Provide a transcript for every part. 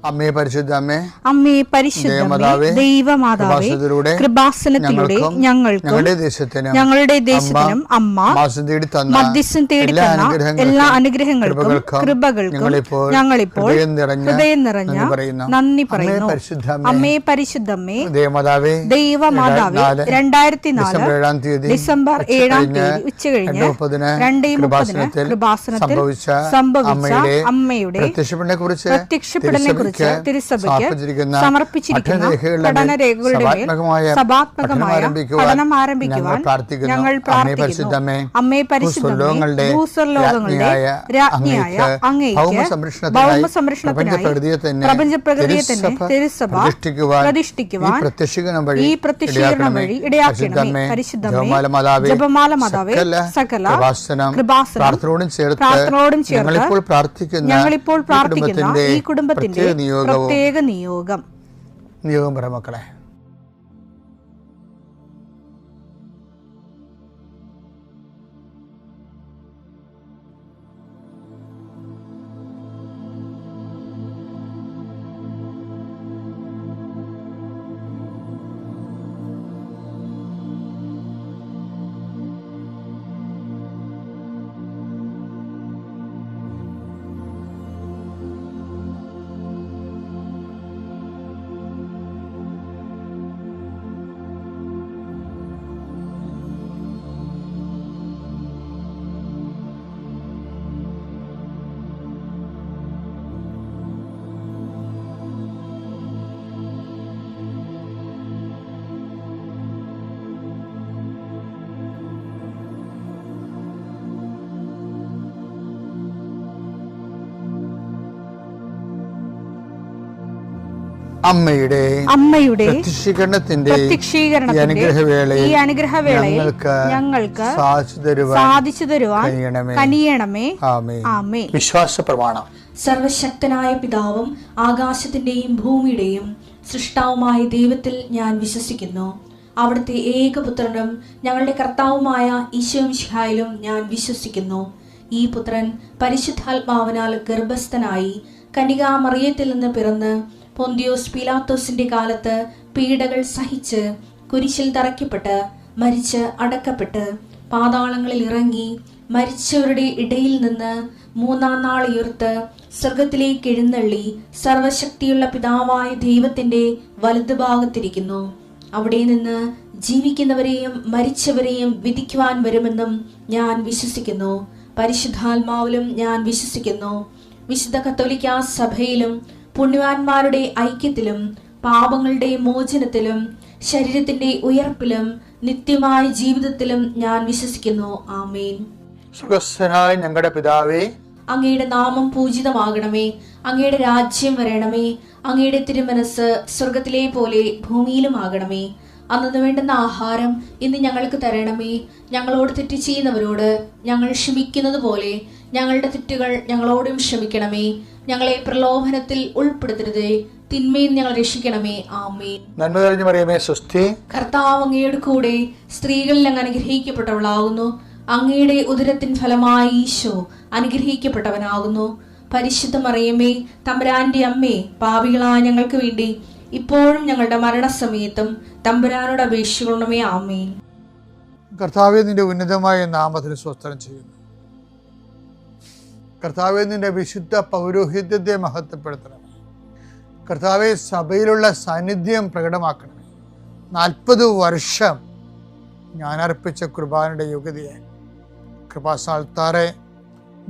അമ്മേ പരിശുദ്ധ അമ്മേ, അമ്മേ പരിശുദ്ധമേ, ദൈവമാതാവേ, കൃപാസനത്തിലൂടെ ഞങ്ങളുടെ ദേശത്തിനും അമ്മ മധ്യസ്ഥം തേടി തന്ന എല്ലാ അനുഗ്രഹങ്ങൾക്കും കൃപകൾക്കും ഞങ്ങളിപ്പോൾ ഹൃദയം നിറഞ്ഞ നന്ദി പറയുന്നു. അമ്മേ പരിശുദ്ധമേ, ദൈവമാതാവേ, 2004 ഡിസംബർ 7 ഉച്ചകഴിഞ്ഞ് 2:30 കൃപാസനത്തിൽ സംഭവിച്ച അമ്മയുടെ പ്രത്യക്ഷപ്പെടലിനെ കുറിച്ച് തിരുസഭയ്ക്ക് സമർപ്പിച്ചിരിക്കുന്ന പഠനരേഖകളുടെ മേൽ സഭാത്മകമായ പഠനം ആരംഭിക്കുവാൻ ഞങ്ങൾ പ്രാർത്ഥിക്കുന്നു. അമ്മേ പരിശുദ്ധമേ, ഭൂസ്വർലോകങ്ങളുടെ രാജ്ഞിയായ അങ്ങേയ്ക്ക് ഭൗമ സംരക്ഷണത്തിനായി പ്രപഞ്ചപ്രകൃതിയെ തന്നെ തിരുസഭ പ്രതിഷ്ഠിക്കുവാൻ ഈ പ്രത്യക്ഷീകരണം വഴി ഇടയാക്കണമേ. പരിശുദ്ധമേ, ജപമാല മാതാവേ, സകല കൃപാസനം പ്രാർത്ഥനയോടും ചേർത്ത് ഞങ്ങളിപ്പോൾ പ്രാർത്ഥിക്കുന്ന ഈ കുടുംബത്തിന്റെ പ്രത്യേക നിയോഗം പറ മക്കളെ. അമ്മയുടെ പ്രത്യക്ഷീകരണത്തിന്റെ ഈ അനുഗ്രഹവേളയിൽ ഞങ്ങൾക്ക് സാധിച്ചു തരുവാൻ കനിയണമേ. ആമേൻ. വിശ്വാസ പ്രമാണം. സർവശക്തനായ പിതാവും ആകാശത്തിന്റെയും ഭൂമിയുടെയും സൃഷ്ടാവുമായ ദൈവത്തിൽ ഞാൻ വിശ്വസിക്കുന്നു. അവിടുത്തെ ഏകപുത്രനും ഞങ്ങളുടെ കർത്താവുമായ ഈശോമിശിഹായിലും ഞാൻ വിശ്വസിക്കുന്നു. ഈ പുത്രൻ പരിശുദ്ധാത്മാവിനാൽ ഗർഭസ്ഥനായി കന്യകാമറിയത്തിൽ നിന്ന് പിറന്ന് പൊന്തിയോസ് പീലാത്തോസിന്റെ കാലത്ത് പീഡകൾ സഹിച്ച് കുരിശിൽ തറയ്ക്കപ്പെട്ട് മരിച്ച് അടക്കപ്പെട്ട് പാതാളങ്ങളിൽ ഇറങ്ങി മരിച്ചവരുടെ ഇടയിൽ നിന്ന് 3-ാം നാൾ ഉയർത്ത് സ്വർഗത്തിലേക്ക് എഴുന്നള്ളി സർവശക്തിയുള്ള പിതാവായ ദൈവത്തിന്റെ വലതുഭാഗത്തിരിക്കുന്നു. അവിടെ നിന്ന് ജീവിക്കുന്നവരെയും മരിച്ചവരെയും വിധിക്കുവാൻ വരുമെന്നും ഞാൻ വിശ്വസിക്കുന്നു. പരിശുദ്ധാത്മാവിലും ഞാൻ വിശ്വസിക്കുന്നു. വിശുദ്ധ കത്തോലിക്കാ സഭയിലും പുണ്യവാന്മാരുടെ ഐക്യത്തിലും പാപങ്ങളുടെ മോചനത്തിലും ശരീരത്തിന്റെ ഉയർപ്പിലും നിത്യമായ ജീവിതത്തിലും ഞാൻ വിശ്വസിക്കുന്നു. ആമേൻ. സുഖസ്ഥനായ ഞങ്ങളുടെ പിതാവേ, അങ്ങയുടെ നാമം പൂജിതമാകണമേ. അങ്ങയുടെ രാജ്യം വരണമേ. അങ്ങയുടെ തിരുമനസ് സ്വർഗത്തിലെ പോലെ ഭൂമിയിലും ആകണമേ. അന്നു വേണ്ടുന്ന ആഹാരം ഇന്ന് ഞങ്ങൾക്ക് തരണമേ. ഞങ്ങളോട് തെറ്റ് ചെയ്യുന്നവരോട് ഞങ്ങൾ ക്ഷമിക്കുന്നത് പോലെ ഞങ്ങളുടെ തെറ്റുകൾ ഞങ്ങളോടും ക്ഷമിക്കണമേ. ഞങ്ങളെ പ്രലോഭനത്തിൽ ഉൾപ്പെടുത്തരുതേ, തിന്മയിൽ ഞങ്ങൾ രക്ഷിക്കണമേ. ആമേൻ. നന്മ നിറഞ്ഞ മറിയമേ, സ്വസ്തി. കർത്താവ് അങ്ങയുടെ കൂടെ സ്ത്രീകളിൽ അങ്ങ് അനുഗ്രഹിക്കപ്പെട്ടവളാകുന്നു. അങ്ങയുടെ ഉദരത്തിൻ ഫലമായി ഈശോ അനുഗ്രഹിക്കപ്പെട്ടവനാകുന്നു. പരിശുദ്ധ മറിയമേ, തമ്പുരാന്റെ അമ്മേ, പാപികളായ ഞങ്ങൾക്ക് വേണ്ടി ഇപ്പോഴും ഞങ്ങളുടെ മരണസമയത്തും തമ്പുരാനോട് അപേക്ഷിക്കണമേ. ആമേൻ. കർത്താവേ, നിന്റെ ഉന്നതമായ നാമത്തിന് സ്തോത്രം ചെയ്യുന്നു. കർത്താവേ, നിന്റെ വിശുദ്ധ പൗരോഹിത്യത്തെ മഹത്വപ്പെടുത്തണം. കർത്താവെ, സഭയിലുള്ള സാന്നിധ്യം പ്രകടമാക്കണമേ. 40 വർഷം ഞാൻ അർപ്പിച്ച കുർബാനയുടെ യോഗ്യതയെ കൃപാസാൽത്താറെ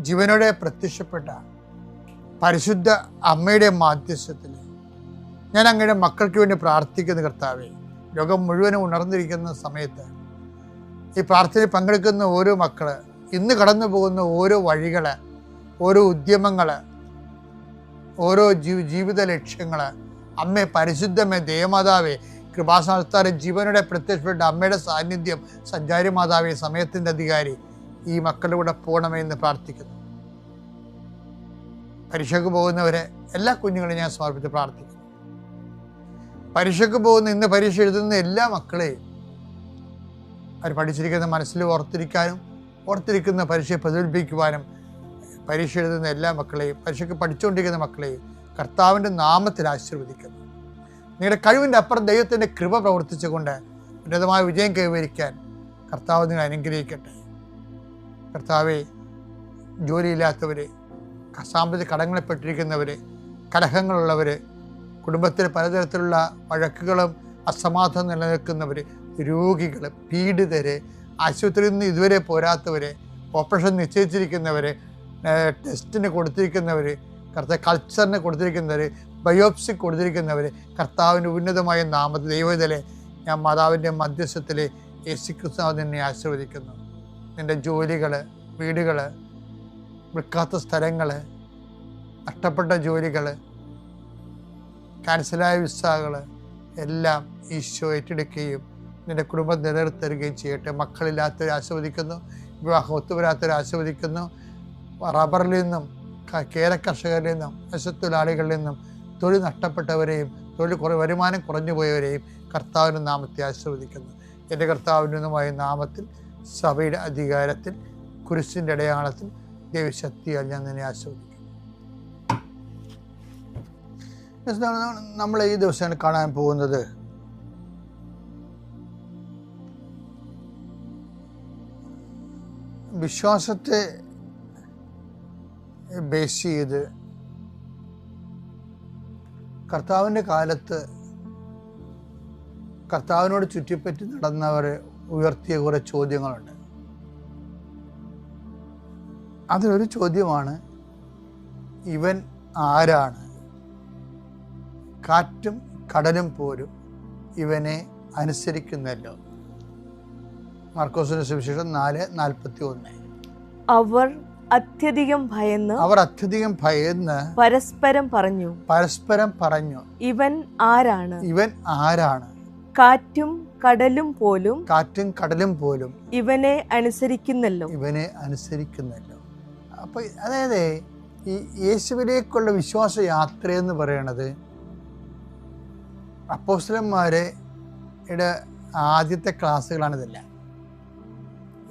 ജീവനോടെ പ്രത്യക്ഷപ്പെട്ട പരിശുദ്ധ അമ്മയുടെ മാധ്യസ്ഥത്തിൽ ഞാൻ അങ്ങയുടെ മക്കൾക്ക് വേണ്ടി പ്രാർത്ഥിക്കുന്ന കർത്താവെ, ലോകം മുഴുവനും ഉണർന്നിരിക്കുന്ന സമയത്ത് ഈ പ്രാർത്ഥനയിൽ പങ്കെടുക്കുന്ന ഓരോ മക്കള്, ഇന്ന് കടന്നു പോകുന്ന ഓരോ വഴികള്, ഓരോ ഉദ്യമങ്ങള്, ഓരോ ജീവിത ലക്ഷ്യങ്ങള്, അമ്മേ പരിശുദ്ധമേ, ദേവമാതാവേ, കൃപാസാൽത്താറെ ജീവനോടെ പ്രത്യക്ഷപ്പെട്ട അമ്മയുടെ സാന്നിധ്യം, സഞ്ചാരി മാതാവേ, സമയത്തിൻ്റെ അധികാരി, ഈ മക്കളുടെ കൂടെ പോകണമേ എന്ന് പ്രാർത്ഥിക്കുന്നു. പരീക്ഷയ്ക്ക് പോകുന്നവരെ എല്ലാ കുഞ്ഞുങ്ങളെയും ഞാൻ സമർപ്പിച്ച് പ്രാർത്ഥിക്കുന്നു. പരീക്ഷയ്ക്ക് പോകുന്ന, ഇന്ന് പരീക്ഷ എഴുതുന്ന എല്ലാ മക്കളെയും അവർ പഠിച്ചിരിക്കുന്ന മനസ്സിൽ ഓർത്തിരിക്കാനും ഓർത്തിരിക്കുന്ന പരീക്ഷയെ പ്രതിഫലിപ്പിക്കുവാനും പരീക്ഷ എഴുതുന്ന എല്ലാ മക്കളെയും, പരീക്ഷയ്ക്ക് പഠിച്ചുകൊണ്ടിരിക്കുന്ന മക്കളെയും കർത്താവിൻ്റെ നാമത്തിൽ ആശീർവദിക്കുന്നു. നിങ്ങളുടെ കഴിവിൻ്റെ അപ്പുറം ദൈവത്തിൻ്റെ കൃപ പ്രവർത്തിച്ചുകൊണ്ട് ഉന്നതമായ വിജയം കൈവരിക്കാൻ കർത്താവ് നിങ്ങൾ അനുഗ്രഹിക്കട്ടെ. കർത്താവെ, ജോലിയില്ലാത്തവർ, സാമ്പത്തിക കടങ്ങളിൽപ്പെട്ടിരിക്കുന്നവർ, കലഹങ്ങളുള്ളവർ, കുടുംബത്തിൽ പലതരത്തിലുള്ള വഴക്കുകളും അസമാധാനം നിലനിൽക്കുന്നവർ, രോഗികൾ, പീഡിതർ, ആശുപത്രിയിൽ നിന്ന് ഇതുവരെ പോരാത്തവർ, ഓപ്പറേഷൻ നിശ്ചയിച്ചിരിക്കുന്നവർ, ടെസ്റ്റിന് കൊടുത്തിരിക്കുന്നവർ, കൾച്ചറിന് കൊടുത്തിരിക്കുന്നവർ, ബയോപ്സി കൊടുത്തിരിക്കുന്നവർ, കർത്താവിൻ്റെ ഉന്നതമായ നാമത്തിൽ ദൈവത്തിലെ ഞാൻ മാതാവിൻ്റെ മധ്യസ്ഥത്തിൽ യേശുക്രിസ്തു നിന്നെ ആശീർവദിക്കുന്നു. നിൻ്റെ ജോലികൾ, വീടുകൾ, വിൽക്കാത്ത സ്ഥലങ്ങൾ, നഷ്ടപ്പെട്ട ജോലികൾ, ക്യാൻസലായ വിസകൾ എല്ലാം ഈശോ ഏറ്റെടുക്കുകയും നിൻ്റെ കുടുംബം നിലനിർത്തുകയും ചെയ്യട്ടെ. മക്കളില്ലാത്തവരെ ആശീർവദിക്കുന്നു, വിവാഹം ഒത്തുവരാത്തവരെ ആശീർവദിക്കുന്നു. റബ്ബറിൽ നിന്നും, കേര കർഷകരിൽ നിന്നും, പശുത്തൊഴിലാളികളിൽ നിന്നും, തൊഴിൽ നഷ്ടപ്പെട്ടവരെയും വരുമാനം കുറഞ്ഞു പോയവരെയും കർത്താവിൻ്റെ നാമത്തെ ആശീർവദിക്കുന്നു. എൻ്റെ കർത്താവിനുമായ നാമത്തിൽ, സഭയുടെ അധികാരത്തിൽ, കുരിശിൻ്റെ അടയാളത്തിൽ, ദൈവശക്തിയാൽ ഞാൻ നിന്നെ ആശീർവദിക്കുന്നു. നമ്മൾ ഈ ദിവസങ്ങൾ കാണാൻ പോകുന്നത് വിശ്വാസത്തെ ബേസ് ചെയ്ത് കർത്താവിൻ്റെ കാലത്ത് കർത്താവിനോട് ചുറ്റിപ്പറ്റി നടന്നവർ ഉയർത്തിയ കുറേ ചോദ്യങ്ങളുണ്ട്. അതിലൊരു ചോദ്യമാണ്, ഇവൻ ആരാണ്? കാറ്റും കടലും പോലും ഇവനെ അനുസരിക്കുന്നല്ലോ. മാർക്കോസിന്റെ സുവിശേഷം 4:41. അവർ അത്യധികം ഭയന്ന് പരസ്പരം പറഞ്ഞു, ഇവൻ ആരാണ്? കാറ്റും കടലും പോലും ഇവനെ അനുസരിക്കുന്നല്ലോ. അപ്പൊ അതായത് ഈ യേശുവിലേക്കുള്ള വിശ്വാസ യാത്രയെന്ന് പറയണത് അപ്പോസ്തലന്മാരുടെ ആദ്യത്തെ ക്ലാസ്സുകളാണ്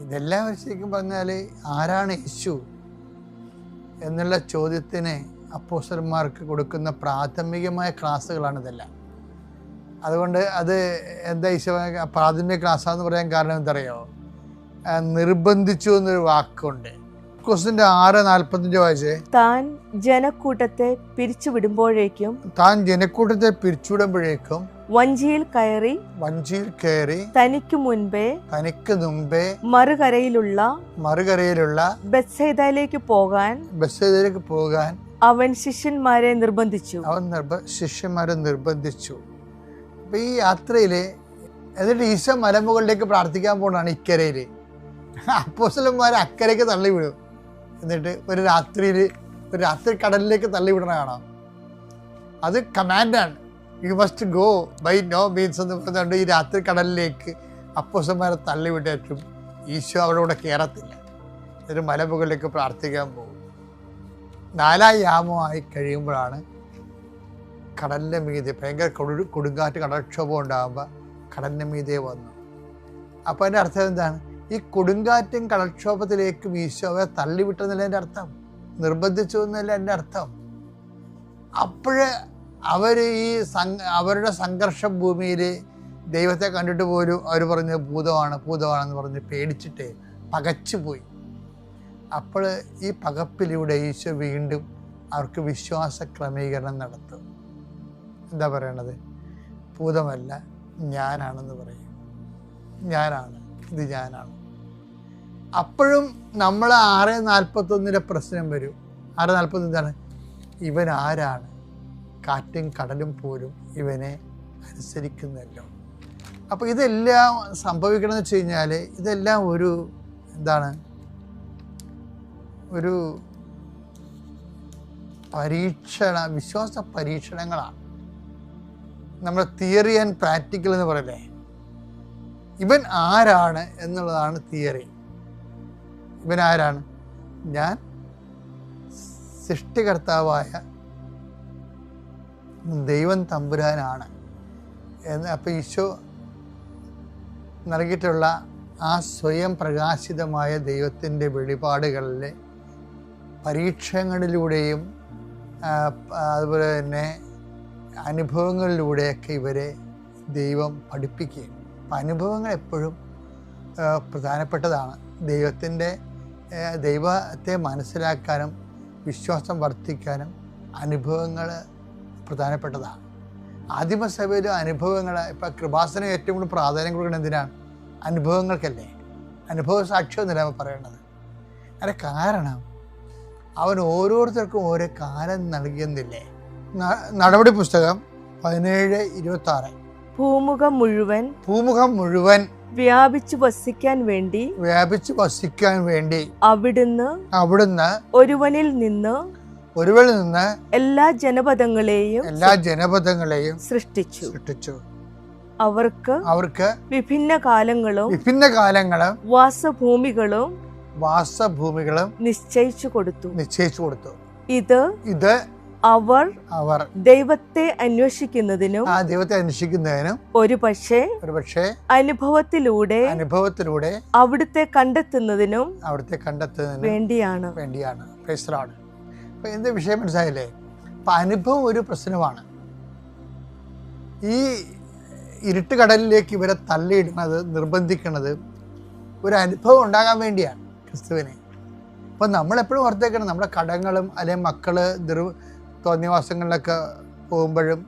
ഇതെല്ലാം ശരിക്കും പറഞ്ഞാൽ ആരാണ് യേശു എന്നുള്ള ചോദ്യത്തിന് അപ്പോസ്തലന്മാർക്ക് കൊടുക്കുന്ന പ്രാഥമികമായ ക്ലാസ്സുകളാണിതെല്ലാം. അതുകൊണ്ട് അത് എന്താ ഈശോ പ്രാഥമിക ക്ലാസ്സാന്ന് പറയാൻ കാരണം എന്തറിയോ? നിർബന്ധിച്ചു എന്നൊരു വാക്കുണ്ട്. 6:45 വായിച്ചേ. താൻ ജനക്കൂട്ടത്തെ പിരിച്ചുവിടുമ്പോഴേക്കും വഞ്ചിയിൽ കയറി തനിക്ക് മുൻപേ മറുകരയിലുള്ള ബെത്സയിദയിലേക്ക് പോകാൻ അവൻ ശിഷ്യന്മാരെ നിർബന്ധിച്ചു. അപ്പൊ ഈ യാത്രയില് എന്നിട്ട് ഈശോ മലമുകളിലേക്ക് പ്രാർത്ഥിക്കാൻ പോകണാണ്. ഇക്കരയില് അപ്പോസ്തലന്മാരെ അക്കരയ്ക്ക് തള്ളിവിടും. എന്നിട്ട് ഒരു രാത്രി കടലിലേക്ക് തള്ളിവിടണ കാണാം. അത് കമാൻഡാണ്. You must go by no means എന്ന് പറഞ്ഞുകൊണ്ട് ഈ രാത്രി കടലിലേക്ക് അപ്പോസ്തലന്മാരെ തള്ളിവിട്ടേറ്റും ഈശോ അവിടെ കൂടെ കയറത്തില്ല. എന്നിട്ട് മലമുകളിലേക്ക് പ്രാർത്ഥിക്കാൻ പോകും. 4 യാമമായി കഴിയുമ്പോഴാണ് കടലിൻ്റെ മീതെ ഭയങ്കര കൊടുങ്കാറ്റ്, കടൽക്ഷോഭം ഉണ്ടാകുമ്പോൾ കടലിൻ്റെ മീതെ വന്നു. അപ്പോൾ അതിൻ്റെ അർത്ഥം എന്താണ്? ഈ കൊടുങ്കാറ്റും കടൽക്ഷോഭത്തിലേക്കും ഈശോ അവരെ തള്ളിവിട്ടെന്നല്ല എൻ്റെ അർത്ഥം, നിർബന്ധിച്ചു എന്നല്ല എൻ്റെ അർത്ഥം. അപ്പോഴ് അവർ അവരുടെ സംഘർഷ ഭൂമിയിൽ ദൈവത്തെ കണ്ടിട്ട് പോലും അവർ പറഞ്ഞ് ഭൂതമാണെന്ന് പറഞ്ഞ് പേടിച്ചിട്ട് പകച്ചുപോയി. അപ്പോൾ ഈ പകപ്പിലൂടെ ഈശോ വീണ്ടും അവർക്ക് വിശ്വാസ ക്രമീകരണം നടത്തും. എന്താ പറയണത്? ഭൂതമല്ല, ഞാനാണെന്ന് പറയും. ഇത് ഞാനാണ്. അപ്പോഴും നമ്മൾ 6:41 പ്രശ്നം വരും. 6:40 എന്താണ്? ഇവൻ ആരാണ്? കാറ്റും കടലും പോലും ഇവനെ അനുസരിക്കുന്നല്ലോ. അപ്പോൾ ഇതെല്ലാം സംഭവിക്കണമെന്ന് വെച്ച് കഴിഞ്ഞാൽ ഇതെല്ലാം ഒരു വിശ്വാസ പരീക്ഷണങ്ങളാണ്. നമ്മൾ തിയറി ആൻഡ് പ്രാക്ടിക്കൽ എന്ന് പറയല്ലേ. ഇവൻ ആരാണ് എന്നുള്ളതാണ് തിയറി. ഇവൻ ആരാണ്? ഞാൻ സൃഷ്ടികർത്താവായ ദൈവം തമ്പുരാനാണ് എന്ന്. അപ്പോൾ ഈശോ നൽകിയിട്ടുള്ള ആ സ്വയം പ്രകാശിതമായ ദൈവത്തിൻ്റെ വെളിപാടുകളിലെ പരീക്ഷണങ്ങളിലൂടെയും അതുപോലെ തന്നെ അനുഭവങ്ങളിലൂടെയൊക്കെ ഇവരെ ദൈവം പഠിപ്പിക്കുകയും. അപ്പം അനുഭവങ്ങൾ എപ്പോഴും പ്രധാനപ്പെട്ടതാണ്. ദൈവത്തെ മനസ്സിലാക്കാനും വിശ്വാസം വർദ്ധിക്കാനും അനുഭവങ്ങൾ പ്രധാനപ്പെട്ടതാണ്. ആദിമസഭയിൽ അനുഭവങ്ങൾ, ഇപ്പം കൃപാസനം ഏറ്റവും കൂടുതൽ പ്രാധാന്യം കൊടുക്കുന്നത് എന്തിനാണ്? അനുഭവങ്ങൾക്കല്ലേ. അനുഭവ സാക്ഷ്യം എന്നല്ല പറയുന്നത്. അതിൻ്റെ കാരണം അവൻ ഓരോരുത്തർക്കും ഓരോ കാലം നൽകിയെന്നില്ലേ. നടപടി പുസ്തകം 17:26 ഭൂമുഖം മുഴുവൻ വ്യാപിച്ചു വസിക്കാൻ വേണ്ടി അവിടുന്ന് ഒരുവനിൽ നിന്ന് എല്ലാ ജനപദങ്ങളെയും സൃഷ്ടിച്ചു. അവർക്ക് വിഭിന്ന കാലങ്ങളും വാസഭൂമികളും നിശ്ചയിച്ചു കൊടുത്തു. ഇത് അവർ ദൈവത്തെ അന്വേഷിക്കുന്നതിനും ഒരു പക്ഷേ അനുഭവത്തിലൂടെ അവിടുത്തെ കണ്ടെത്തുന്നതിനും വേണ്ടിയാണ്. എന്ത് വിഷയം മനസ്സിലായില്ലേ? അപ്പം അനുഭവം ഒരു പ്രശ്നമാണ്. ഈ ഇരുട്ട് കടലിലേക്ക് ഇവരെ തള്ളിയിടുന്നത്, നിർബന്ധിക്കുന്നത് ഒരു അനുഭവം ഉണ്ടാകാൻ വേണ്ടിയാണ് ക്രിസ്തുവിനെ. അപ്പം നമ്മളെപ്പോഴും ഓർത്തേക്കണം, നമ്മുടെ കടങ്ങളും അല്ലെങ്കിൽ മക്കള് തോന്നിവാസങ്ങളിലൊക്കെ പോകുമ്പോഴും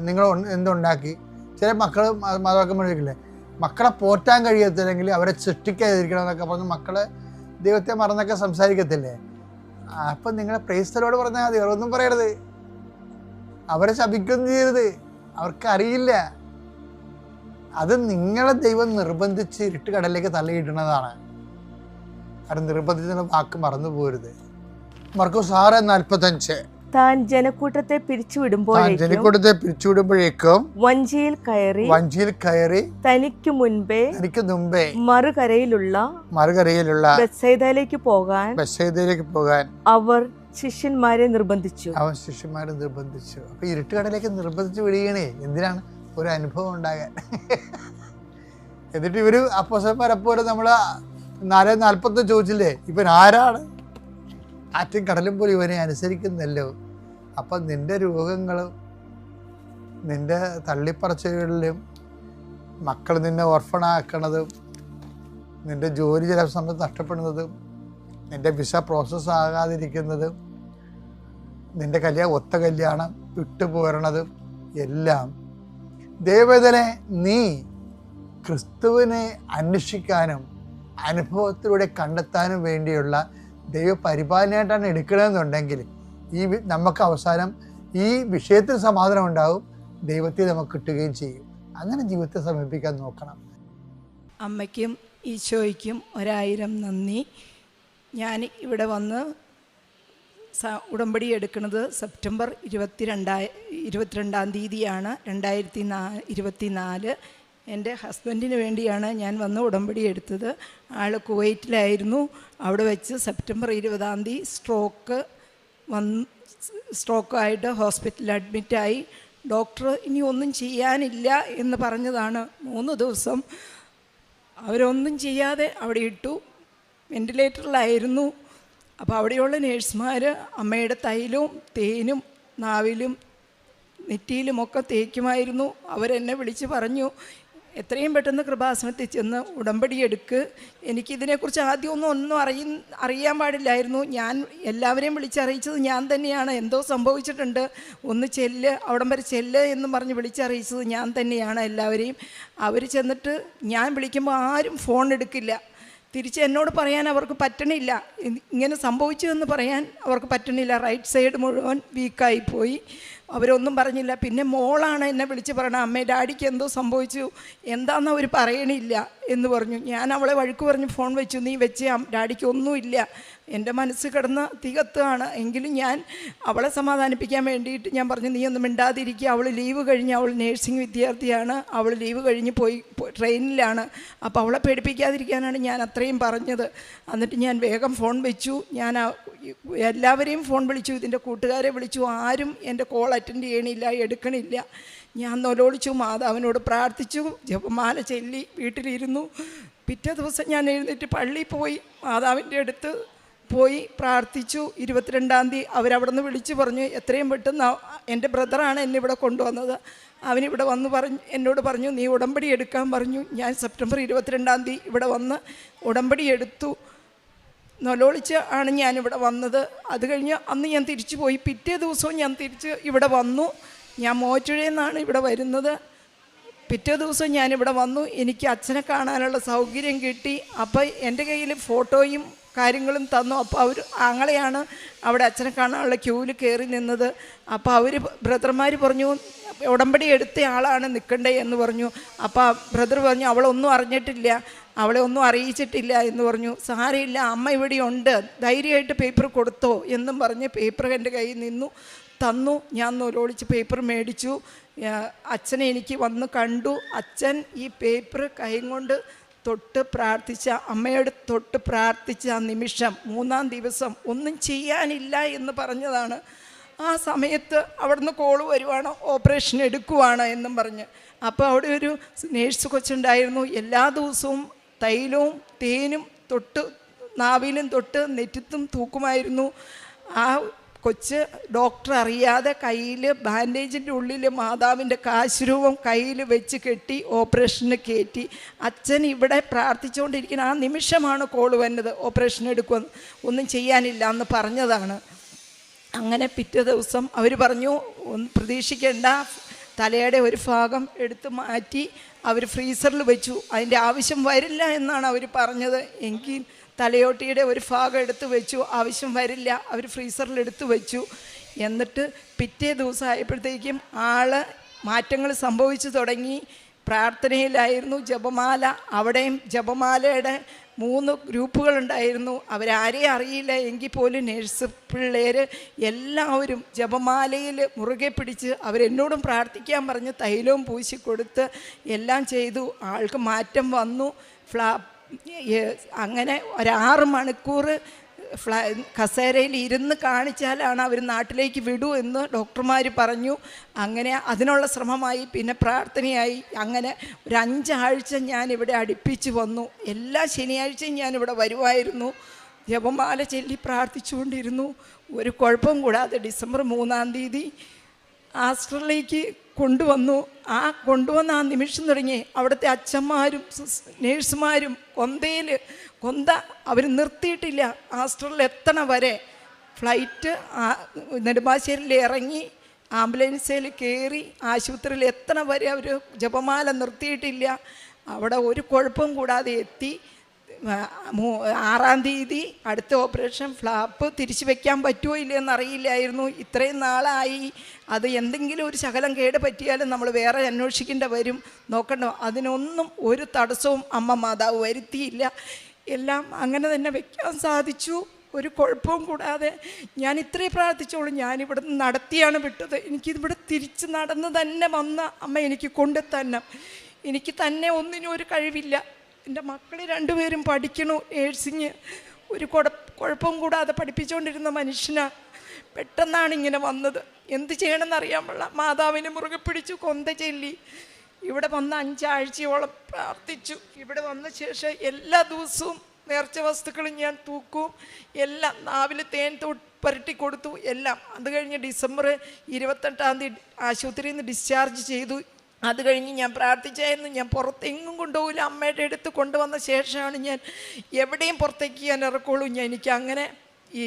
നിങ്ങൾ എന്തുണ്ടാക്കി ചില മക്കൾ മാതാപിതാക്കന്മാരില്ലേ, മക്കളെ പോറ്റാൻ കഴിയത്തില്ലെങ്കിൽ അവരെ സൃഷ്ടിക്കാതിരിക്കണം എന്നൊക്കെ പറഞ്ഞ് മക്കള് ദൈവത്തെ മറന്നൊക്കെ സംസാരിക്കത്തില്ലേ. അപ്പം നിങ്ങളെ പ്രൈസ്തലോട് പറഞ്ഞാൽ മതി, അവരൊന്നും പറയരുത്, അവരെ ശപിക്കൊന്നും ചെയ്യരുത്, അവർക്കറിയില്ല. അത് നിങ്ങളെ ദൈവം നിർബന്ധിച്ച് ഇരുട്ട് കടലിലേക്ക് തള്ളിയിടുന്നതാണ്. കാരണം നിർബന്ധിച്ച വാക്ക് മറന്നു പോരുത്. മർക്കോസ് 6:45 താൻ ജനക്കൂട്ടത്തെ പിരിച്ചുവിടുമ്പോഴേക്കും വഞ്ചിയിൽ കയറി തനിക്ക് മുൻപേ മറുകരയിലുള്ള ബെത്സയിദയിലേക്ക് പോകാൻ അവർ ശിഷ്യന്മാരെ നിർബന്ധിച്ചു. അപ്പൊ ഇരുട്ടുകടലേക്ക് നിർബന്ധിച്ച് വിടുകയാണേ. എന്തിനാണ്? ഒരു അനുഭവം ഉണ്ടാകാൻ. എന്നിട്ട് ഇവര് അപ്പോസ്തലന്മാരെപ്പോലെ നമ്മള് 4:40 ചോദിച്ചില്ലേ, ഇവൻ ആരാണ്? ആറ്റും കടലും പോലും ഇവനെ അനുസരിക്കുന്നല്ലോ. അപ്പം നിന്റെ രോഗങ്ങളും നിന്റെ തള്ളിപ്പറച്ചുകളിലും മക്കൾ നിന്നെ ഓർഫണാക്കണതും നിന്റെ ജോലി ചില സമയത്ത് നഷ്ടപ്പെടുന്നതും നിന്റെ വിസ പ്രോസസ് ആകാതിരിക്കുന്നതും നിന്റെ ഒത്ത കല്യാണം വിട്ടുപോരണതും എല്ലാം ദൈവവേദനെ നീ ക്രിസ്തുവിനെ അന്വേഷിക്കാനും അനുഭവത്തിലൂടെ കണ്ടെത്താനും വേണ്ടിയുള്ള ദൈവപരിപാലനയായിട്ടാണ് എടുക്കണമെന്നുണ്ടെങ്കിൽ നമുക്ക് അവസാനം ഈ വിഷയത്തിൽ സമാധാനം ഉണ്ടാവും, ദൈവത്തെ നമുക്ക് കിട്ടുകയും ചെയ്യും. അങ്ങനെ ജീവിതത്തെ സമീപിക്കാൻ നോക്കണം. അമ്മയ്ക്കും ഈശോയ്ക്കും 1000 നന്ദി. ഞാൻ ഇവിടെ വന്ന് ഉടമ്പടി എടുക്കുന്നത് സെപ്റ്റംബർ 22-ാം തീയതിയാണ് 2024. എൻ്റെ ഹസ്ബൻഡിന് വേണ്ടിയാണ് ഞാൻ വന്ന് ഉടമ്പടി എടുത്തത്. ആൾ കുവൈറ്റിലായിരുന്നു. അവിടെ വെച്ച് സെപ്റ്റംബർ 20-ാം തീയതി സ്ട്രോക്കായിട്ട് ഹോസ്പിറ്റലിൽ അഡ്മിറ്റായി. ഡോക്ടർ ഇനി ഒന്നും ചെയ്യാനില്ല എന്ന് പറഞ്ഞതാണ്. 3 ദിവസം അവരൊന്നും ചെയ്യാതെ അവിടെ ഇട്ടു. വെൻറ്റിലേറ്ററിലായിരുന്നു. അപ്പോൾ അവിടെയുള്ള നേഴ്സുമാർ അമ്മയുടെ തൈലവും തേനും നാവിലും നെറ്റിയിലുമൊക്കെ തേക്കുമായിരുന്നു. അവരെന്നെ വിളിച്ച് പറഞ്ഞു, എത്രയും പെട്ടെന്ന് കൃപാസനത്തിൽ ചെന്ന് ഉടമ്പടി എടുക്ക്. എനിക്കിതിനെക്കുറിച്ച് ഒന്നും അറിയാൻ പാടില്ലായിരുന്നു. ഞാൻ എല്ലാവരെയും വിളിച്ചറിയിച്ചത് ഞാൻ തന്നെയാണ്. എന്തോ സംഭവിച്ചിട്ടുണ്ട്, ഒന്ന് ചെല്ല്, അവിടം വരെ ചെല്ല് എന്ന് പറഞ്ഞ് വിളിച്ചറിയിച്ചത് ഞാൻ തന്നെയാണ് എല്ലാവരെയും. അവർ ചെന്നിട്ട് ഞാൻ വിളിക്കുമ്പോൾ ആരും ഫോൺ എടുക്കില്ല. തിരിച്ച് എന്നോട് പറയാൻ അവർക്ക് പറ്റണില്ല, ഇങ്ങനെ സംഭവിച്ചു എന്ന് പറയാൻ അവർക്ക് പറ്റണില്ല. റൈറ്റ് സൈഡ് മുഴുവൻ വീക്കായിപ്പോയി. അവരൊന്നും പറഞ്ഞില്ല. പിന്നെ മോളാണ് എന്നെ വിളിച്ച് പറയണം, അമ്മേ ഡാഡിക്ക് എന്തോ സംഭവിച്ചു, എന്താണെന്ന് അവർ പറയണില്ല എന്ന് പറഞ്ഞു. ഞാൻ അവളെ വഴക്ക് പറഞ്ഞ് ഫോൺ വെച്ചു, നീ വെച്ച് ഡാഡിക്ക് ഒന്നുമില്ല. എൻ്റെ മനസ്സ് കിടന്ന് തികത്തുകയാണ്. എങ്കിലും ഞാൻ അവളെ സമാധാനിപ്പിക്കാൻ വേണ്ടിയിട്ട് ഞാൻ പറഞ്ഞു, നീ ഒന്നും മിണ്ടാതിരിക്കുക, അവൾ ലീവ് കഴിഞ്ഞ്, അവൾ നേഴ്സിംഗ് വിദ്യാർത്ഥിയാണ്, അവൾ ലീവ് കഴിഞ്ഞ് പോയി ട്രെയിനിലാണ്, അപ്പോൾ അവളെ പേടിപ്പിക്കാതിരിക്കാനാണ് ഞാൻ അത്രയും പറഞ്ഞത്. എന്നിട്ട് ഞാൻ വേഗം ഫോൺ വെച്ചു. ഞാൻ എല്ലാവരെയും ഫോൺ വിളിച്ചു, ഇതിൻ്റെ കൂട്ടുകാരെ വിളിച്ചു. ആരും എൻ്റെ കോൾ അറ്റൻഡ് ചെയ്യണില്ല, എടുക്കണില്ല. ഞാൻ നൊലോളിച്ചു, മാതാവിനോട് പ്രാർത്ഥിച്ചു, ജപമാല ചൊല്ലി വീട്ടിലിരുന്നു. പിറ്റേ ദിവസം ഞാൻ എഴുന്നേറ്റ് പള്ളിയിൽ പോയി മാതാവിൻ്റെ അടുത്ത് പോയി പ്രാർത്ഥിച്ചു. 22-ാം തീയതി അവരവിടെ നിന്ന് വിളിച്ച് പറഞ്ഞു എത്രയും പെട്ടെന്ന് എൻ്റെ ബ്രദറാണ് എന്നെ ഇവിടെ കൊണ്ടുവന്നത്. അവനിവിടെ വന്ന് എന്നോട് പറഞ്ഞു നീ ഉടമ്പടി എടുക്കാൻ പറഞ്ഞു. ഞാൻ സെപ്റ്റംബർ 22-ാം തീയതി ഇവിടെ വന്ന് ഉടമ്പടി എടുത്തു. നൊലോളിച്ച് ആണ് ഞാനിവിടെ വന്നത്. അത് കഴിഞ്ഞ് അന്ന് ഞാൻ തിരിച്ചു പോയി. പിറ്റേ ദിവസവും ഞാൻ തിരിച്ച് ഇവിടെ വന്നു. ഞാൻ മോറ്റുഴയിൽ നിന്നാണ് ഇവിടെ വരുന്നത്. പിറ്റേ ദിവസം ഞാനിവിടെ വന്നു. എനിക്ക് അച്ഛനെ കാണാനുള്ള സൗകര്യം കിട്ടി. അപ്പോൾ എൻ്റെ കയ്യിൽ ഫോട്ടോയും കാര്യങ്ങളും തന്നു. അപ്പോൾ അവർ ആങ്ങളെയാണ് അവിടെ അച്ഛനെ കാണാനുള്ള ക്യൂവിൽ കയറി നിന്നത്. അപ്പോൾ അവർ ബ്രദർമാർ പറഞ്ഞു ഉടമ്പടി എടുത്ത ആളാണ് നിൽക്കണ്ടേ എന്ന് പറഞ്ഞു. അപ്പോൾ ബ്രദർ പറഞ്ഞു അവളൊന്നും അറിഞ്ഞിട്ടില്ല, അവളെ ഒന്നും അറിയിച്ചിട്ടില്ല എന്ന് പറഞ്ഞു. സാരമില്ല, അമ്മ ഇവിടെ ഉണ്ട്, ധൈര്യമായിട്ട് പേപ്പർ കൊടുത്തോ എന്നും പറഞ്ഞ് പേപ്പർ എൻ്റെ കയ്യിൽ നിന്നു തന്നു. ഞാൻ നൊലോളിച്ച് പേപ്പർ മേടിച്ചു. അച്ഛനെ എനിക്ക് വന്ന് കണ്ടു. അച്ഛൻ ഈ പേപ്പർ കൈ കൊണ്ട് തൊട്ട് പ്രാർത്ഥിച്ച, അമ്മയോട് തൊട്ട് പ്രാർത്ഥിച്ച ആ നിമിഷം 3-ാം ദിവസം ഒന്നും ചെയ്യാനില്ല എന്ന് പറഞ്ഞതാണ്. ആ സമയത്ത് അവിടുന്ന് കോള് വരുവാണ് ഓപ്പറേഷൻ എടുക്കുവാണ് എന്നും പറഞ്ഞ്. അപ്പോൾ അവിടെ ഒരു നേഴ്സ് കൊച്ചുണ്ടായിരുന്നു. എല്ലാ ദിവസവും തൈലവും തേനും തൊട്ട് നാവിലും തൊട്ട് നെറ്റിത്തും തൂക്കുമായിരുന്നു. ആ കൊച്ച് ഡോക്ടർ അറിയാതെ കയ്യിൽ ബാൻഡേജിൻ്റെ ഉള്ളിൽ മാതാവിൻ്റെ കാശുരൂപം കയ്യിൽ വെച്ച് കെട്ടി ഓപ്പറേഷന് കയറ്റി. അച്ഛൻ ഇവിടെ പ്രാർത്ഥിച്ചുകൊണ്ടിരിക്കുന്ന ആ നിമിഷമാണ് കോള് വന്നത് ഓപ്പറേഷൻ എടുക്കുമെന്ന്. ഒന്നും ചെയ്യാനില്ല എന്ന് പറഞ്ഞതാണ്. അങ്ങനെ പിറ്റേ ദിവസം അവർ പറഞ്ഞു ഒന്ന് പ്രതീക്ഷിക്കേണ്ട, തലയുടെ ഒരു ഭാഗം എടുത്ത് മാറ്റി അവർ ഫ്രീസറിൽ വെച്ചു. അതിൻ്റെ ആവശ്യം വരില്ല എന്നാണ് അവർ പറഞ്ഞത്. എങ്കിൽ തലയോട്ടിയുടെ ഒരു ഭാഗം എടുത്ത് വെച്ചു, ആവശ്യം വരില്ല, അവർ ഫ്രീസറിൽ എടുത്ത് വെച്ചു. എന്നിട്ട് പിറ്റേ ദിവസം ആയപ്പോഴത്തേക്കും മാറ്റങ്ങൾ സംഭവിച്ചു തുടങ്ങി. പ്രാർത്ഥനയിലായിരുന്നു, ജപമാല. അവിടെയും ജപമാലയുടെ 3 ഗ്രൂപ്പുകളുണ്ടായിരുന്നു. അവരാരെയും അറിയില്ല എങ്കിൽ പോലും നേഴ്സ് പിള്ളേർ എല്ലാവരും ജപമാലയിൽ മുറുകെ പിടിച്ച് അവരെന്നോടും പ്രാർത്ഥിക്കാൻ പറഞ്ഞ് തൈലവും പൂശി കൊടുത്ത് എല്ലാം ചെയ്തു. ആൾക്ക് മാറ്റം വന്നു. അങ്ങനെ ഒരു 6 മണിക്കൂർ കസേരയിൽ ഇരുന്ന് കാണിച്ചാലാണ് അവർ നാട്ടിലേക്ക് വിടൂ എന്ന് ഡോക്ടർമാർ പറഞ്ഞു. അങ്ങനെ അതിനുള്ള ശ്രമമായി, പിന്നെ പ്രാർത്ഥനയായി. അങ്ങനെ ഒരു 5 ആഴ്ച ഞാനിവിടെ അടുപ്പിച്ച് വന്നു. എല്ലാ ശനിയാഴ്ചയും ഞാനിവിടെ വരുമായിരുന്നു. ജപമാല ചൊല്ലി പ്രാർത്ഥിച്ചുകൊണ്ടിരുന്നു. ഒരു കുഴപ്പം കൂടാതെ ഡിസംബർ 3-ാം തീയതി ആസ്റ്ററിലേക്ക് കൊണ്ടുവന്നു. കൊണ്ടുവന്ന ആ നിമിഷം തുടങ്ങി അവിടുത്തെ അച്ഛന്മാരും നേഴ്സുമാരും കൊന്ത അവർ നിർത്തിയിട്ടില്ല. ആസ്റ്ററിൽ എത്തണ വരെ ഫ്ലൈറ്റ് നെടുമ്പാശ്ശേരിയിൽ ഇറങ്ങി ആംബുലൻസിൽ കയറി ആശുപത്രിയിൽ എത്തണ വരെ അവർ ജപമാല നിർത്തിയിട്ടില്ല. അവിടെ ഒരു കുഴപ്പം കൂടാതെ എത്തി. 6-ാം തീയതി അടുത്ത ഓപ്പറേഷൻ. ഫ്ലാപ്പ് തിരിച്ചു വെക്കാൻ പറ്റുമോ ഇല്ലയെന്ന് അറിയില്ലായിരുന്നു. ഇത്രയും നാളായി. അത് എന്തെങ്കിലും ഒരു ശകലം കേട് പറ്റിയാലും നമ്മൾ വേറെ അന്വേഷിക്കേണ്ട വരും, നോക്കണ്ട. അതിനൊന്നും ഒരു തടസ്സവും അമ്മ മാതാവ് വരുത്തിയില്ല. എല്ലാം അങ്ങനെ തന്നെ വെക്കാൻ സാധിച്ചു, ഒരു കുഴപ്പവും കൂടാതെ. ഞാൻ ഇത്രയും പ്രാർത്ഥിച്ചോളൂ. ഞാനിവിടെ നിന്ന് നടത്തിയാണ് വിട്ടത്. എനിക്കിവിടെ തിരിച്ച് നടന്ന് തന്നെ വന്ന അമ്മ എനിക്ക് കൊണ്ടു തന്നെ. എനിക്ക് തന്നെ ഒന്നിനും ഒരു കഴിവില്ല. എൻ്റെ മക്കൾ 2 പേരും പഠിക്കണു നേഴ്സിങ്. ഒരു കുഴപ്പവും കൂടാതെ പഠിപ്പിച്ചുകൊണ്ടിരുന്ന മനുഷ്യനാണ്. പെട്ടെന്നാണ് ഇങ്ങനെ വന്നത്. എന്ത് ചെയ്യണമെന്നറിയാൻ പാടില്ല. മാതാവിനെ മുറുകെ പിടിച്ചു കൊന്ത ചൊല്ലി ഇവിടെ വന്ന് 5 ആഴ്ചയോളം പ്രാർത്ഥിച്ചു. ഇവിടെ വന്ന ശേഷം എല്ലാ ദിവസവും നേർച്ച വസ്തുക്കളും ഞാൻ തൂക്കും. എല്ലാം നാവിൽ തേൻ പുരട്ടി കൊടുത്തു എല്ലാം. അത് കഴിഞ്ഞ് ഡിസംബർ 28-ാം തീയതി ആശുപത്രിയിൽ നിന്ന് ഡിസ്ചാർജ് ചെയ്തു. അത് കഴിഞ്ഞ് ഞാൻ പ്രാർത്ഥിച്ചായിരുന്നു. ഞാൻ പുറത്തെങ്ങും കൊണ്ടുപോകില്ല. അമ്മയുടെ അടുത്ത് കൊണ്ടുവന്ന ശേഷമാണ് ഞാൻ എവിടെയും പുറത്തേക്ക് ഞാൻ ഇറക്കുള്ളൂ. എനിക്ക് അങ്ങനെ ഈ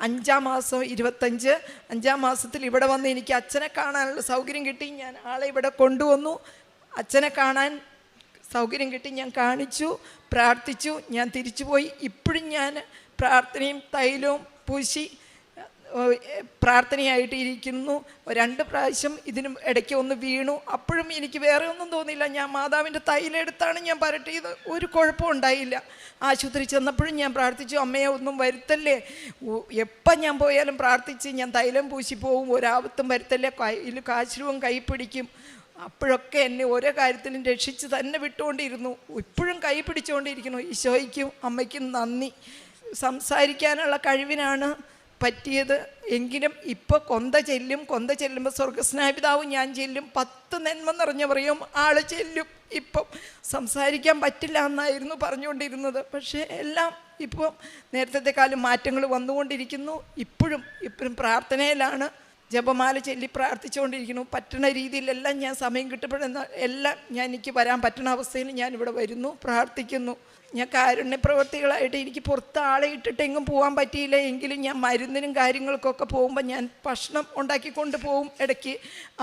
5-ാം മാസം 25 5-ാം മാസത്തിൽ ഇവിടെ വന്ന് എനിക്ക് അച്ഛനെ കാണാനുള്ള സൗകര്യം കിട്ടി. ഞാൻ ആളെ ഇവിടെ കൊണ്ടുവന്നു. അച്ഛനെ കാണാൻ സൗകര്യം കിട്ടി. ഞാൻ കാണിച്ചു, പ്രാർത്ഥിച്ചു, ഞാൻ തിരിച്ചു പോയി. ഇപ്പോഴും ഞാൻ പ്രാർത്ഥനയും തൈലവും പൂശി പ്രാർത്ഥനയായിട്ട് ഇരിക്കുന്നു. 2 പ്രാവശ്യം ഇതിനും ഇടയ്ക്ക് ഒന്ന് വീണു. അപ്പോഴും എനിക്ക് വേറെ ഒന്നും തോന്നിയില്ല. ഞാൻ മാതാവിൻ്റെ തൈലെടുത്താണ് ഞാൻ പരട്ടിയത്. ഒരു കുഴപ്പം ഉണ്ടായില്ല. ആശുപത്രി ചെന്നപ്പോഴും ഞാൻ പ്രാർത്ഥിച്ചു, അമ്മയെ ഒന്നും വരുത്തല്ലേ. എപ്പം ഞാൻ പോയാലും പ്രാർത്ഥിച്ച് ഞാൻ തൈലം പൂശി പോവും, ഒരാപത്തും വരുത്തല്ലേ, കയ്യിൽ കാശുരൂപം കൈ പിടിക്കും. അപ്പോഴൊക്കെ എന്നെ ഓരോ കാര്യത്തിലും രക്ഷിച്ച് തന്നെ വിട്ടുകൊണ്ടിരുന്നു. ഇപ്പോഴും കൈ പിടിച്ചുകൊണ്ടിരിക്കുന്നു. ഈശോയ്ക്കും അമ്മയ്ക്കും നന്ദി. സംസാരിക്കാനുള്ള കഴിവിനാണ് പറ്റിയത്. എങ്കിലും ഇപ്പോൾ കൊന്ത ചെല്ലുമ്പോൾ സ്വർഗസ്നായ പിതാവും ഞാൻ ചെല്ലും. 10 നന്മ നിറഞ്ഞ പറയും ആള് ചെല്ലും. ഇപ്പം സംസാരിക്കാൻ പറ്റില്ല എന്നായിരുന്നു പറഞ്ഞുകൊണ്ടിരുന്നത്. പക്ഷേ എല്ലാം ഇപ്പം നേരത്തെക്കാളും മാറ്റങ്ങൾ വന്നുകൊണ്ടിരിക്കുന്നു. ഇപ്പോഴും പ്രാർത്ഥനയിലാണ്, ജപമാല ചൊല്ലി പ്രാർത്ഥിച്ചുകൊണ്ടിരിക്കുന്നു. പറ്റുന്ന രീതിയിലെല്ലാം ഞാൻ സമയം കിട്ടപ്പെടുന്ന എല്ലാം എനിക്ക് വരാൻ പറ്റുന്ന അവസ്ഥയിൽ ഞാൻ ഇവിടെ വരുന്നു, പ്രാർത്ഥിക്കുന്നു. ഞാൻ കാരുണ്യ പ്രവർത്തികളായിട്ട് എനിക്ക് പുറത്ത് ആളെ ഇട്ടിട്ട് എങ്ങും പോകാൻ പറ്റിയില്ല എങ്കിലും ഞാൻ മരുന്നിനും കാര്യങ്ങൾക്കൊക്കെ പോകുമ്പോൾ ഞാൻ ഭക്ഷണം ഉണ്ടാക്കിക്കൊണ്ട് പോകും ഇടയ്ക്ക്.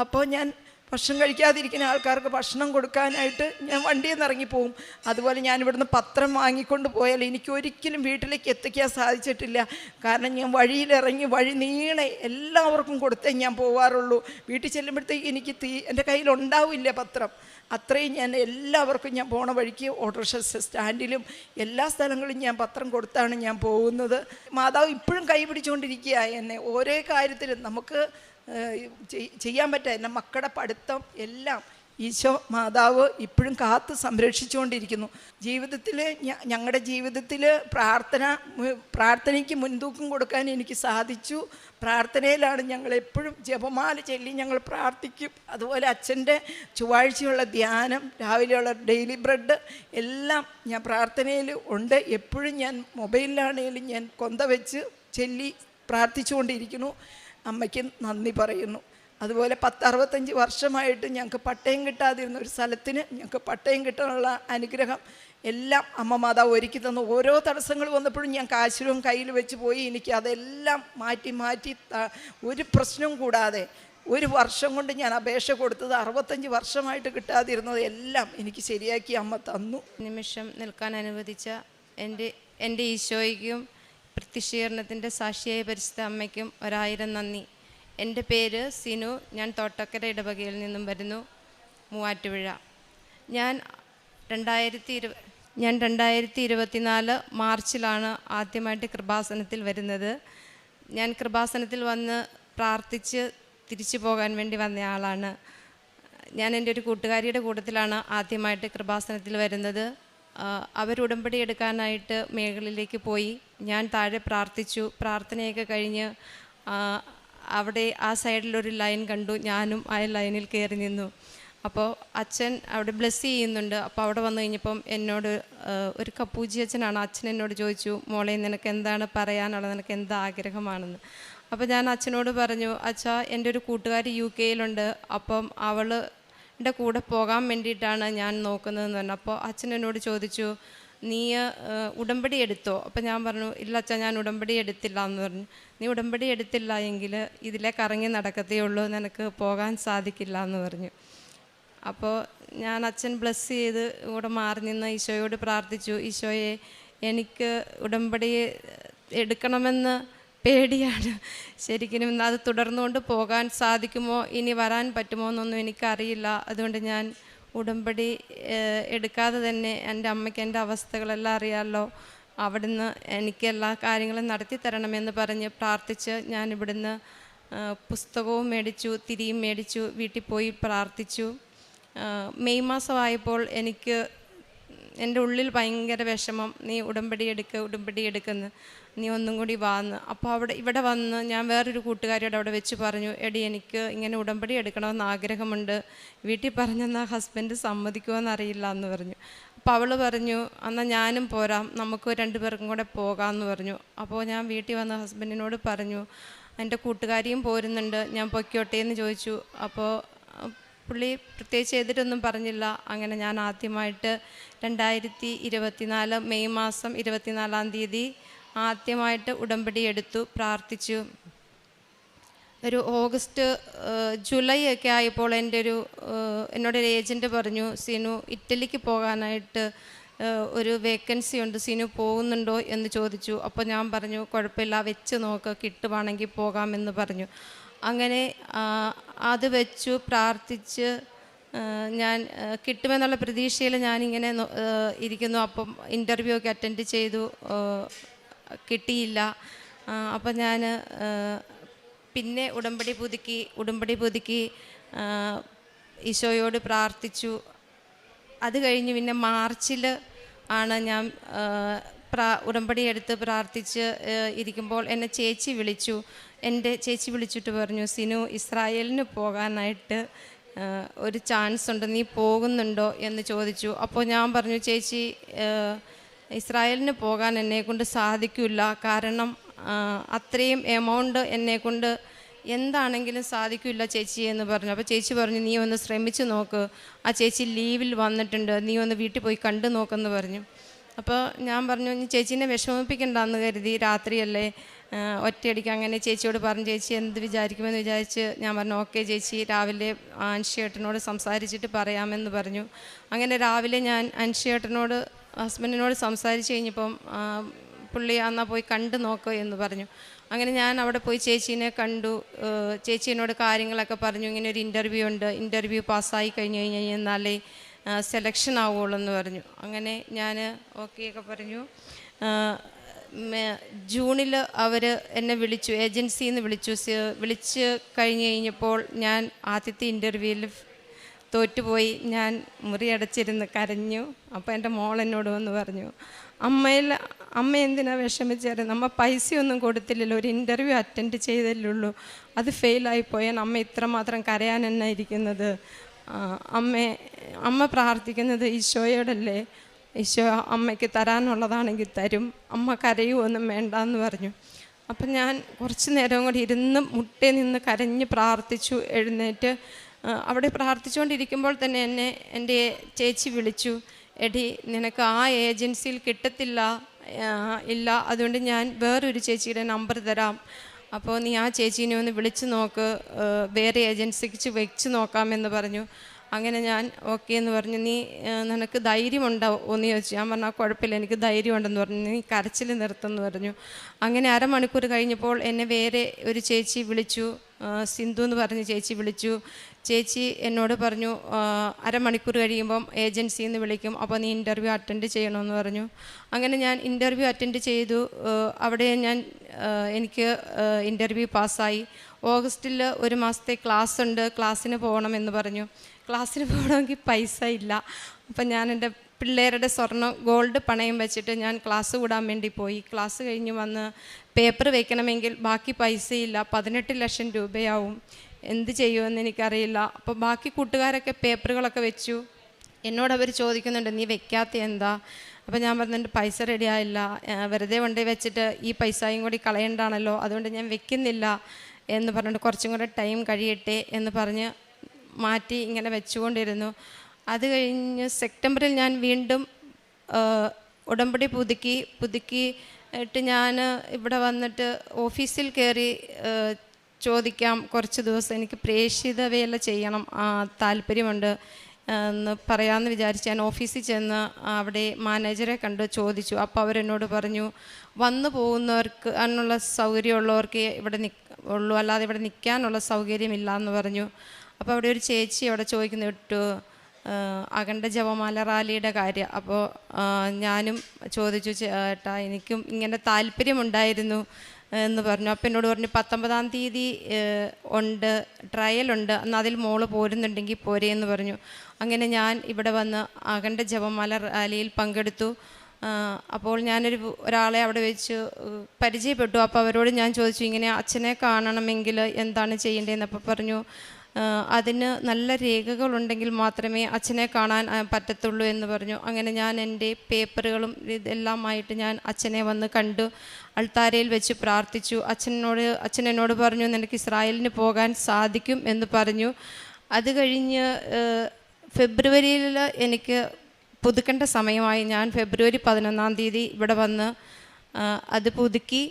അപ്പോൾ ഞാൻ ഭക്ഷണം കഴിക്കാതിരിക്കുന്ന ആൾക്കാർക്ക് ഭക്ഷണം കൊടുക്കാനായിട്ട് ഞാൻ വണ്ടിയിൽ നിന്ന് ഇറങ്ങിപ്പോവും. അതുപോലെ ഞാൻ ഇവിടുന്ന് പത്രം വാങ്ങിക്കൊണ്ട് പോയാൽ എനിക്ക് ഒരിക്കലും വീട്ടിലേക്ക് എത്തിക്കാൻ സാധിച്ചിട്ടില്ല. കാരണം ഞാൻ വഴിയിലിറങ്ങി വഴി നീളെ എല്ലാവർക്കും കൊടുത്തേ ഞാൻ പോകാറുള്ളൂ. വീട്ടിൽ ചെല്ലുമ്പോഴത്തേക്ക് എനിക്ക് എൻ്റെ കയ്യിലുണ്ടാവില്ല പത്രം. അത്രയും ഞാൻ എല്ലാവർക്കും ഞാൻ പോണ വഴിക്ക് ഓട്ടോറിക്ഷ സ്റ്റാൻഡിലും എല്ലാ സ്ഥലങ്ങളിലും ഞാൻ പത്രം കൊടുത്താണ് ഞാൻ പോകുന്നത്. മാതാവ് ഇപ്പോഴും കൈ പിടിച്ചുകൊണ്ടിരിക്കുക എന്നെ ഓരോ കാര്യത്തിലും. നമുക്ക് ചെയ്യാൻ പറ്റുക എൻ്റെ മക്കളുടെ പഠിത്തം എല്ലാം ഈശോ മാതാവ് ഇപ്പോഴും കാത്ത് സംരക്ഷിച്ചുകൊണ്ടിരിക്കുന്നു. ജീവിതത്തിൽ ഞങ്ങളുടെ ജീവിതത്തിൽ പ്രാർത്ഥനയ്ക്ക് മുൻതൂക്കം കൊടുക്കാൻ എനിക്ക് സാധിച്ചു. പ്രാർത്ഥനയിലാണ് ഞങ്ങളെപ്പോഴും ജപമാല ചൊല്ലി ഞങ്ങൾ പ്രാർത്ഥിക്കും. അതുപോലെ അച്ഛൻ്റെ ചൊവ്വാഴ്ചയുള്ള ധ്യാനം, രാവിലെയുള്ള ഡെയിലി ബ്രെഡ് എല്ലാം ഞാൻ പ്രാർത്ഥനയിൽ ഉണ്ട്. എപ്പോഴും ഞാൻ മൊബൈലിലാണെങ്കിലും ഞാൻ കൊന്ത വെച്ച് ചൊല്ലി പ്രാർത്ഥിച്ചുകൊണ്ടിരിക്കുന്നു. അമ്മയ്ക്ക് നന്ദി പറയുന്നു. അതുപോലെ 65 വർഷമായിട്ട് ഞങ്ങൾക്ക് പട്ടയം കിട്ടാതിരുന്ന ഒരു സ്ഥലത്തിന് ഞങ്ങൾക്ക് പട്ടയം കിട്ടാനുള്ള അനുഗ്രഹം എല്ലാം അമ്മ മാതാവ് ഒരുക്കി തന്നു. ഓരോ തടസ്സങ്ങൾ വന്നപ്പോഴും ഞാൻ കാശുരവും കയ്യിൽ വെച്ച് പോയി. എനിക്ക് അതെല്ലാം മാറ്റി ഒരു പ്രശ്നവും കൂടാതെ 1 വർഷം കൊണ്ട് ഞാൻ അപേക്ഷ കൊടുത്തത് 65 വർഷമായിട്ട് കിട്ടാതിരുന്നത് എല്ലാം എനിക്ക് ശരിയാക്കി അമ്മ തന്നു. നിമിഷം നിൽക്കാൻ അനുവദിച്ച എൻ്റെ ഈശോയ്ക്കും പ്രത്യക്ഷീകരണത്തിൻ്റെ സാക്ഷിയായ പരിശുദ്ധ അമ്മയ്ക്കും 1000 നന്ദി. എൻ്റെ പേര് സിനു. ഞാൻ തോട്ടക്കര ഇടവകയിൽ നിന്നും വരുന്നു, മൂവാറ്റുപുഴ. ഞാൻ 2024 മാർച്ചിലാണ് ആദ്യമായിട്ട് കൃപാസനത്തിൽ വരുന്നത്. ഞാൻ കൃപാസനത്തിൽ വന്ന് പ്രാർത്ഥിച്ച് തിരിച്ചു പോകാൻ വേണ്ടി വന്ന ആളാണ്. ഞാൻ എൻ്റെ ഒരു കൂട്ടുകാരിയുടെ കൂട്ടത്തിലാണ് ആദ്യമായിട്ട് കൃപാസനത്തിൽ വരുന്നത്. അവർ ഉടമ്പടി എടുക്കാനായിട്ട് മേഖലയിലേക്ക് പോയി. ഞാൻ താഴെ പ്രാർത്ഥിച്ചു. പ്രാർത്ഥനയൊക്കെ കഴിഞ്ഞ് അവിടെ ആ സൈഡിലൊരു ലൈൻ കണ്ടു. ഞാനും ആ ലൈനിൽ കയറി നിന്നു. അപ്പോൾ അച്ഛൻ അവിടെ ബ്ലെസ് ചെയ്യുന്നുണ്ട്. അപ്പോൾ അവിടെ വന്നു കഴിഞ്ഞപ്പം എന്നോട് ഒരു കപ്പൂജി അച്ഛനാണ്. അച്ഛൻ എന്നോട് ചോദിച്ചു, മോളെ നിനക്ക് എന്താണ് പറയാനുള്ളത്, നിനക്ക് എന്താ ആഗ്രഹമാണെന്ന്. അപ്പോൾ ഞാൻ അച്ഛനോട് പറഞ്ഞു, അച്ഛാ എൻ്റെ ഒരു കൂട്ടുകാരി UK-യിലുണ്ട്, അപ്പം അവളുടെ കൂടെ പോകാൻ വേണ്ടിയിട്ടാണ് ഞാൻ നോക്കുന്നതെന്ന് പറഞ്ഞു. അപ്പോൾ അച്ഛൻ എന്നോട് ചോദിച്ചു, നീ ഉടമ്പടി എടുത്തോ? അപ്പോൾ ഞാൻ പറഞ്ഞു, ഇല്ല അച്ഛാ, ഞാൻ ഉടമ്പടി എടുത്തില്ല എന്ന് പറഞ്ഞു. നീ ഉടമ്പടി എടുത്തില്ല എങ്കിൽ ഇതിലെ കറങ്ങി നടക്കത്തേ ഉള്ളൂ, നിനക്ക് പോകാൻ സാധിക്കില്ല എന്ന് പറഞ്ഞു. അപ്പോൾ ഞാൻ അച്ഛൻ ബ്ലെസ് ചെയ്ത് കൂടെ മാറി നിന്ന് ഈശോയോട് പ്രാർത്ഥിച്ചു, ഈശോയെ എനിക്ക് ഉടമ്പടി എടുക്കണമെന്ന് പേടിയാണ് ശരിക്കും. അത് തുടർന്നുകൊണ്ട് പോകാൻ സാധിക്കുമോ, ഇനി വരാൻ പറ്റുമോ എന്നൊന്നും എനിക്കറിയില്ല. അതുകൊണ്ട് ഞാൻ ഉടമ്പടി എടുക്കാതെ തന്നെ എൻ്റെ അമ്മയ്ക്ക് എൻ്റെ അവസ്ഥകളെല്ലാം അറിയാമല്ലോ, അവിടുന്ന് എനിക്ക് എല്ലാ കാര്യങ്ങളും നടത്തി തരണമെന്ന് പറഞ്ഞ് പ്രാർത്ഥിച്ച് ഞാൻ ഇവിടുന്ന് പുസ്തകവും മേടിച്ചു, തിരിയും മേടിച്ചു, വീട്ടിൽ പോയി പ്രാർത്ഥിച്ചു. മെയ് മാസമായപ്പോൾ എനിക്ക് എൻ്റെ ഉള്ളിൽ ഭയങ്കര വിഷമം, നീ ഉടമ്പടി എടുക്കുന്നു, നീ ഒന്നും കൂടി വാന്ന്. അപ്പോൾ ഇവിടെ വന്ന് ഞാൻ വേറൊരു കൂട്ടുകാരിയോട് അവിടെ വെച്ച് പറഞ്ഞു, എടി എനിക്ക് ഇങ്ങനെ ഉടമ്പടി എടുക്കണമെന്ന് ആഗ്രഹമുണ്ട്, വീട്ടിൽ പറഞ്ഞെന്നാൽ ഹസ്ബൻഡ് സമ്മതിക്കുമോ അറിയില്ല എന്ന് പറഞ്ഞു. അപ്പോൾ അവൾ പറഞ്ഞു, എന്നാൽ ഞാനും പോരാം, നമുക്ക് 2 പേർക്കും കൂടെ പോകാമെന്ന് പറഞ്ഞു. അപ്പോൾ ഞാൻ വീട്ടിൽ വന്ന് ഹസ്ബൻഡിനോട് പറഞ്ഞു, എൻ്റെ കൂട്ടുകാരിയും പോരുന്നുണ്ട്, ഞാൻ പൊയ്ക്കോട്ടെ എന്ന് ചോദിച്ചു. അപ്പോൾ പുള്ളി പ്രത്യേകിച്ച് ചെയ്തിട്ടൊന്നും പറഞ്ഞില്ല. അങ്ങനെ ഞാൻ ആദ്യമായിട്ട് 2024 മെയ് മാസം 24-ാം തീയതി ആദ്യമായിട്ട് ഉടമ്പടി എടുത്തു, പ്രാർത്ഥിച്ചു. ഒരു ഓഗസ്റ്റ് ജൂലൈ ഒക്കെ ആയപ്പോൾ എന്നോടൊരു ഏജൻറ്റ് പറഞ്ഞു, സിനു ഇറ്റലിക്ക് പോകാനായിട്ട് ഒരു വേക്കൻസി ഉണ്ട്, സിനു പോകുന്നുണ്ടോ എന്ന് ചോദിച്ചു. അപ്പോൾ ഞാൻ പറഞ്ഞു, കുഴപ്പമില്ല, വെച്ച് നോക്ക്, കിട്ടുവാണെങ്കിൽ പോകാമെന്ന് പറഞ്ഞു. അങ്ങനെ അത് വെച്ചു പ്രാർത്ഥിച്ച് ഞാൻ കിട്ടുമെന്നുള്ള പ്രതീക്ഷയിൽ ഞാനിങ്ങനെ ഇരിക്കുന്നു. അപ്പം ഇൻ്റർവ്യൂ ഒക്കെ അറ്റൻഡ് ചെയ്തു, കിട്ടിയില്ല. അപ്പം ഞാൻ പിന്നെ ഉടമ്പടി പുതുക്കി ഈശോയോട് പ്രാർത്ഥിച്ചു. അത് കഴിഞ്ഞ് പിന്നെ മാർച്ചിൽ ആണ് ഞാൻ ഉടമ്പടി എടുത്ത് പ്രാർത്ഥിച്ച് ഇരിക്കുമ്പോൾ എന്നെ ചേച്ചി വിളിച്ചു. എൻ്റെ ചേച്ചി വിളിച്ചിട്ട് പറഞ്ഞു, സിനു ഇസ്രായേലിന് പോകാനായിട്ട് ഒരു ചാൻസ് ഉണ്ട്, നീ പോകുന്നുണ്ടോ എന്ന് ചോദിച്ചു. അപ്പോൾ ഞാൻ പറഞ്ഞു, ചേച്ചി ഇസ്രായേലിന് പോകാൻ എന്നെക്കൊണ്ട് സാധിക്കില്ല, കാരണം അത്രയും എമൗണ്ട് എന്നെക്കൊണ്ട് എന്താണെങ്കിലും സാധിക്കില്ല ചേച്ചി എന്ന് പറഞ്ഞു. അപ്പോൾ ചേച്ചി പറഞ്ഞു, നീ ഒന്ന് ശ്രമിച്ച് നോക്ക്, ആ ചേച്ചി ലീവിൽ വന്നിട്ടുണ്ട്, നീ ഒന്ന് വീട്ടിൽ പോയി കണ്ടു നോക്കെന്ന് പറഞ്ഞു. അപ്പോൾ ഞാൻ പറഞ്ഞു, നീ ചേച്ചീനെ വിഷമിപ്പിക്കണ്ടെന്ന് കരുതി, രാത്രിയല്ലേ, ഒറ്റയടിക്ക് അങ്ങനെ ചേച്ചിയോട് പറഞ്ഞു. ചേച്ചി എന്ത് വിചാരിക്കുമെന്ന് വിചാരിച്ച് ഞാൻ പറഞ്ഞു, ഓക്കെ ചേച്ചി, രാവിലെ അൻഷിയേട്ടനോട് സംസാരിച്ചിട്ട് പറയാമെന്ന് പറഞ്ഞു. അങ്ങനെ രാവിലെ ഞാൻ അൻഷിയേട്ടനോട്, ഹസ്ബൻഡിനോട് സംസാരിച്ച് കഴിഞ്ഞപ്പം പുള്ളി എന്നാൽ പോയി കണ്ടു നോക്കുക എന്ന് പറഞ്ഞു. അങ്ങനെ ഞാൻ അവിടെ പോയി ചേച്ചീനെ കണ്ടു. ചേച്ചി എന്നോട് കാര്യങ്ങളൊക്കെ പറഞ്ഞു, ഇങ്ങനെ ഒരു ഇൻ്റർവ്യൂ ഉണ്ട്, ഇൻ്റർവ്യൂ പാസ്സായി കഴിഞ്ഞ് കഴിഞ്ഞാലേ സെലക്ഷൻ ആവുള്ളൂ എന്ന് പറഞ്ഞു. അങ്ങനെ ഞാൻ ഓക്കെ ഒക്കെ പറഞ്ഞു. ജൂണിൽ അവർ എന്നെ വിളിച്ചു, ഏജൻസിയിൽ നിന്ന് വിളിച്ച് കഴിഞ്ഞപ്പോൾ ഞാൻ ആദ്യത്തെ ഇൻ്റർവ്യൂവിൽ തോറ്റുപോയി. ഞാൻ മുറി അടച്ചിരുന്ന് കരഞ്ഞു. അപ്പോൾ എൻ്റെ മോൾ എന്നോട് വന്ന് പറഞ്ഞു, അമ്മ എന്തിനാ വിഷമിച്ചായിരുന്നു, നമ്മ പൈസയൊന്നും കൊടുത്തില്ലല്ലോ, ഒരു ഇൻ്റർവ്യൂ അറ്റൻഡ് ചെയ്തല്ലേ, അത് ഫെയിലായിപ്പോയാൽ അമ്മ ഇത്രമാത്രം കരയാൻ തന്നെ ഇരിക്കുന്നത്, അമ്മ പ്രാർത്ഥിക്കുന്നത് ഈശോയോടല്ലേ, ഈശോ അമ്മയ്ക്ക് തരാനുള്ളതാണെങ്കിൽ തരും, അമ്മ കരയുമൊന്നും വേണ്ടെന്ന് പറഞ്ഞു. അപ്പം ഞാൻ കുറച്ച് നേരം കൂടി ഇരുന്ന് മുട്ടേ നിന്ന് കരഞ്ഞ് പ്രാർത്ഥിച്ചു. എഴുന്നേറ്റ് അവിടെ പ്രാർത്ഥിച്ചുകൊണ്ടിരിക്കുമ്പോൾ തന്നെ എന്നെ എൻ്റെ ചേച്ചി വിളിച്ചു, എടി നിനക്ക് ആ ഏജൻസിയിൽ കിട്ടത്തില്ല, ഇല്ല, അതുകൊണ്ട് ഞാൻ വേറൊരു ചേച്ചിയുടെ നമ്പർ തരാം, അപ്പോൾ നീ ആ ചേച്ചീനെ ഒന്ന് വിളിച്ച് നോക്ക്, വേറെ ഏജൻസിക്ക് വെച്ച് നോക്കാമെന്ന് പറഞ്ഞു. അങ്ങനെ ഞാൻ ഓക്കെ എന്ന് പറഞ്ഞു. നിനക്ക് ധൈര്യമുണ്ടാവും എന്ന് ചോദിച്ചു. ഞാൻ പറഞ്ഞാൽ കുഴപ്പമില്ല, എനിക്ക് ധൈര്യമുണ്ടെന്ന് പറഞ്ഞു. നീ കരച്ചിൽ നിർത്തുമെന്ന് പറഞ്ഞു. അങ്ങനെ അരമണിക്കൂർ കഴിഞ്ഞപ്പോൾ എന്നെ വേറെ ഒരു ചേച്ചി വിളിച്ചു, സിന്ധു എന്ന് പറഞ്ഞ ചേച്ചി വിളിച്ചു. ചേച്ചി എന്നോട് പറഞ്ഞു, അരമണിക്കൂർ കഴിയുമ്പം ഏജൻസിയിൽ നിന്ന് വിളിക്കും, അപ്പോൾ നീ ഇൻ്റർവ്യൂ അറ്റൻഡ് ചെയ്യണമെന്ന് പറഞ്ഞു. അങ്ങനെ ഞാൻ ഇൻ്റർവ്യൂ അറ്റൻഡ് ചെയ്തു. അവിടെ എനിക്ക് ഇൻ്റർവ്യൂ പാസ്സായി. ഓഗസ്റ്റിൽ 1 മാസത്തെ ക്ലാസ് ഉണ്ട്, ക്ലാസ്സിന് പോകണമെന്ന് പറഞ്ഞു. ക്ലാസ്സിന് പോകണമെങ്കിൽ പൈസ ഇല്ല. അപ്പം ഞാൻ എൻ്റെ പിള്ളേരുടെ സ്വർണ്ണം ഗോൾഡ് പണയം വെച്ചിട്ട് ഞാൻ ക്ലാസ് കൂടാൻ വേണ്ടി പോയി. ക്ലാസ് കഴിഞ്ഞ് വന്ന് പേപ്പർ വയ്ക്കണമെങ്കിൽ ബാക്കി പൈസയില്ല, 18 ലക്ഷം രൂപയാവും. എന്ത് ചെയ്യുമെന്ന് എനിക്കറിയില്ല. അപ്പോൾ ബാക്കി കൂട്ടുകാരൊക്കെ പേപ്പറുകളൊക്കെ വെച്ചു. എന്നോടവർ ചോദിക്കുന്നുണ്ട്, നീ വെക്കാത്ത എന്താ? അപ്പോൾ ഞാൻ പറഞ്ഞിട്ട് പൈസ റെഡി ആയില്ല, വെറുതെ കൊണ്ടേ വെച്ചിട്ട് ഈ പൈസയും കൂടി കളയണ്ടാണല്ലോ, അതുകൊണ്ട് ഞാൻ വെക്കുന്നില്ല എന്ന് പറഞ്ഞിട്ട് കുറച്ചും കൂടെ ടൈം കഴിയട്ടെ എന്ന് പറഞ്ഞ് മാറ്റി ഇങ്ങനെ വെച്ചുകൊണ്ടിരുന്നു. അത് കഴിഞ്ഞ് സെപ്റ്റംബറിൽ ഞാൻ വീണ്ടും ഉടമ്പടി പുതുക്കിയിട്ട് ഞാൻ ഇവിടെ വന്നിട്ട് ഓഫീസിൽ കയറി ചോദിക്കാം, കുറച്ച് ദിവസം എനിക്ക് പ്രേക്ഷിത വേല ചെയ്യണം, താല്പര്യമുണ്ട് എന്ന് പറയാമെന്ന് വിചാരിച്ച് ഞാൻ ഓഫീസിൽ ചെന്ന് അവിടെ മാനേജറെ കണ്ട് ചോദിച്ചു. അപ്പോൾ അവരെന്നോട് പറഞ്ഞു, വന്നു പോകുന്നവർക്ക് അതിനുള്ള സൗകര്യമുള്ളവർക്ക് ഇവിടെ ഉള്ളൂ, അല്ലാതെ ഇവിടെ നിൽക്കാനുള്ള സൗകര്യമില്ല എന്ന് പറഞ്ഞു. അപ്പോൾ അവിടെ ഒരു ചേച്ചി അവിടെ ചോദിക്കുന്നു വിട്ടു, അഖണ്ഡ ജപമാല റാലിയുടെ കാര്യം. അപ്പോൾ ഞാനും ചോദിച്ചു, ചേട്ടാ എനിക്കും ഇങ്ങനെ താല്പര്യമുണ്ടായിരുന്നു എന്ന് പറഞ്ഞു. അപ്പം എന്നോട് പറഞ്ഞു, 19-ാം തീയതി ഉണ്ട്, ട്രയലുണ്ട്, എന്നാൽ അതിൽ മോള് പോരുന്നുണ്ടെങ്കിൽ പോരേ എന്ന് പറഞ്ഞു. അങ്ങനെ ഞാൻ ഇവിടെ വന്ന് അഖണ്ഡ ജപമാല റാലിയിൽ പങ്കെടുത്തു. അപ്പോൾ ഒരാളെ അവിടെ വെച്ച് പരിചയപ്പെട്ടു. അപ്പോൾ അവരോട് ഞാൻ ചോദിച്ചു, ഇങ്ങനെ അച്ഛനെ കാണണമെങ്കിൽ എന്താണ് ചെയ്യേണ്ടതെന്ന്. അപ്പോൾ പറഞ്ഞു, അതിന് നല്ല രേഖകളുണ്ടെങ്കിൽ മാത്രമേ അച്ഛനെ കാണാൻ പറ്റത്തുള്ളൂ എന്ന് പറഞ്ഞു. അങ്ങനെ ഞാൻ എൻ്റെ പേപ്പറുകളും ഇതെല്ലാമായിട്ട് ഞാൻ അച്ഛനെ വന്ന് കണ്ടു, അൾത്താരയിൽ വെച്ച് പ്രാർത്ഥിച്ചു. അച്ഛൻ എന്നോട് പറഞ്ഞു, നിനക്ക് ഇസ്രായേലിന് പോകാൻ സാധിക്കും എന്ന് പറഞ്ഞു. അത് കഴിഞ്ഞ് ഫെബ്രുവരിയിൽ എനിക്ക് പുതുക്കേണ്ട സമയമായി. ഞാൻ ഫെബ്രുവരി 11-ാം തീയതി ഇവിടെ വന്ന് അത് പുതുക്കി.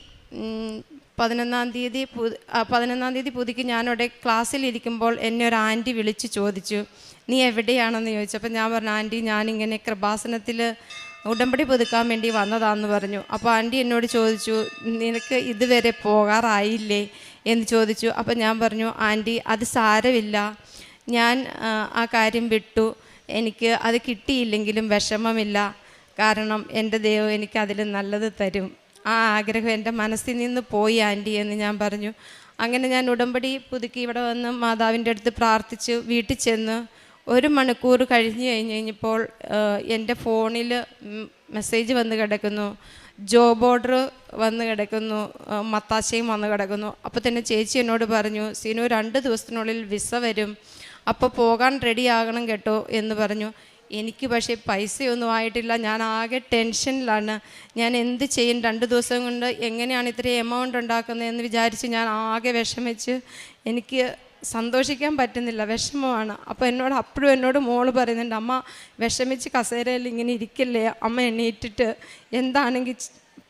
11-ാം തീയതി പുതുക്കി ഞാനവിടെ ക്ലാസ്സിലിരിക്കുമ്പോൾ എന്നെ ഒരു ആൻറ്റി വിളിച്ച് ചോദിച്ചു, നീ എവിടെയാണെന്ന് ചോദിച്ചു. അപ്പോൾ ഞാൻ പറഞ്ഞു, ആൻറ്റി ഞാനിങ്ങനെ കൃപാസനത്തിൽ ഉടമ്പടി പുതുക്കാൻ വേണ്ടി വന്നതാണെന്ന് പറഞ്ഞു. അപ്പോൾ ആൻറ്റി എന്നോട് ചോദിച്ചു, നിനക്ക് ഇതുവരെ പോകാറായില്ലേ എന്ന് ചോദിച്ചു. അപ്പോൾ ഞാൻ പറഞ്ഞു, ആൻറ്റി അത് സാരമില്ല, ഞാൻ ആ കാര്യം വിട്ടു, എനിക്ക് അത് കിട്ടിയില്ലെങ്കിലും വിഷമമില്ല, കാരണം എൻ്റെ ദൈവം എനിക്ക് അതിൽ നല്ലത് തരും, ആ ആഗ്രഹം എൻ്റെ മനസ്സിൽ നിന്ന് പോയി ആൻറ്റി എന്ന് ഞാൻ പറഞ്ഞു. അങ്ങനെ ഞാൻ ഉടമ്പടി പുതുക്കി ഇവിടെ വന്ന് മാതാവിൻ്റെ അടുത്ത് പ്രാർത്ഥിച്ചു. വീട്ടിൽ ചെന്ന് 1 മണിക്കൂർ കഴിഞ്ഞപ്പോൾ എൻ്റെ ഫോണിൽ മെസ്സേജ് വന്ന് കിടക്കുന്നു, ജോബ് ഓർഡർ വന്ന് കിടക്കുന്നു, മത്താശയും വന്ന് കിടക്കുന്നു. അപ്പോൾ തന്നെ ചേച്ചി എന്നോട് പറഞ്ഞു, സീനു 2 ദിവസത്തിനുള്ളിൽ വിസ വരും, അപ്പോൾ പോകാൻ റെഡി ആകണം കേട്ടോ എന്ന് പറഞ്ഞു. എനിക്ക് പക്ഷേ പൈസയൊന്നും ആയിട്ടില്ല. ഞാൻ ആകെ ടെൻഷനിലാണ്. ഞാൻ എന്ത് ചെയ്യും? 2 ദിവസം കൊണ്ട് എങ്ങനെയാണ് ഇത്രയും എമൗണ്ട് ഉണ്ടാക്കുന്നതെന്ന് വിചാരിച്ച് ഞാൻ ആകെ വിഷമിച്ച് എനിക്ക് സന്തോഷിക്കാൻ പറ്റുന്നില്ല, വിഷമമാണ്. അപ്പോൾ അപ്പോഴും എന്നോട് മോള് പറയുന്നുണ്ട്, അമ്മ വിഷമിച്ച് കസേരയിൽ ഇങ്ങനെ ഇരിക്കില്ലേ, അമ്മ എണീറ്റിട്ട് എന്താണെങ്കിൽ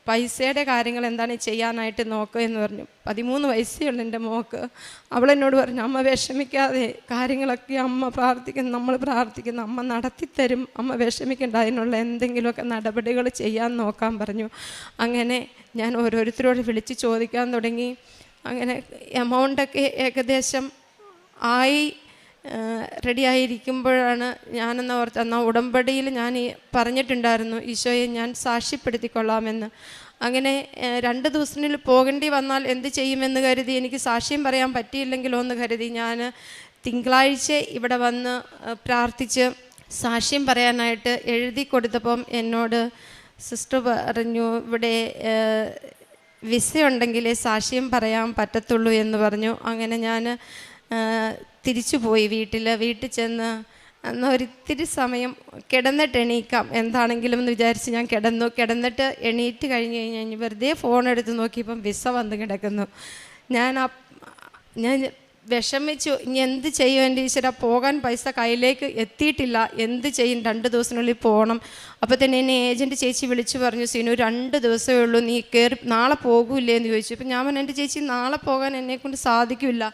പൈസയുടെ കാര്യങ്ങൾ എന്താണ് ചെയ്യാനായിട്ട് നോക്കുക എന്ന് പറഞ്ഞു. 13 വയസ്സേ എൻ്റെ മോക്ക്. അവളെന്നോട് പറഞ്ഞു, അമ്മ വിഷമിക്കാതെ കാര്യങ്ങളൊക്കെ അമ്മ പ്രാർത്ഥിക്കുന്നു, നമ്മൾ പ്രാർത്ഥിക്കുന്നു, അമ്മ നടത്തിത്തരും, അമ്മ വിഷമിക്കേണ്ട, അതിനുള്ള എന്തെങ്കിലുമൊക്കെ നടപടികൾ ചെയ്യാൻ നോക്കാൻ പറഞ്ഞു. അങ്ങനെ ഞാൻ ഓരോരുത്തരോട് വിളിച്ച് ചോദിക്കാൻ തുടങ്ങി. അങ്ങനെ എമൗണ്ടൊക്കെ ഏകദേശം ആയി റെഡിയായിരിക്കുമ്പോഴാണ് ഞാനെന്ന് ഓർത്ത്, എന്നാൽ ഉടമ്പടിയിൽ ഞാൻ പറഞ്ഞിട്ടുണ്ടായിരുന്നു ഈശോയെ ഞാൻ സാക്ഷ്യപ്പെടുത്തിക്കൊള്ളാമെന്ന്. അങ്ങനെ 2 ദിവസത്തിനുള്ളിൽ പോകേണ്ടി വന്നാൽ എന്ത് ചെയ്യുമെന്ന് കരുതി, എനിക്ക് സാക്ഷ്യം പറയാൻ പറ്റിയില്ലെങ്കിലോ എന്ന് കരുതി ഞാൻ തിങ്കളാഴ്ച ഇവിടെ വന്ന് പ്രാർത്ഥിച്ച് സാക്ഷ്യം പറയാനായിട്ട് എഴുതി കൊടുത്തപ്പം എന്നോട് സിസ്റ്റർ പറഞ്ഞു, ഇവിടെ വിസ ഉണ്ടെങ്കിലേ സാക്ഷ്യം പറയാൻ പറ്റത്തുള്ളൂ എന്ന് പറഞ്ഞു. അങ്ങനെ ഞാൻ തിരിച്ചു പോയി വീട്ടിൽ ചെന്ന് എന്നാൽ ഒരിത്തിരി സമയം കിടന്നിട്ട് എണീക്കാം എന്താണെങ്കിലും എന്ന് വിചാരിച്ച് ഞാൻ കിടന്നിട്ട് എണീറ്റ് കഴിഞ്ഞ് കഴിഞ്ഞ് വെറുതെ ഫോൺ എടുത്ത് നോക്കിയപ്പം വിസ വന്ന് കിടക്കുന്നു. ഞാൻ വിഷമിച്ചു. ഇനി എന്ത് ചെയ്യും എൻ്റെ ഈശ്വര, പോകാൻ പൈസ കയ്യിലേക്ക് എത്തിയിട്ടില്ല, എന്ത് ചെയ്യും? 2 ദിവസത്തിനുള്ളിൽ പോകണം. അപ്പോൾ തന്നെ എന്നെ ഏജൻറ്റ് ചേച്ചി വിളിച്ചു പറഞ്ഞു, സിനു 2 ദിവസമേ ഉള്ളൂ, നീ കയറി നാളെ പോകൂലേ എന്ന് ചോദിച്ചു. അപ്പോൾ ഞാൻ പറഞ്ഞു, എൻ്റെ ചേച്ചി നാളെ പോകാൻ എന്നെക്കൊണ്ട് സാധിക്കില്ല,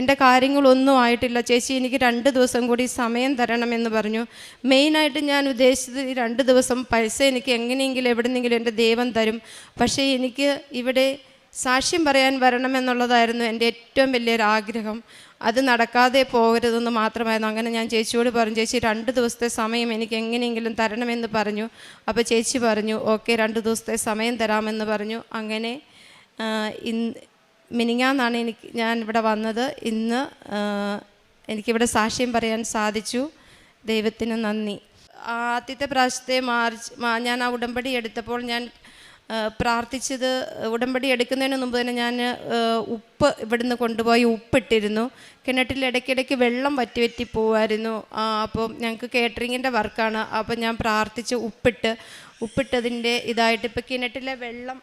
എൻ്റെ കാര്യങ്ങളൊന്നും ആയിട്ടില്ല ചേച്ചി, എനിക്ക് 2 ദിവസം കൂടി സമയം തരണമെന്ന് പറഞ്ഞു. മെയിനായിട്ട് ഞാൻ ഉദ്ദേശിച്ചത് ഈ 2 ദിവസം പൈസ എനിക്ക് എങ്ങനെയെങ്കിലും എവിടെന്നെങ്കിലും എൻ്റെ ദൈവം തരും, പക്ഷേ എനിക്ക് ഇവിടെ സാക്ഷ്യം പറയാൻ വരണമെന്നുള്ളതായിരുന്നു എൻ്റെ ഏറ്റവും വലിയൊരാഗ്രഹം. അത് നടക്കാതെ പോകരുതെന്ന് മാത്രമായിരുന്നു. അങ്ങനെ ഞാൻ ചേച്ചിയോട് പറഞ്ഞു, ചേച്ചി 2 ദിവസത്തെ സമയം എനിക്ക് എങ്ങനെയെങ്കിലും തരണമെന്ന് പറഞ്ഞു. അപ്പോൾ ചേച്ചി പറഞ്ഞു, ഓക്കെ 2 ദിവസത്തെ സമയം തരാമെന്ന് പറഞ്ഞു. അങ്ങനെ മിനിങ്ങാന്നാണ് ഞാൻ ഇവിടെ വന്നത്. ഇന്ന് എനിക്കിവിടെ സാക്ഷ്യം പറയാൻ സാധിച്ചു. ദൈവത്തിന് നന്ദി. ആദ്യത്തെ പ്രാവശ്യത്തെ ഞാൻ ആ ഉടമ്പടി എടുത്തപ്പോൾ ഞാൻ പ്രാർത്ഥിച്ചത്, ഉടമ്പടി എടുക്കുന്നതിന് മുമ്പ് തന്നെ ഞാൻ ഉപ്പ് ഇവിടുന്ന് കൊണ്ടുപോയി ഉപ്പിട്ടിരുന്നു. കിണറ്റിൽ ഇടയ്ക്കിടയ്ക്ക് വെള്ളം വറ്റി പോവായിരുന്നു. അപ്പോൾ ഞങ്ങൾക്ക് കേറ്ററിങ്ങിൻ്റെ വർക്കാണ്. അപ്പോൾ ഞാൻ പ്രാർത്ഥിച്ച് ഉപ്പിട്ടതിൻ്റെ ഇതായിട്ട് ഇപ്പോൾ കിണറ്റിലെ വെള്ളം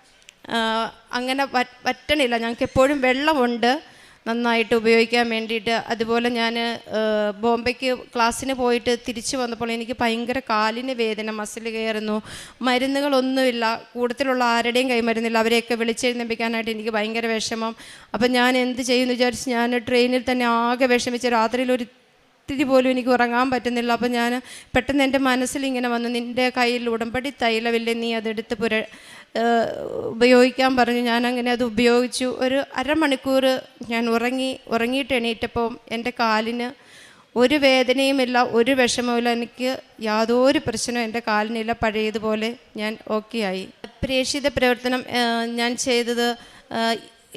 അങ്ങനെ വറ്റണില്ല, ഞങ്ങൾക്ക് എപ്പോഴും വെള്ളമുണ്ട് നന്നായിട്ട് ഉപയോഗിക്കാൻ വേണ്ടിയിട്ട്. അതുപോലെ ഞാൻ ബോംബെക്ക് ക്ലാസ്സിന് പോയിട്ട് തിരിച്ചു വന്നപ്പോൾ എനിക്ക് ഭയങ്കര കാലിന് വേദന, മസിൽ കയറുന്നു, മരുന്നുകളൊന്നുമില്ല, കൂട്ടത്തിലുള്ള ആരുടെയും കൈമരുന്നില്ല, അവരെയൊക്കെ വിളിച്ചെഴുന്നേൽപ്പിക്കാനായിട്ട് എനിക്ക് ഭയങ്കര വിഷമം. അപ്പം ഞാൻ എന്ത് ചെയ്യുമെന്ന് വിചാരിച്ച് ഞാൻ ട്രെയിനിൽ തന്നെ ആകെ വിഷമിച്ച് രാത്രിയിൽ ഒരിത്തിരി പോലും എനിക്ക് ഉറങ്ങാൻ പറ്റുന്നില്ല. അപ്പം ഞാൻ പെട്ടെന്ന് എൻ്റെ മനസ്സിലിങ്ങനെ വന്നു, നിൻ്റെ കയ്യിൽ ഉടമ്പടി തൈലമില്ലേ, നീ അതെടുത്ത് ഉപയോഗിക്കാൻ പറഞ്ഞു. ഞാനങ്ങനെ അത് ഉപയോഗിച്ചു. ഒരു അരമണിക്കൂർ ഞാൻ ഉറങ്ങിയിട്ട് എണീറ്റപ്പോൾ എൻ്റെ കാലിന് ഒരു വേദനയുമില്ല, ഒരു വിഷമവുമില്ല, എനിക്ക് യാതൊരു പ്രശ്നവും എൻ്റെ കാലിനില്ല, പഴയതുപോലെ ഞാൻ ഓക്കെ ആയി. പ്രേക്ഷിത പ്രവർത്തനം ഞാൻ ചെയ്തത്,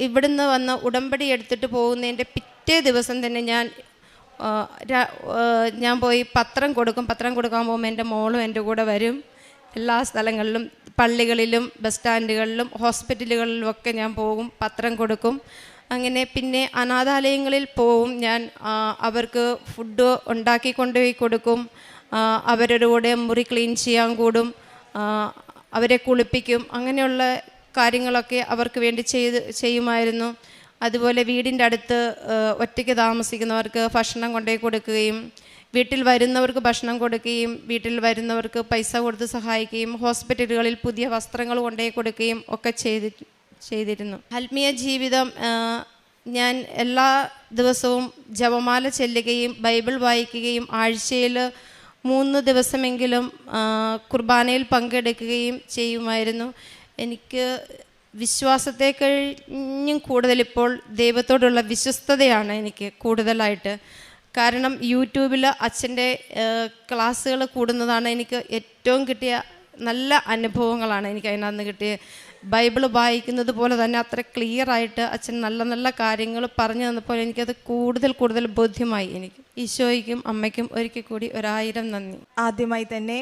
ഇവിടുന്ന് വന്ന് ഉടമ്പടി എടുത്തിട്ട് പോകുന്നതിൻ്റെ പിറ്റേ ദിവസം തന്നെ ഞാൻ പോയി പത്രം കൊടുക്കാൻ പോകുമ്പോൾ എൻ്റെ മോളും എൻ്റെ കൂടെ വരും. എല്ലാ സ്ഥലങ്ങളിലും, പള്ളികളിലും, ബസ് സ്റ്റാൻഡുകളിലും, ഹോസ്പിറ്റലുകളിലും ഒക്കെ ഞാൻ പോകും, പത്രം കൊടുക്കും. അങ്ങനെ പിന്നെ അനാഥാലയങ്ങളിൽ പോവും ഞാൻ, അവർക്ക് ഫുഡ് ഉണ്ടാക്കി കൊണ്ടുപോയി കൊടുക്കും, അവരുടെ കൂടെ മുറി ക്ലീൻ ചെയ്യാൻ കൂടും, അവരെ കുളിപ്പിക്കും, അങ്ങനെയുള്ള കാര്യങ്ങളൊക്കെ അവർക്ക് വേണ്ടി ചെയ്യുമായിരുന്നു. അതുപോലെ വീടിൻ്റെ അടുത്ത് ഒറ്റയ്ക്ക് താമസിക്കുന്നവർക്ക് ഭക്ഷണം കൊണ്ടുപോയി കൊടുക്കുകയും, വീട്ടിൽ വരുന്നവർക്ക് ഭക്ഷണം കൊടുക്കുകയും, വീട്ടിൽ വരുന്നവർക്ക് പൈസ കൊടുത്ത് സഹായിക്കുകയും, ഹോസ്പിറ്റലുകളിൽ പുതിയ വസ്ത്രങ്ങൾ കൊണ്ടുപോയി കൊടുക്കുകയും ഒക്കെ ചെയ്തിരുന്നു. ആത്മീയ ജീവിതം, ഞാൻ എല്ലാ ദിവസവും ജപമാല ചെല്ലുകയും ബൈബിൾ വായിക്കുകയും ആഴ്ചയിൽ 3 ദിവസമെങ്കിലും കുർബാനയിൽ പങ്കെടുക്കുകയും ചെയ്യുമായിരുന്നു. എനിക്ക് വിശ്വാസത്തെ കഴിഞ്ഞും കൂടുതലിപ്പോൾ ദൈവത്തോടുള്ള വിശ്വസ്തതയാണ് എനിക്ക് കൂടുതലായിട്ട്. കാരണം യൂട്യൂബിൽ അച്ഛൻ്റെ ക്ലാസ്സുകൾ കൂടുന്നതാണ് എനിക്ക് ഏറ്റവും കിട്ടിയ നല്ല അനുഭവങ്ങളാണ് എനിക്ക് അതിനകത്ത് കിട്ടിയ. ബൈബിൾ വായിക്കുന്നത് പോലെ തന്നെ അത്ര ക്ലിയറായിട്ട് അച്ഛൻ നല്ല നല്ല കാര്യങ്ങൾ പറഞ്ഞു തന്നപ്പോൾ എനിക്കത് കൂടുതൽ ബോധ്യമായി. എനിക്ക് ഈശോയ്ക്കും അമ്മയ്ക്കും ഒരിക്കൽ കൂടി 1000 നന്ദി. ആദ്യമായി തന്നെ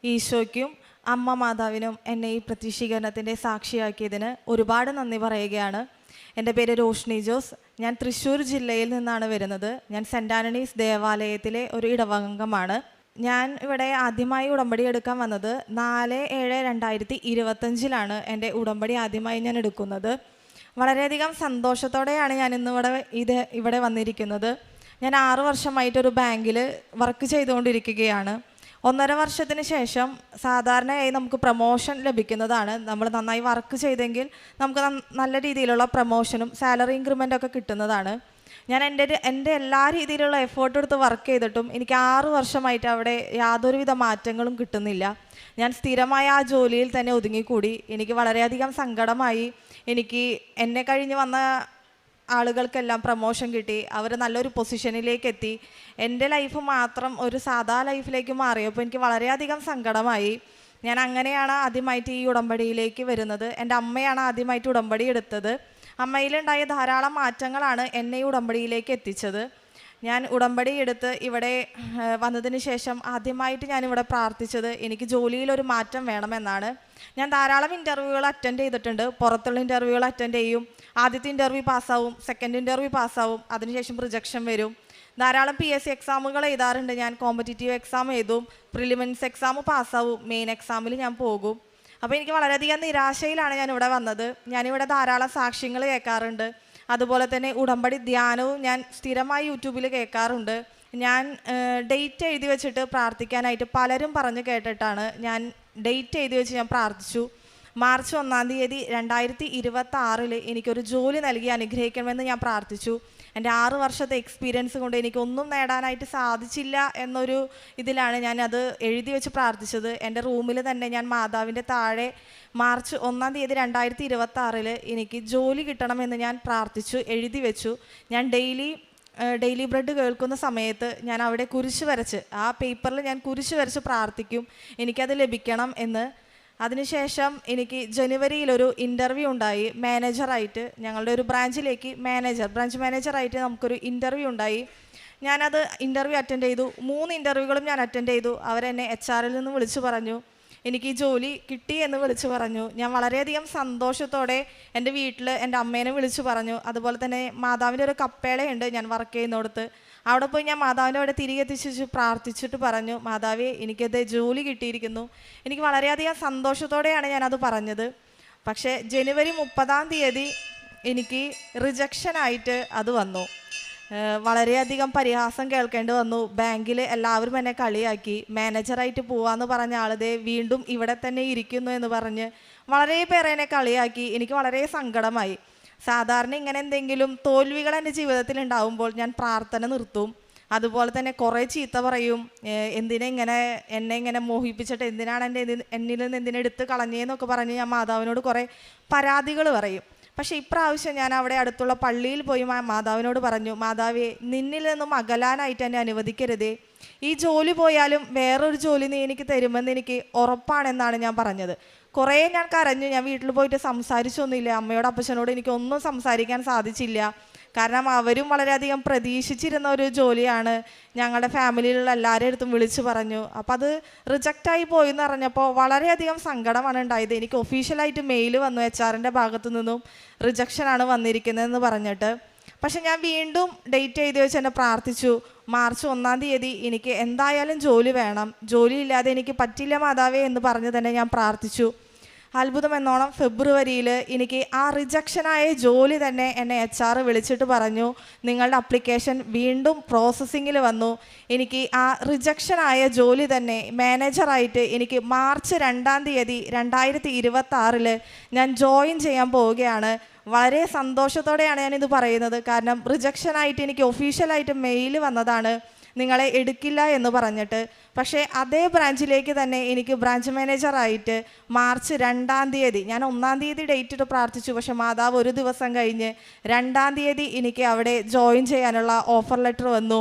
ഈശോയ്ക്കും അമ്മ മാതാവിനും എന്നെ ഈ പ്രത്യക്ഷീകരണത്തിൻ്റെ സാക്ഷിയാക്കിയതിന് ഒരുപാട് നന്ദി പറയുകയാണ്. എൻ്റെ പേര് റോഷ്നി ജോസ്. ഞാൻ തൃശ്ശൂർ ജില്ലയിൽ നിന്നാണ് വരുന്നത്. ഞാൻ സെൻറ് ആൻ്റണീസ് ദേവാലയത്തിലെ ഒരു ഇടവകംഗമാണ്. ഞാൻ ഇവിടെ ആദ്യമായി ഉടമ്പടി എടുക്കാൻ വന്നത് 4/7/2025 എൻ്റെ ഉടമ്പടി ആദ്യമായി ഞാൻ എടുക്കുന്നത്. വളരെയധികം സന്തോഷത്തോടെയാണ് ഞാൻ ഇന്ന് ഇവിടെ വന്നിരിക്കുന്നത്. ഞാൻ 6 വർഷമായിട്ടൊരു ബാങ്കിൽ വർക്ക് ചെയ്തുകൊണ്ടിരിക്കുകയാണ്. 1.5 വർഷത്തിന് ശേഷം സാധാരണയായി നമുക്ക് പ്രൊമോഷൻ ലഭിക്കുന്നതാണ്. നമ്മൾ നന്നായി വർക്ക് ചെയ്തെങ്കിൽ നമുക്ക് നല്ല രീതിയിലുള്ള പ്രൊമോഷനും സാലറി ഇൻക്രിമെൻ്റൊക്കെ കിട്ടുന്നതാണ്. ഞാൻ എൻ്റെ എല്ലാ രീതിയിലുള്ള എഫേർട്ട് എടുത്ത് വർക്ക് ചെയ്തിട്ടും എനിക്ക് 6 വർഷമായിട്ട് അവിടെ യാതൊരുവിധ മാറ്റങ്ങളും കിട്ടുന്നില്ല. ഞാൻ സ്ഥിരമായ ആ ജോലിയിൽ തന്നെ ഒതുങ്ങിക്കൂടി. എനിക്ക് വളരെയധികം സങ്കടമായി. എനിക്ക് എന്നെ കഴിഞ്ഞ് വന്ന ആളുകൾക്കെല്ലാം പ്രൊമോഷൻ കിട്ടി, അവർ നല്ലൊരു പൊസിഷനിലേക്ക് എത്തി. എൻ്റെ ലൈഫ് മാത്രം ഒരു സാധാ ലൈഫിലേക്ക് മാറിയപ്പോൾ എനിക്ക് വളരെയധികം സങ്കടമായി. ഞാൻ അങ്ങനെയാണ് ആദ്യമായിട്ട് ഈ ഉടമ്പടിയിലേക്ക് വരുന്നത്. എൻ്റെ അമ്മയാണ് ആദ്യമായിട്ട് ഉടമ്പടി എടുത്തത്. അമ്മയിലുണ്ടായ ധാരാളം മാറ്റങ്ങളാണ് എന്നെ ഈ ഉടമ്പടിയിലേക്ക് എത്തിച്ചത്. ഞാൻ ഉടമ്പടി എടുത്ത് ഇവിടെ വന്നതിന് ശേഷം ആദ്യമായിട്ട് ഞാനിവിടെ പ്രാർത്ഥിച്ചത് എനിക്ക് ജോലിയിലൊരു മാറ്റം വേണമെന്നാണ്. ഞാൻ ധാരാളം ഇൻ്റർവ്യൂകൾ അറ്റൻഡ് ചെയ്തിട്ടുണ്ട്. പുറത്തുള്ള ഇൻ്റർവ്യൂകൾ അറ്റൻഡ് ചെയ്യും. ആദ്യത്തെ ഇൻ്റർവ്യൂ പാസ്സാവും, സെക്കൻഡ് ഇൻ്റർവ്യൂ പാസ്സാവും, അതിനുശേഷം റിജക്ഷൻ വരും. ധാരാളം PSC എക്സാമുകൾ എഴുതാറുണ്ട്. ഞാൻ കോമ്പറ്റീറ്റീവ് എക്സാം എഴുതും, പ്രിലിമിനറി എക്സാം പാസ്സാവും, മെയിൻ എക്സാമിൽ ഞാൻ പോകും. അപ്പോൾ എനിക്ക് വളരെയധികം നിരാശയിലാണ് ഞാനിവിടെ വന്നത്. ഞാനിവിടെ ധാരാളം സാക്ഷ്യങ്ങൾ കേൾക്കാറുണ്ട്. അതുപോലെ തന്നെ ഉടമ്പടി ധ്യാനവും ഞാൻ സ്ഥിരമായി യൂട്യൂബിൽ കേൾക്കാറുണ്ട്. ഞാൻ ഡേറ്റ് എഴുതി വെച്ചിട്ട് പ്രാർത്ഥിക്കാനായിട്ട് പലരും പറഞ്ഞു കേട്ടിട്ടാണ് ഞാൻ ഡേറ്റ് എഴുതി വെച്ച് ഞാൻ പ്രാർത്ഥിച്ചു. മാർച്ച് 1 തീയതി 2026 എനിക്കൊരു ജോലി നൽകി അനുഗ്രഹിക്കണമെന്ന് ഞാൻ പ്രാർത്ഥിച്ചു. എൻ്റെ 6 വർഷത്തെ എക്സ്പീരിയൻസ് കൊണ്ട് എനിക്കൊന്നും നേടാനായിട്ട് സാധിച്ചില്ല എന്നൊരു ഇതിലാണ് ഞാൻ അത് എഴുതി വെച്ച് പ്രാർത്ഥിച്ചത്. എൻ്റെ റൂമിൽ തന്നെ ഞാൻ മാതാവിൻ്റെ താഴെ മാർച്ച് 1 തീയതി 2026 എനിക്ക് ജോലി കിട്ടണമെന്ന് ഞാൻ പ്രാർത്ഥിച്ചു, എഴുതി വെച്ചു. ഞാൻ ഡെയിലി ബ്രെഡ് കേൾക്കുന്ന സമയത്ത് ഞാൻ അവിടെ കുരിശ് വരച്ച്, ആ പേപ്പറിൽ ഞാൻ കുരിശ് വരച്ച് പ്രാർത്ഥിക്കും എനിക്കത് ലഭിക്കണം എന്ന്. അതിനുശേഷം എനിക്ക് ജനുവരിയിലൊരു ഇൻ്റർവ്യൂ ഉണ്ടായി മാനേജറായിട്ട്. ഞങ്ങളുടെ ഒരു ബ്രാഞ്ചിലേക്ക് ബ്രാഞ്ച് മാനേജറായിട്ട് നമുക്കൊരു ഇൻ്റർവ്യൂ ഉണ്ടായി. ഞാനത് ഇൻ്റർവ്യൂ അറ്റൻഡ് ചെയ്തു. 3 ഇൻ്റർവ്യൂകളും ഞാൻ അറ്റൻഡ് ചെയ്തു. അവരെന്നെ HR നിന്ന് വിളിച്ചു പറഞ്ഞു എനിക്ക് ഈ ജോലി കിട്ടി എന്ന് വിളിച്ചു പറഞ്ഞു. ഞാൻ വളരെയധികം സന്തോഷത്തോടെ എൻ്റെ വീട്ടിൽ എൻ്റെ അമ്മേനെ വിളിച്ചു പറഞ്ഞു. അതുപോലെ തന്നെ മാതാവിൻ്റെ ഒരു കപ്പേളയുണ്ട് ഞാൻ വർക്ക് ചെയ്യുന്നിടത്ത്. അവിടെ പോയി ഞാൻ മാതാവിൻ്റെ അവിടെ തിരികെ എത്തിച്ച് പ്രാർത്ഥിച്ചിട്ട് പറഞ്ഞു, മാതാവേ എനിക്കത് ജോലി കിട്ടിയിരിക്കുന്നു. എനിക്ക് വളരെയധികം സന്തോഷത്തോടെയാണ് ഞാനത് പറഞ്ഞത്. പക്ഷേ ജനുവരി 30 തീയതി എനിക്ക് റിജക്ഷനായിട്ട് അത് വന്നു. വളരെയധികം പരിഹാസം കേൾക്കേണ്ടി വന്നു. ബാങ്കിൽ എല്ലാവരും എന്നെ കളിയാക്കി. മാനേജറായിട്ട് പോവാന്ന് പറഞ്ഞ ആളതേ വീണ്ടും ഇവിടെ തന്നെ ഇരിക്കുന്നു എന്ന് പറഞ്ഞ് വളരെ പേരെ എന്നെ കളിയാക്കി. എനിക്ക് വളരെ സങ്കടമായി. സാധാരണ ഇങ്ങനെ എന്തെങ്കിലും തോൽവികൾ എൻ്റെ ജീവിതത്തിൽ ഉണ്ടാകുമ്പോൾ ഞാൻ പ്രാർത്ഥന നിർത്തും. അതുപോലെ തന്നെ കുറേ ചീത്ത പറയും. എന്നെ ഇങ്ങനെ മോഹിപ്പിച്ചിട്ട് എന്നിൽ നിന്ന് എന്തിനെടുത്ത് കളഞ്ഞേന്നൊക്കെ പറഞ്ഞ് ഞാൻ മാതാവിനോട് കുറേ പരാതികൾ പറയും. പക്ഷേ ഇപ്രാവശ്യം ഞാൻ അവിടെ അടുത്തുള്ള പള്ളിയിൽ പോയി മാതാവിനോട് പറഞ്ഞു, മാതാവേ നിന്നിൽ നിന്നും അകലാനായിട്ട് എന്നെ അനുവദിക്കരുതേ. ഈ ജോലി പോയാലും വേറൊരു ജോലി നീ എനിക്ക് തരുമെന്ന് എനിക്ക് ഉറപ്പാണെന്നാണ് ഞാൻ പറഞ്ഞത്. കുറേ ഞാൻ കരഞ്ഞു. ഞാൻ വീട്ടിൽ പോയിട്ട് സംസാരിച്ചൊന്നുമില്ല. അമ്മയോട് അപ്പച്ചനോട് എനിക്കൊന്നും സംസാരിക്കാൻ സാധിച്ചില്ല. കാരണം അവരും വളരെയധികം പ്രതീക്ഷിച്ചിരുന്ന ഒരു ജോലിയാണ്. ഞങ്ങളുടെ ഫാമിലിയിലുള്ള എല്ലാവരുടെ അടുത്തും വിളിച്ചു പറഞ്ഞു. അപ്പം അത് റിജക്റ്റായി പോയി എന്ന് പറഞ്ഞപ്പോൾ വളരെയധികം സങ്കടമാണ് ഉണ്ടായത്. എനിക്ക് ഒഫീഷ്യലായിട്ട് മെയിൽ വന്നു HR-ൻ്റെ ഭാഗത്തു നിന്നും റിജക്ഷനാണ് വന്നിരിക്കുന്നതെന്ന് പറഞ്ഞിട്ട്. പക്ഷെ ഞാൻ വീണ്ടും ഡേറ്റ് എഴുതി വെച്ച് എന്നെ പ്രാർത്ഥിച്ചു. മാർച്ച് 1 തീയതി എനിക്ക് എന്തായാലും ജോലി വേണം, ജോലിയില്ലാതെ എനിക്ക് പറ്റില്ല മാതാവേ എന്ന് പറഞ്ഞ് തന്നെ ഞാൻ പ്രാർത്ഥിച്ചു. അത്ഭുതം എന്നോണം ഫെബ്രുവരിയിൽ എനിക്ക് ആ റിജക്ഷനായ ജോലി തന്നെ എന്നെ HR വിളിച്ചിട്ട് പറഞ്ഞു, നിങ്ങളുടെ അപ്ലിക്കേഷൻ വീണ്ടും പ്രോസസ്സിങ്ങിൽ വന്നു. എനിക്ക് ആ റിജക്ഷനായ ജോലി തന്നെ മാനേജറായിട്ട് എനിക്ക് മാർച്ച് 2 തീയതി 2026 ഞാൻ ജോയിൻ ചെയ്യാൻ പോവുകയാണ്. വളരെ സന്തോഷത്തോടെയാണ് ഞാനിത് പറയുന്നത്. കാരണം റിജക്ഷനായിട്ട് എനിക്ക് ഒഫീഷ്യലായിട്ട് മെയിൽ വന്നതാണ്, നിങ്ങളെ എടുക്കില്ല എന്ന് പറഞ്ഞിട്ട്. പക്ഷേ അതേ ബ്രാഞ്ചിലേക്ക് തന്നെ എനിക്ക് ബ്രാഞ്ച് മാനേജറായിട്ട് മാർച്ച് 2 തീയതി, ഞാൻ 1 തീയതി ഡേറ്റ് ഇട്ട് പ്രാർത്ഥിച്ചു. പക്ഷെ മാതാവ് ഒരു ദിവസം കഴിഞ്ഞ് 2 തീയതി എനിക്ക് അവിടെ ജോയിൻ ചെയ്യാനുള്ള ഓഫർ ലെറ്റർ വന്നു.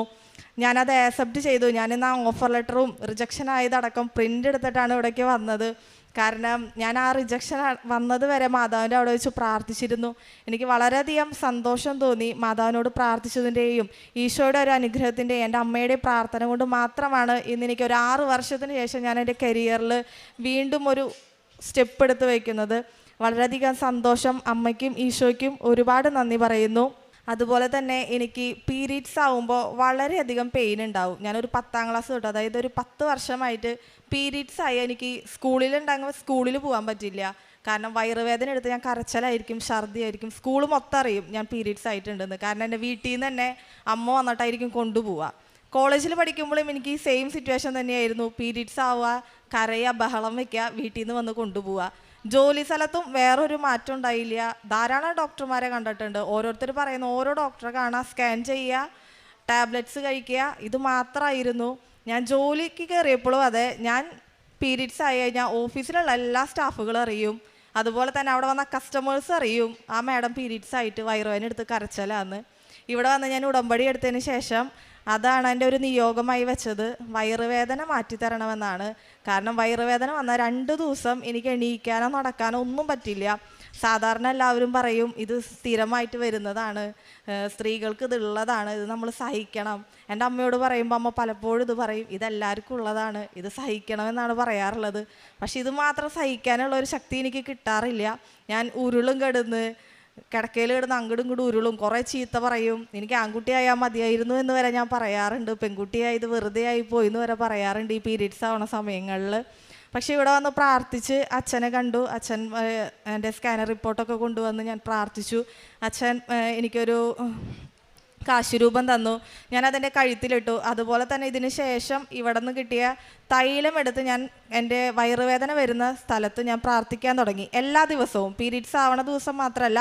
ഞാനത് ആക്സെപ്റ്റ് ചെയ്തു. ഞാനിന്ന് ആ ഓഫർ ലെറ്ററും റിജക്ഷൻ ആയതടക്കം പ്രിൻ്റ് എടുത്തിട്ടാണ് ഇവിടേക്ക് വന്നത്. കാരണം ഞാൻ ആ റിജക്ഷൻ വന്നത് വരെ മാതാവിൻ്റെ അവിടെ വെച്ച് പ്രാർത്ഥിച്ചിരുന്നു. എനിക്ക് വളരെയധികം സന്തോഷം തോന്നി. മാതാവിനോട് പ്രാർത്ഥിച്ചതിൻ്റെയും ഈശോയുടെ ഒരു അനുഗ്രഹത്തിൻ്റെയും എൻ്റെ അമ്മയുടെ പ്രാർത്ഥന കൊണ്ട് മാത്രമാണ് ഇന്ന് എനിക്ക് ഒരു 6 വർഷത്തിന് ശേഷം ഞാൻ എൻ്റെ കരിയറിൽ വീണ്ടും ഒരു സ്റ്റെപ്പ് എടുത്ത് വയ്ക്കുന്നത്. വളരെയധികം സന്തോഷം. അമ്മയ്ക്കും ഈശോയ്ക്കും ഒരുപാട് നന്ദി പറയുന്നു. അതുപോലെ തന്നെ എനിക്ക് പീരീഡ്സ് ആവുമ്പോൾ വളരെയധികം പെയിൻ ഉണ്ടാവും. ഞാനൊരു 10ാം ക്ലാസ് തൊട്ട്, അതായത് ഒരു 10 വർഷമായിട്ട് പീരീഡ്സ് ആയി എനിക്ക് സ്കൂളിലുണ്ടാകുമ്പോൾ സ്കൂളിൽ പോകാൻ പറ്റില്ല. കാരണം വയറുവേദന എടുത്ത് ഞാൻ കരച്ചിലായിരിക്കും, ഛർദിയായിരിക്കും. സ്കൂൾ മൊത്തം അറിയും ഞാൻ പീരീഡ്സ് ആയിട്ടുണ്ടെന്ന്. കാരണം എൻ്റെ വീട്ടിൽ നിന്ന് തന്നെ അമ്മ വന്നിട്ടായിരിക്കും കൊണ്ടുപോവുക. കോളേജിൽ പഠിക്കുമ്പോഴും എനിക്ക് ഈ സെയിം സിറ്റുവേഷൻ തന്നെയായിരുന്നു. പീരീഡ്സ് ആവുക, കരയുക, ബഹളം വയ്ക്കുക, വീട്ടിൽ നിന്ന് വന്ന് കൊണ്ടുപോവുക. ജോലി സ്ഥലത്തും വേറൊരു മാറ്റം ഉണ്ടായില്ല. ധാരാളം ഡോക്ടർമാരെ കണ്ടിട്ടുണ്ട്. ഓരോരുത്തർ പറയുന്നു ഓരോ ഡോക്ടറെ കാണാൻ, സ്കാൻ ചെയ്യുക, ടാബ്ലറ്റ്സ് കഴിക്കുക, ഇത് മാത്രമായിരുന്നു. ഞാൻ ജോലിക്ക് കയറിയപ്പോഴും അതെ, ഞാൻ പീരീഡ്സ് ആയി കഴിഞ്ഞാൽ ഓഫീസിലുള്ള എല്ലാ സ്റ്റാഫുകളും അറിയും. അതുപോലെ തന്നെ അവിടെ വന്ന കസ്റ്റമേഴ്സ് അറിയും ആ മാഡം പീരീഡ്സ് ആയിട്ട് വയറുവേദന എടുത്ത് കരച്ചിലാന്ന്. ഇവിടെ വന്ന് ഞാൻ ഉടമ്പടി എടുത്തതിന് ശേഷം അതാണ് എൻ്റെ ഒരു നിയോഗമായി വെച്ചത്, വയറുവേദന മാറ്റിത്തരണമെന്നാണ്. കാരണം വയറുവേദന വന്നാൽ 2 ദിവസം എനിക്ക് എണീക്കാനോ നടക്കാനോ ഒന്നും പറ്റില്ല. സാധാരണ എല്ലാവരും പറയും ഇത് സ്ഥിരമായിട്ട് വരുന്നതാണ്, സ്ത്രീകൾക്ക് ഇതുള്ളതാണ്, ഇത് നമ്മൾ സഹിക്കണം. എൻ്റെ അമ്മയോട് പറയുമ്പോൾ അമ്മ പലപ്പോഴും ഇത് പറയും, ഇതെല്ലാവർക്കും ഉള്ളതാണ്, ഇത് സഹിക്കണമെന്നാണ് പറയാറുള്ളത്. പക്ഷെ ഇത് മാത്രം സഹിക്കാനുള്ള ഒരു ശക്തി എനിക്ക് കിട്ടാറില്ല. ഞാൻ ഉരുളും കിടക്കയിൽ കിടന്ന് അങ്ങോട്ടും ഇങ്ങോട്ടും ഉരുളും, കുറേ ചീത്ത പറയും. എനിക്ക് ആൺകുട്ടിയായാൽ മതിയായിരുന്നു എന്ന് വരെ ഞാൻ പറയാറുണ്ട്. പെൺകുട്ടിയായത് വെറുതെ ആയി പോയി എന്ന് വരെ പറയാറുണ്ട് ഈ പീരീഡ്സ് ആവുന്ന സമയങ്ങളിൽ. പക്ഷെ ഇവിടെ വന്ന് പ്രാർത്ഥിച്ച് അച്ഛനെ കണ്ടു. അച്ഛൻ എൻ്റെ സ്കാനർ റിപ്പോർട്ടൊക്കെ കൊണ്ടുവന്ന് ഞാൻ പ്രാർത്ഥിച്ചു. അച്ഛൻ എനിക്കൊരു കാശുരൂപം തന്നു. ഞാനതെൻ്റെ കഴുത്തിലിട്ടു. അതുപോലെ തന്നെ ഇതിന് ശേഷം ഇവിടെ നിന്ന് കിട്ടിയ തൈലം എടുത്ത് ഞാൻ എൻ്റെ വയറുവേദന വരുന്ന സ്ഥലത്ത് ഞാൻ പ്രാർത്ഥിക്കാൻ തുടങ്ങി. എല്ലാ ദിവസവും, പീരീഡ്സ് ആവണ ദിവസം മാത്രമല്ല,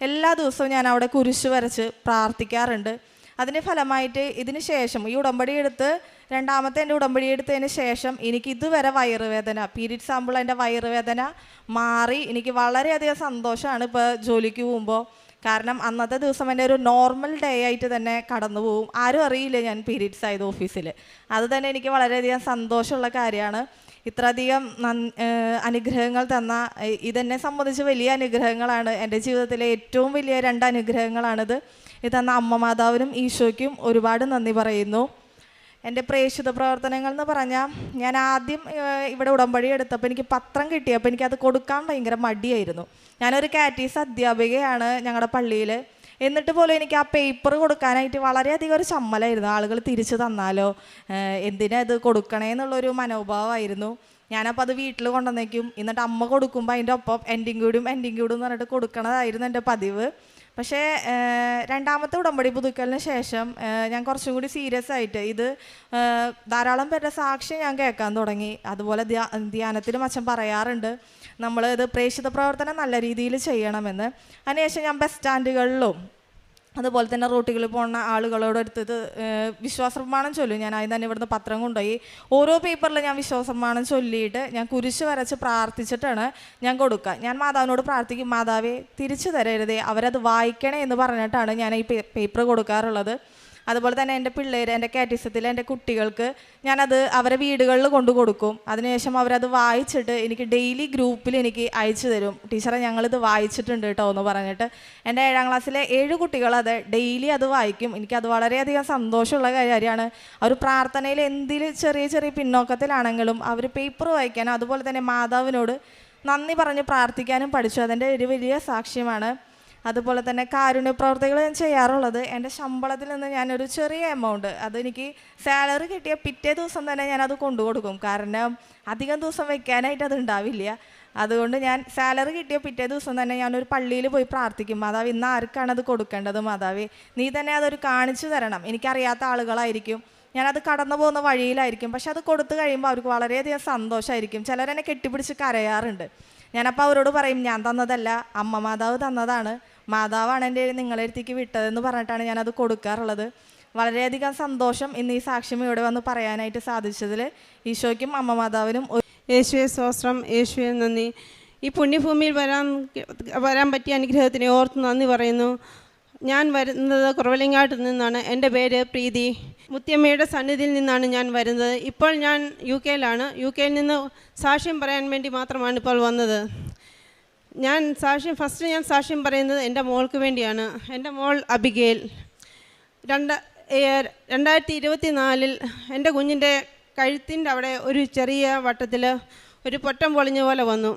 എല്ലാ ദിവസവും ഞാൻ അവിടെ കുരിശ് വരച്ച് പ്രാർത്ഥിക്കാറുണ്ട്. അതിൻ്റെ ഫലമായിട്ട് ഇതിന് ശേഷം ഈ ഉടമ്പടി എടുത്ത് രണ്ടാമത്തെ എൻ്റെ ഉടമ്പടി എടുത്തതിന് ശേഷം എനിക്ക് ഇതുവരെ വയറുവേദന, പീരീഡ്സ് ആകുമ്പോൾ എൻ്റെ വയറുവേദന മാറി. എനിക്ക് വളരെയധികം സന്തോഷമാണ് ഇപ്പോൾ ജോലിക്ക് പോകുമ്പോൾ. കാരണം അന്നത്തെ ദിവസം എൻ്റെ ഒരു നോർമൽ ഡേ ആയിട്ട് തന്നെ കടന്നു പോകും. ആരും അറിയില്ല ഞാൻ പീരീഡ്സ് ആയത് ഓഫീസിൽ. അത് തന്നെ എനിക്ക് വളരെയധികം സന്തോഷമുള്ള കാര്യമാണ്. ഇത്രയധികം അനുഗ്രഹങ്ങൾ തന്ന, ഇതെന്നെ സംബന്ധിച്ച് വലിയ അനുഗ്രഹങ്ങളാണ്. എൻ്റെ ജീവിതത്തിലെ ഏറ്റവും വലിയ 2 അനുഗ്രഹങ്ങളാണിത്. ഇത് തന്ന അമ്മ മാതാവിനും ഈശോയ്ക്കും ഒരുപാട് നന്ദി പറയുന്നു. എൻ്റെ പ്രേക്ഷിത പ്രവർത്തനങ്ങൾ എന്ന് പറഞ്ഞാൽ, ഞാൻ ആദ്യം ഇവിടെ ഉടമ്പടി എടുത്തപ്പോൾ എനിക്ക് പത്രം കിട്ടിയപ്പോൾ എനിക്കത് കൊടുക്കാൻ ഭയങ്കര മടിയായിരുന്നു. ഞാനൊരു കാറ്റീസ് അധ്യാപികയാണ് ഞങ്ങളുടെ പള്ളിയിൽ. എന്നിട്ട് പോലും എനിക്ക് ആ പേപ്പർ കൊടുക്കാനായിട്ട് വളരെയധികം ഒരു ചമ്മലായിരുന്നു. ആളുകൾ തിരിച്ചു തന്നാലോ, എന്തിനാ ഇത് കൊടുക്കണേ എന്നുള്ളൊരു മനോഭാവമായിരുന്നു. ഞാനപ്പോൾ അത് വീട്ടിൽ കൊണ്ടുവന്നേക്കും. എന്നിട്ട് അമ്മ കൊടുക്കുമ്പോൾ അതിൻ്റെ ഒപ്പം എൻഡിങ് കൂടും എന്ന് പറഞ്ഞിട്ട് കൊടുക്കണതായിരുന്നു എൻ്റെ പതിവ്. പക്ഷേ രണ്ടാമത്തെ ഉടമ്പടി പുതുക്കലിന് ശേഷം ഞാൻ കുറച്ചും കൂടി സീരിയസ് ആയിട്ട് ഇത് ധാരാളം പേരുടെ സാക്ഷ്യം ഞാൻ കേൾക്കാൻ തുടങ്ങി. അതുപോലെ ധ്യാനത്തിലും അച്ഛൻ പറയാറുണ്ട് നമ്മൾ ഇത് പ്രേക്ഷിത പ്രവർത്തനം നല്ല രീതിയിൽ ചെയ്യണമെന്ന്. അതിനുശേഷം ഞാൻ ബസ് സ്റ്റാൻഡുകളിലും അതുപോലെ തന്നെ റൂട്ടുകളിൽ പോകുന്ന ആളുകളോട് എടുത്തത് വിശ്വാസപ്രമാണം ചൊല്ലും. ഞാൻ അതിന് തന്നെ ഇവിടുന്ന് പത്രം കൊണ്ടുപോയി ഓരോ പേപ്പറിൽ ഞാൻ വിശ്വാസപ്രമാണം ചൊല്ലിയിട്ട് ഞാൻ കുരിശ് വരച്ച് പ്രാർത്ഥിച്ചിട്ടാണ് ഞാൻ കൊടുക്കുക. ഞാൻ മാതാവിനോട് പ്രാർത്ഥിക്കും, മാതാവേ തിരിച്ചു തരരുതേ, അവരത് വായിക്കണേ എന്ന് പറഞ്ഞിട്ടാണ് ഞാൻ ഈ പേപ്പർ കൊടുക്കാറുള്ളത്. അതുപോലെ തന്നെ എൻ്റെ പിള്ളേർ, എൻ്റെ കാറ്റിസത്തിൽ എൻ്റെ കുട്ടികൾക്ക് ഞാനത് അവരെ വീടുകളിൽ കൊണ്ടു കൊടുക്കും. അതിനുശേഷം അവരത് വായിച്ചിട്ട് എനിക്ക് ഡെയിലി ഗ്രൂപ്പിൽ എനിക്ക് അയച്ചു തരും, ടീച്ചറെ ഞങ്ങളിത് വായിച്ചിട്ടുണ്ട് കേട്ടോ എന്ന് പറഞ്ഞിട്ട്. എൻ്റെ 7ാം ക്ലാസ്സിലെ 7 കുട്ടികൾ അത് ഡെയിലി അത് വായിക്കും. എനിക്കത് വളരെയധികം സന്തോഷമുള്ള കാര്യമാണ്. അവർ പ്രാർത്ഥനയിൽ എന്തിൽ ചെറിയ ചെറിയ പിന്നോക്കത്തിലാണെങ്കിലും അവർ പേപ്പർ വായിക്കാനും അതുപോലെ തന്നെ മാതാവിനോട് നന്ദി പറഞ്ഞ് പ്രാർത്ഥിക്കാനും പഠിച്ചു. അതിൻ്റെ ഒരു വലിയ സാക്ഷ്യമാണ്. അതുപോലെ തന്നെ കാരുണ്യ പ്രവർത്തികൾ ഞാൻ ചെയ്യാറുള്ളത്, എൻ്റെ ശമ്പളത്തിൽ നിന്ന് ഞാനൊരു ചെറിയ എമൗണ്ട്, അതെനിക്ക് സാലറി കിട്ടിയ പിറ്റേ ദിവസം തന്നെ ഞാനത് കൊണ്ടു കൊടുക്കും. കാരണം അധികം ദിവസം വെക്കാനായിട്ട് അത് ഉണ്ടാവില്ല. അതുകൊണ്ട് ഞാൻ സാലറി കിട്ടിയ പിറ്റേ ദിവസം തന്നെ ഞാനൊരു പള്ളിയിൽ പോയി പ്രാർത്ഥിക്കും, മാതാവ് ഇന്ന് ആർക്കാണ് അത് കൊടുക്കേണ്ടത്, മാതാവേ നീ തന്നെ അതൊരു കാണിച്ചു തരണം. എനിക്കറിയാത്ത ആളുകളായിരിക്കും, ഞാനത് കടന്നു പോകുന്ന വഴിയിലായിരിക്കും. പക്ഷെ അത് കൊടുത്തു കഴിയുമ്പോൾ അവർക്ക് വളരെയധികം സന്തോഷമായിരിക്കും. ചിലരെന്നെ കെട്ടിപ്പിടിച്ച് കരയാറുണ്ട്. ഞാനപ്പോൾ അവരോട് പറയും, ഞാൻ തന്നതല്ല, അമ്മ മാതാവ് തന്നതാണ്, മാതാവാണ് എൻ്റെ നിങ്ങളെ അടുത്തേക്ക് വിട്ടതെന്ന് പറഞ്ഞിട്ടാണ് ഞാനത് കൊടുക്കാറുള്ളത്. വളരെയധികം സന്തോഷം ഇന്ന് ഈ സാക്ഷ്യം ഇവിടെ വന്ന് പറയാനായിട്ട് സാധിച്ചതിൽ ഈശോയ്ക്കും അമ്മ മാതാവിനും യേശുവെ സ്തോത്രം, യേശുവെ നന്ദി. ഈ പുണ്യഭൂമിയിൽ വരാൻ പറ്റിയ അനുഗ്രഹത്തിന് ഓർത്ത് നന്ദി പറയുന്നു. ഞാൻ വരുന്നത് കുറവലിങ്ങാട്ടിൽ നിന്നാണ്. എൻ്റെ പേര് പ്രീതി. മുത്തിയമ്മയുടെ സന്നിധിയിൽ നിന്നാണ് ഞാൻ വരുന്നത്. ഇപ്പോൾ ഞാൻ UK-യിലാണ്. UK-യിൽ നിന്ന് സാക്ഷ്യം പറയാൻ വേണ്ടി മാത്രമാണ് ഇപ്പോൾ വന്നത്. ഫസ്റ്റ് ഞാൻ സാക്ഷ്യം പറയുന്നത് എൻ്റെ മോൾക്ക് വേണ്ടിയാണ്. എൻ്റെ മോൾ അബിഗേൽ 2024 എൻ്റെ കുഞ്ഞിൻ്റെ കഴുത്തിൻ്റെ അവിടെ ഒരു ചെറിയ വട്ടത്തിൽ ഒരു പൊട്ടം പൊളിഞ്ഞ പോലെ വന്നു.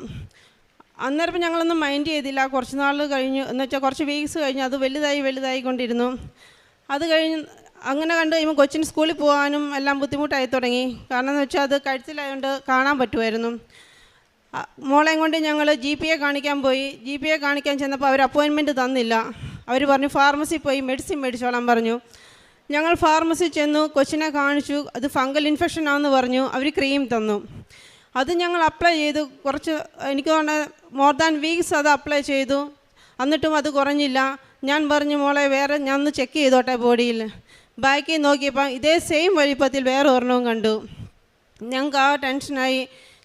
അന്നേരം ഞങ്ങളൊന്നും മൈൻഡ് ചെയ്തില്ല. കുറച്ച് നാൾ കഴിഞ്ഞു, എന്ന് വെച്ചാൽ കുറച്ച് വീക്സ് കഴിഞ്ഞ് അത് വലുതായിക്കൊണ്ടിരുന്നു. അത് കഴിഞ്ഞ് അങ്ങനെ കണ്ടു കഴിയുമ്പോൾ കൊച്ചിന് സ്കൂളിൽ പോകാനും എല്ലാം ബുദ്ധിമുട്ടായി തുടങ്ങി. കാരണം എന്ന് വെച്ചാൽ അത് കഴുത്തിലായതുകൊണ്ട് കാണാൻ പറ്റുമായിരുന്നു. മോളെയും കൊണ്ട് ഞങ്ങൾ GPA കാണിക്കാൻ പോയി. GPA കാണിക്കാൻ ചെന്നപ്പോൾ അവർ അപ്പോയിൻമെൻറ്റ് തന്നില്ല. അവർ പറഞ്ഞു ഫാർമസി പോയി മെഡിസിൻ മേടിച്ചോളാൻ പറഞ്ഞു. ഞങ്ങൾ ഫാർമസി ചെന്നു, കൊച്ചിനെ കാണിച്ചു. അത് ഫംഗൽ ഇൻഫെക്ഷൻ ആണെന്ന് പറഞ്ഞു. അവർ ക്രീം തന്നു. അത് ഞങ്ങൾ അപ്ലൈ ചെയ്തു. കുറച്ച് എനിക്ക് തോന്നുന്നത് മോർ ദാൻ വീക്സ് അത് അപ്ലൈ ചെയ്തു. എന്നിട്ടും അത് കുറഞ്ഞില്ല. ഞാൻ പറഞ്ഞു മോളെ വേറെ ഞാൻ ഒന്ന് ചെക്ക് ചെയ്തോട്ടെ ബോഡിയിൽ. ബാക്കിൽ നോക്കിയപ്പോൾ ഇതേ സെയിം വലിപ്പത്തിൽ വേറെ ഒരെണ്ണവും കണ്ടു. ഞങ്ങൾക്ക് ആ ടെൻഷനായി.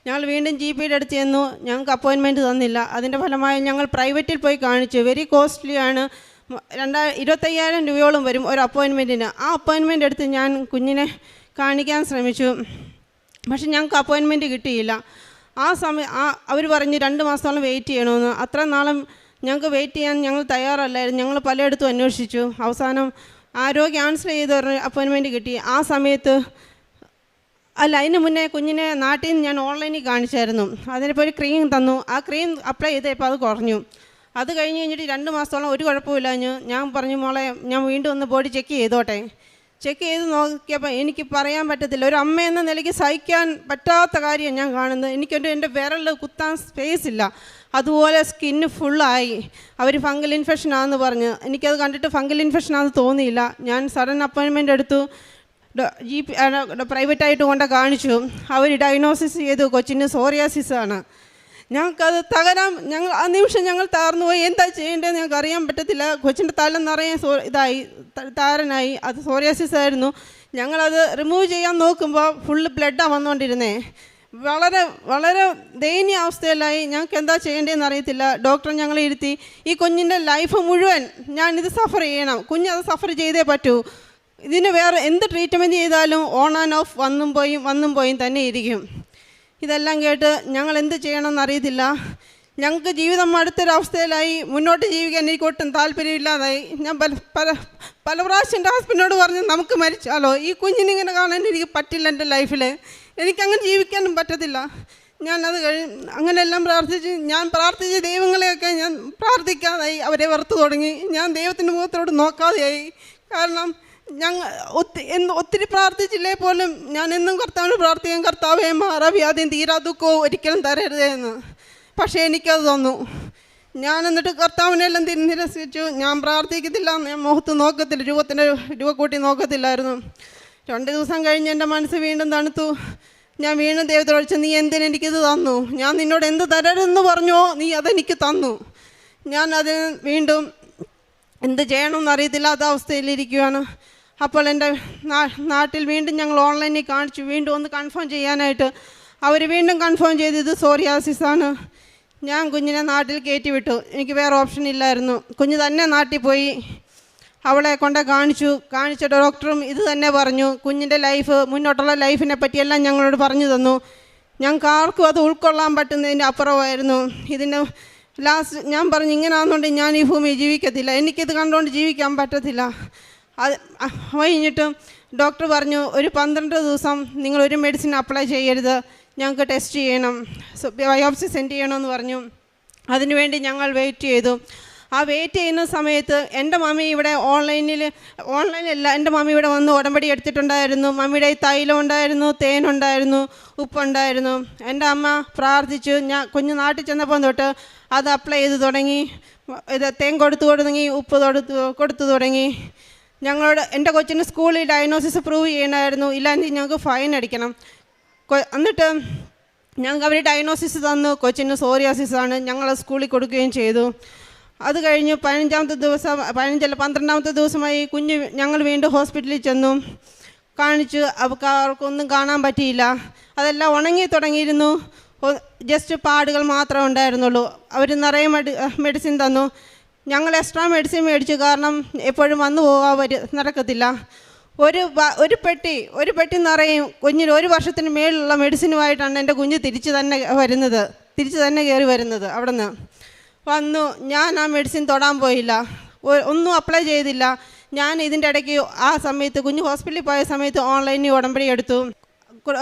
ഞങ്ങൾ വീണ്ടും GPയുടെ അടുത്ത് ചെന്നു. ഞങ്ങൾക്ക് അപ്പോയിൻമെൻറ്റ് തന്നില്ല. അതിൻ്റെ ഫലമായി ഞങ്ങൾ പ്രൈവറ്റിൽ പോയി കാണിച്ചു. വെരി കോസ്റ്റ്ലിയാണ്. 25,000 രൂപയോളം വരും ഒരു അപ്പോയിൻമെൻറ്റിന്. ആ അപ്പോയിൻമെൻ്റ് എടുത്ത് ഞാൻ കുഞ്ഞിനെ കാണിക്കാൻ ശ്രമിച്ചു. പക്ഷെ ഞങ്ങൾക്ക് അപ്പോയിൻമെൻറ്റ് കിട്ടിയില്ല. ആ സമയം അവർ പറഞ്ഞ് 2 മാസത്തോളം വെയിറ്റ് ചെയ്യണമെന്ന്. അത്ര നാളും ഞങ്ങൾക്ക് വെയിറ്റ് ചെയ്യാൻ ഞങ്ങൾ തയ്യാറല്ലായിരുന്നു. ഞങ്ങൾ പലയിടത്തും അന്വേഷിച്ചു. അവസാനം ആരോഗ്യ ആൻസർ ചെയ്ത് അപ്പോയിൻമെൻറ്റ് കിട്ടി. ആ സമയത്ത് അതിന് മുന്നേ കുഞ്ഞിനെ നാട്ടിൽ നിന്ന് ഞാൻ ഓൺലൈനിൽ കാണിച്ചായിരുന്നു. അതിനിപ്പോൾ ഒരു ക്രീം തന്നു. ആ ക്രീം അപ്ലൈ ചെയ്തപ്പോൾ അത് കുറഞ്ഞു. അത് കഴിഞ്ഞ് കഴിഞ്ഞിട്ട് 2 മാസത്തോളം ഒരു കുഴപ്പമില്ല. ഞാൻ പറഞ്ഞു മോളെ ഞാൻ വീണ്ടും ഒന്ന് ബോഡി ചെക്ക് ചെയ്തോട്ടെ. ചെക്ക് ചെയ്ത് നോക്കിയപ്പോൾ എനിക്ക് പറയാൻ പറ്റത്തില്ല. ഒരു അമ്മ എന്ന നിലയ്ക്ക് സഹിക്കാൻ പറ്റാത്ത കാര്യം ഞാൻ കാണുന്നത്. എൻ്റെ വിരൽ കുത്താൻ സ്പേസ് ഇല്ല. അതുപോലെ സ്കിന്ന് ഫുള്ളായി. അവർ ഫംഗൽ ഇൻഫെക്ഷൻ ആണെന്ന് പറഞ്ഞ്. എനിക്കത് കണ്ടിട്ട് ഫംഗൽ ഇൻഫെക്ഷൻ ആണെന്ന് തോന്നിയില്ല. ഞാൻ സഡൻ അപ്പോയിൻമെൻ്റ് എടുത്തു. പ്രൈവറ്റായിട്ട് കൊണ്ട് കാണിച്ചു. അവർ ഡയഗ്നോസിസ് ചെയ്തു കൊച്ചിന് സോറിയാസിസ് ആണ്. ഞങ്ങൾക്കത് ഞങ്ങൾ ആ നിമിഷം ഞങ്ങൾ തകർന്നു പോയി. എന്താ ചെയ്യേണ്ടതെന്ന് ഞങ്ങൾക്ക് അറിയാൻ പറ്റത്തില്ല. കൊച്ചിൻ്റെ തല നിറയെ താരനായി. അത് സോറിയാസിസ് ആയിരുന്നു. ഞങ്ങളത് റിമൂവ് ചെയ്യാൻ നോക്കുമ്പോൾ ഫുള്ള് ബ്ലഡാണ് വന്നുകൊണ്ടിരുന്നേ. വളരെ വളരെ ദയനീയ അവസ്ഥയിലായി. ഞങ്ങൾക്ക് എന്താ ചെയ്യേണ്ടതെന്ന് അറിയത്തില്ല. ഡോക്ടർ ഞങ്ങളെ ഇരുത്തി ഈ കുഞ്ഞിൻ്റെ ലൈഫ് മുഴുവൻ ഞാനിത് സഫർ ചെയ്യണം. കുഞ്ഞത് സഫർ ചെയ്തേ പറ്റൂ. ഇതിന് വേറെ എന്ത് ട്രീറ്റ്മെൻറ്റ് ചെയ്താലും ഓൺ ആൻഡ് ഓഫ് വന്നും പോയും തന്നെ ഇരിക്കും. ഇതെല്ലാം കേട്ട് ഞങ്ങൾ എന്ത് ചെയ്യണമെന്ന് അറിയത്തില്ല. ഞങ്ങൾക്ക് ജീവിതം അടുത്തൊരവസ്ഥയിലായി. മുന്നോട്ട് ജീവിക്കാൻ എനിക്ക് ഒട്ടും താല്പര്യമില്ലാതായി. ഞാൻ പല പ്രാവശ്യം എൻ്റെ ഹസ്ബൻഡിനോട് പറഞ്ഞു നമുക്ക് മരിച്ചാലോ, ഈ കുഞ്ഞിനിങ്ങനെ കാണാൻ എനിക്ക് പറ്റില്ല. എൻ്റെ ലൈഫിൽ എനിക്കങ്ങനെ ജീവിക്കാനും പറ്റത്തില്ല. ഞാനത് അങ്ങനെയെല്ലാം ഞാൻ പ്രാർത്ഥിച്ച ദൈവങ്ങളെയൊക്കെ ഞാൻ പ്രാർത്ഥിക്കാതായി. അവരെ വെറുത്തു തുടങ്ങി. ഞാൻ ദൈവത്തിൻ്റെ മുഖത്തോട് നോക്കാതെയായി. കാരണം ഒത്തിരി പ്രാർത്ഥിച്ചില്ലേ പോലും ഞാൻ എന്നും കർത്താവിന് പ്രാർത്ഥിക്കാൻ, കർത്താവേ മാറാവ്യാധിയും തീരാ ദുഃഖവും ഒരിക്കലും തരരുതേ എന്ന്. പക്ഷേ എനിക്കത് തന്നു. ഞാൻ എന്നിട്ട് കർത്താവിനെല്ലാം നിരസിച്ചു. ഞാൻ പ്രാർത്ഥിക്കത്തില്ല, ഞാൻ മുഖത്ത് നോക്കത്തില്ല, രൂപ കൂട്ടി നോക്കത്തില്ലായിരുന്നു. 2 ദിവസം കഴിഞ്ഞ് എൻ്റെ മനസ്സ് വീണ്ടും തണുത്തു. ഞാൻ വീണ്ടും ദൈവത്തോട് ചോദിച്ചു, നീ എന്തിനെനിക്കിത് തന്നു? ഞാൻ നിന്നോട് എന്ത് തരരുതെന്ന് പറഞ്ഞോ, നീ അതെനിക്ക് തന്നു. ഞാൻ അതിന് വീണ്ടും എന്ത് ചെയ്യണമെന്ന് അറിയത്തില്ലാത്ത അവസ്ഥയിലിരിക്കുകയാണ്. അപ്പോൾ എൻ്റെ നാട്ടിൽ വീണ്ടും ഞങ്ങൾ ഓൺലൈനിൽ കാണിച്ചു. വീണ്ടും ഒന്ന് കൺഫേം ചെയ്യാനായിട്ട് അവർ വീണ്ടും കൺഫേം ചെയ്ത് ഇത് സോറിയാസിസ് ആണ്. ഞാൻ കുഞ്ഞിനെ നാട്ടിൽ കയറ്റി വിട്ടു. എനിക്ക് വേറെ ഓപ്ഷൻ ഇല്ലായിരുന്നു. കുഞ്ഞ് തന്നെ നാട്ടിൽ പോയി അവളെ കൊണ്ട് കാണിച്ച ഡോക്ടറും ഇത് തന്നെ പറഞ്ഞു. കുഞ്ഞിൻ്റെ മുന്നോട്ടുള്ള ലൈഫിനെ പറ്റിയെല്ലാം ഞങ്ങളോട് പറഞ്ഞു തന്നു. ഞങ്ങൾക്ക് ആർക്കും അത് ഉൾക്കൊള്ളാൻ പറ്റുന്നതിൻ്റെ അപ്പുറമായിരുന്നു. ഇതിന് ലാസ്റ്റ് ഞാൻ പറഞ്ഞു, ഇങ്ങനെയാണെന്നുണ്ടെങ്കിൽ ഞാൻ ഈ ഭൂമിയിൽ ജീവിക്കത്തില്ല, എനിക്കിത് കണ്ടുകൊണ്ട് ജീവിക്കാൻ പറ്റത്തില്ല. അത് കഴിഞ്ഞിട്ടും ഡോക്ടർ പറഞ്ഞു, ഒരു 12 ദിവസം നിങ്ങളൊരു മെഡിസിൻ അപ്ലൈ ചെയ്യരുത്, ഞങ്ങൾക്ക് ടെസ്റ്റ് ചെയ്യണം, ബയോപ്സി സെൻഡ് ചെയ്യണമെന്ന് പറഞ്ഞു. അതിനുവേണ്ടി ഞങ്ങൾ വെയിറ്റ് ചെയ്തു. ആ വെയിറ്റ് ചെയ്യുന്ന സമയത്ത് എൻ്റെ മമ്മി ഇവിടെ ഓൺലൈനിലല്ല, എൻ്റെ മമ്മി ഇവിടെ വന്ന് ഉടമ്പടി എടുത്തിട്ടുണ്ടായിരുന്നു. മമ്മിയുടെ തൈലം ഉണ്ടായിരുന്നു, തേനുണ്ടായിരുന്നു, ഉപ്പുണ്ടായിരുന്നു. എൻ്റെ അമ്മ പ്രാർത്ഥിച്ചു. ഞാൻ കുഞ്ഞു നാട്ടിൽ ചെന്നപ്പോൾ തൊട്ട് അത് അപ്ലൈ ചെയ്ത് തുടങ്ങി. തേൻ കൊടുത്തു തുടങ്ങി, ഉപ്പ് കൊടുത്തു തുടങ്ങി. ഞങ്ങളോട് എൻ്റെ കൊച്ചിന് സ്കൂളിൽ ഡയഗ്നോസിസ് പ്രൂവ് ചെയ്യണമായിരുന്നു, ഇല്ലാങ്കിൽ ഞങ്ങൾക്ക് ഫൈൻ അടിക്കണം. എന്നിട്ട് ഞങ്ങൾക്ക് അവർ ഡയഗ്നോസിസ് തന്നു, കൊച്ചിന് സോറിയാസിസ് ആണ്. ഞങ്ങൾ സ്കൂളിൽ കൊടുക്കുകയും ചെയ്തു. അത് കഴിഞ്ഞ് 12ാമത്തെ ദിവസമായി ഞങ്ങൾ വീണ്ടും ഹോസ്പിറ്റലിൽ ചെന്നു, കാണിച്ചു. അവർക്കൊന്നും കാണാൻ പറ്റിയില്ല. അതെല്ലാം ഉണങ്ങി തുടങ്ങിയിരുന്നു. ജസ്റ്റ് പാടുകൾ മാത്രമേ ഉണ്ടായിരുന്നുള്ളൂ. അവർ നിറയെ മെഡിസിൻ തന്നു. ഞങ്ങൾ എക്സ്ട്രാ മെഡിസിൻ മേടിച്ചു. കാരണം എപ്പോഴും വന്നു പോകാൻ നടക്കത്തില്ല. ഒരു പെട്ടി നിറയും കുഞ്ഞിന് 1 വർഷത്തിന് മേലുള്ള മെഡിസിനുമായിട്ടാണ് എൻ്റെ കുഞ്ഞ് തിരിച്ച് തന്നെ കയറി വരുന്നത്. അവിടെ നിന്ന് വന്നു. ഞാൻ ആ മെഡിസിൻ തൊടാൻ പോയില്ല, ഒന്നും അപ്ലൈ ചെയ്തില്ല. ഞാൻ ഇതിൻ്റെ ഇടയ്ക്ക് ആ സമയത്ത് കുഞ്ഞ് ഹോസ്പിറ്റലിൽ പോയ സമയത്ത് ഓൺലൈനിൽ ഉടമ്പടി എടുത്തു.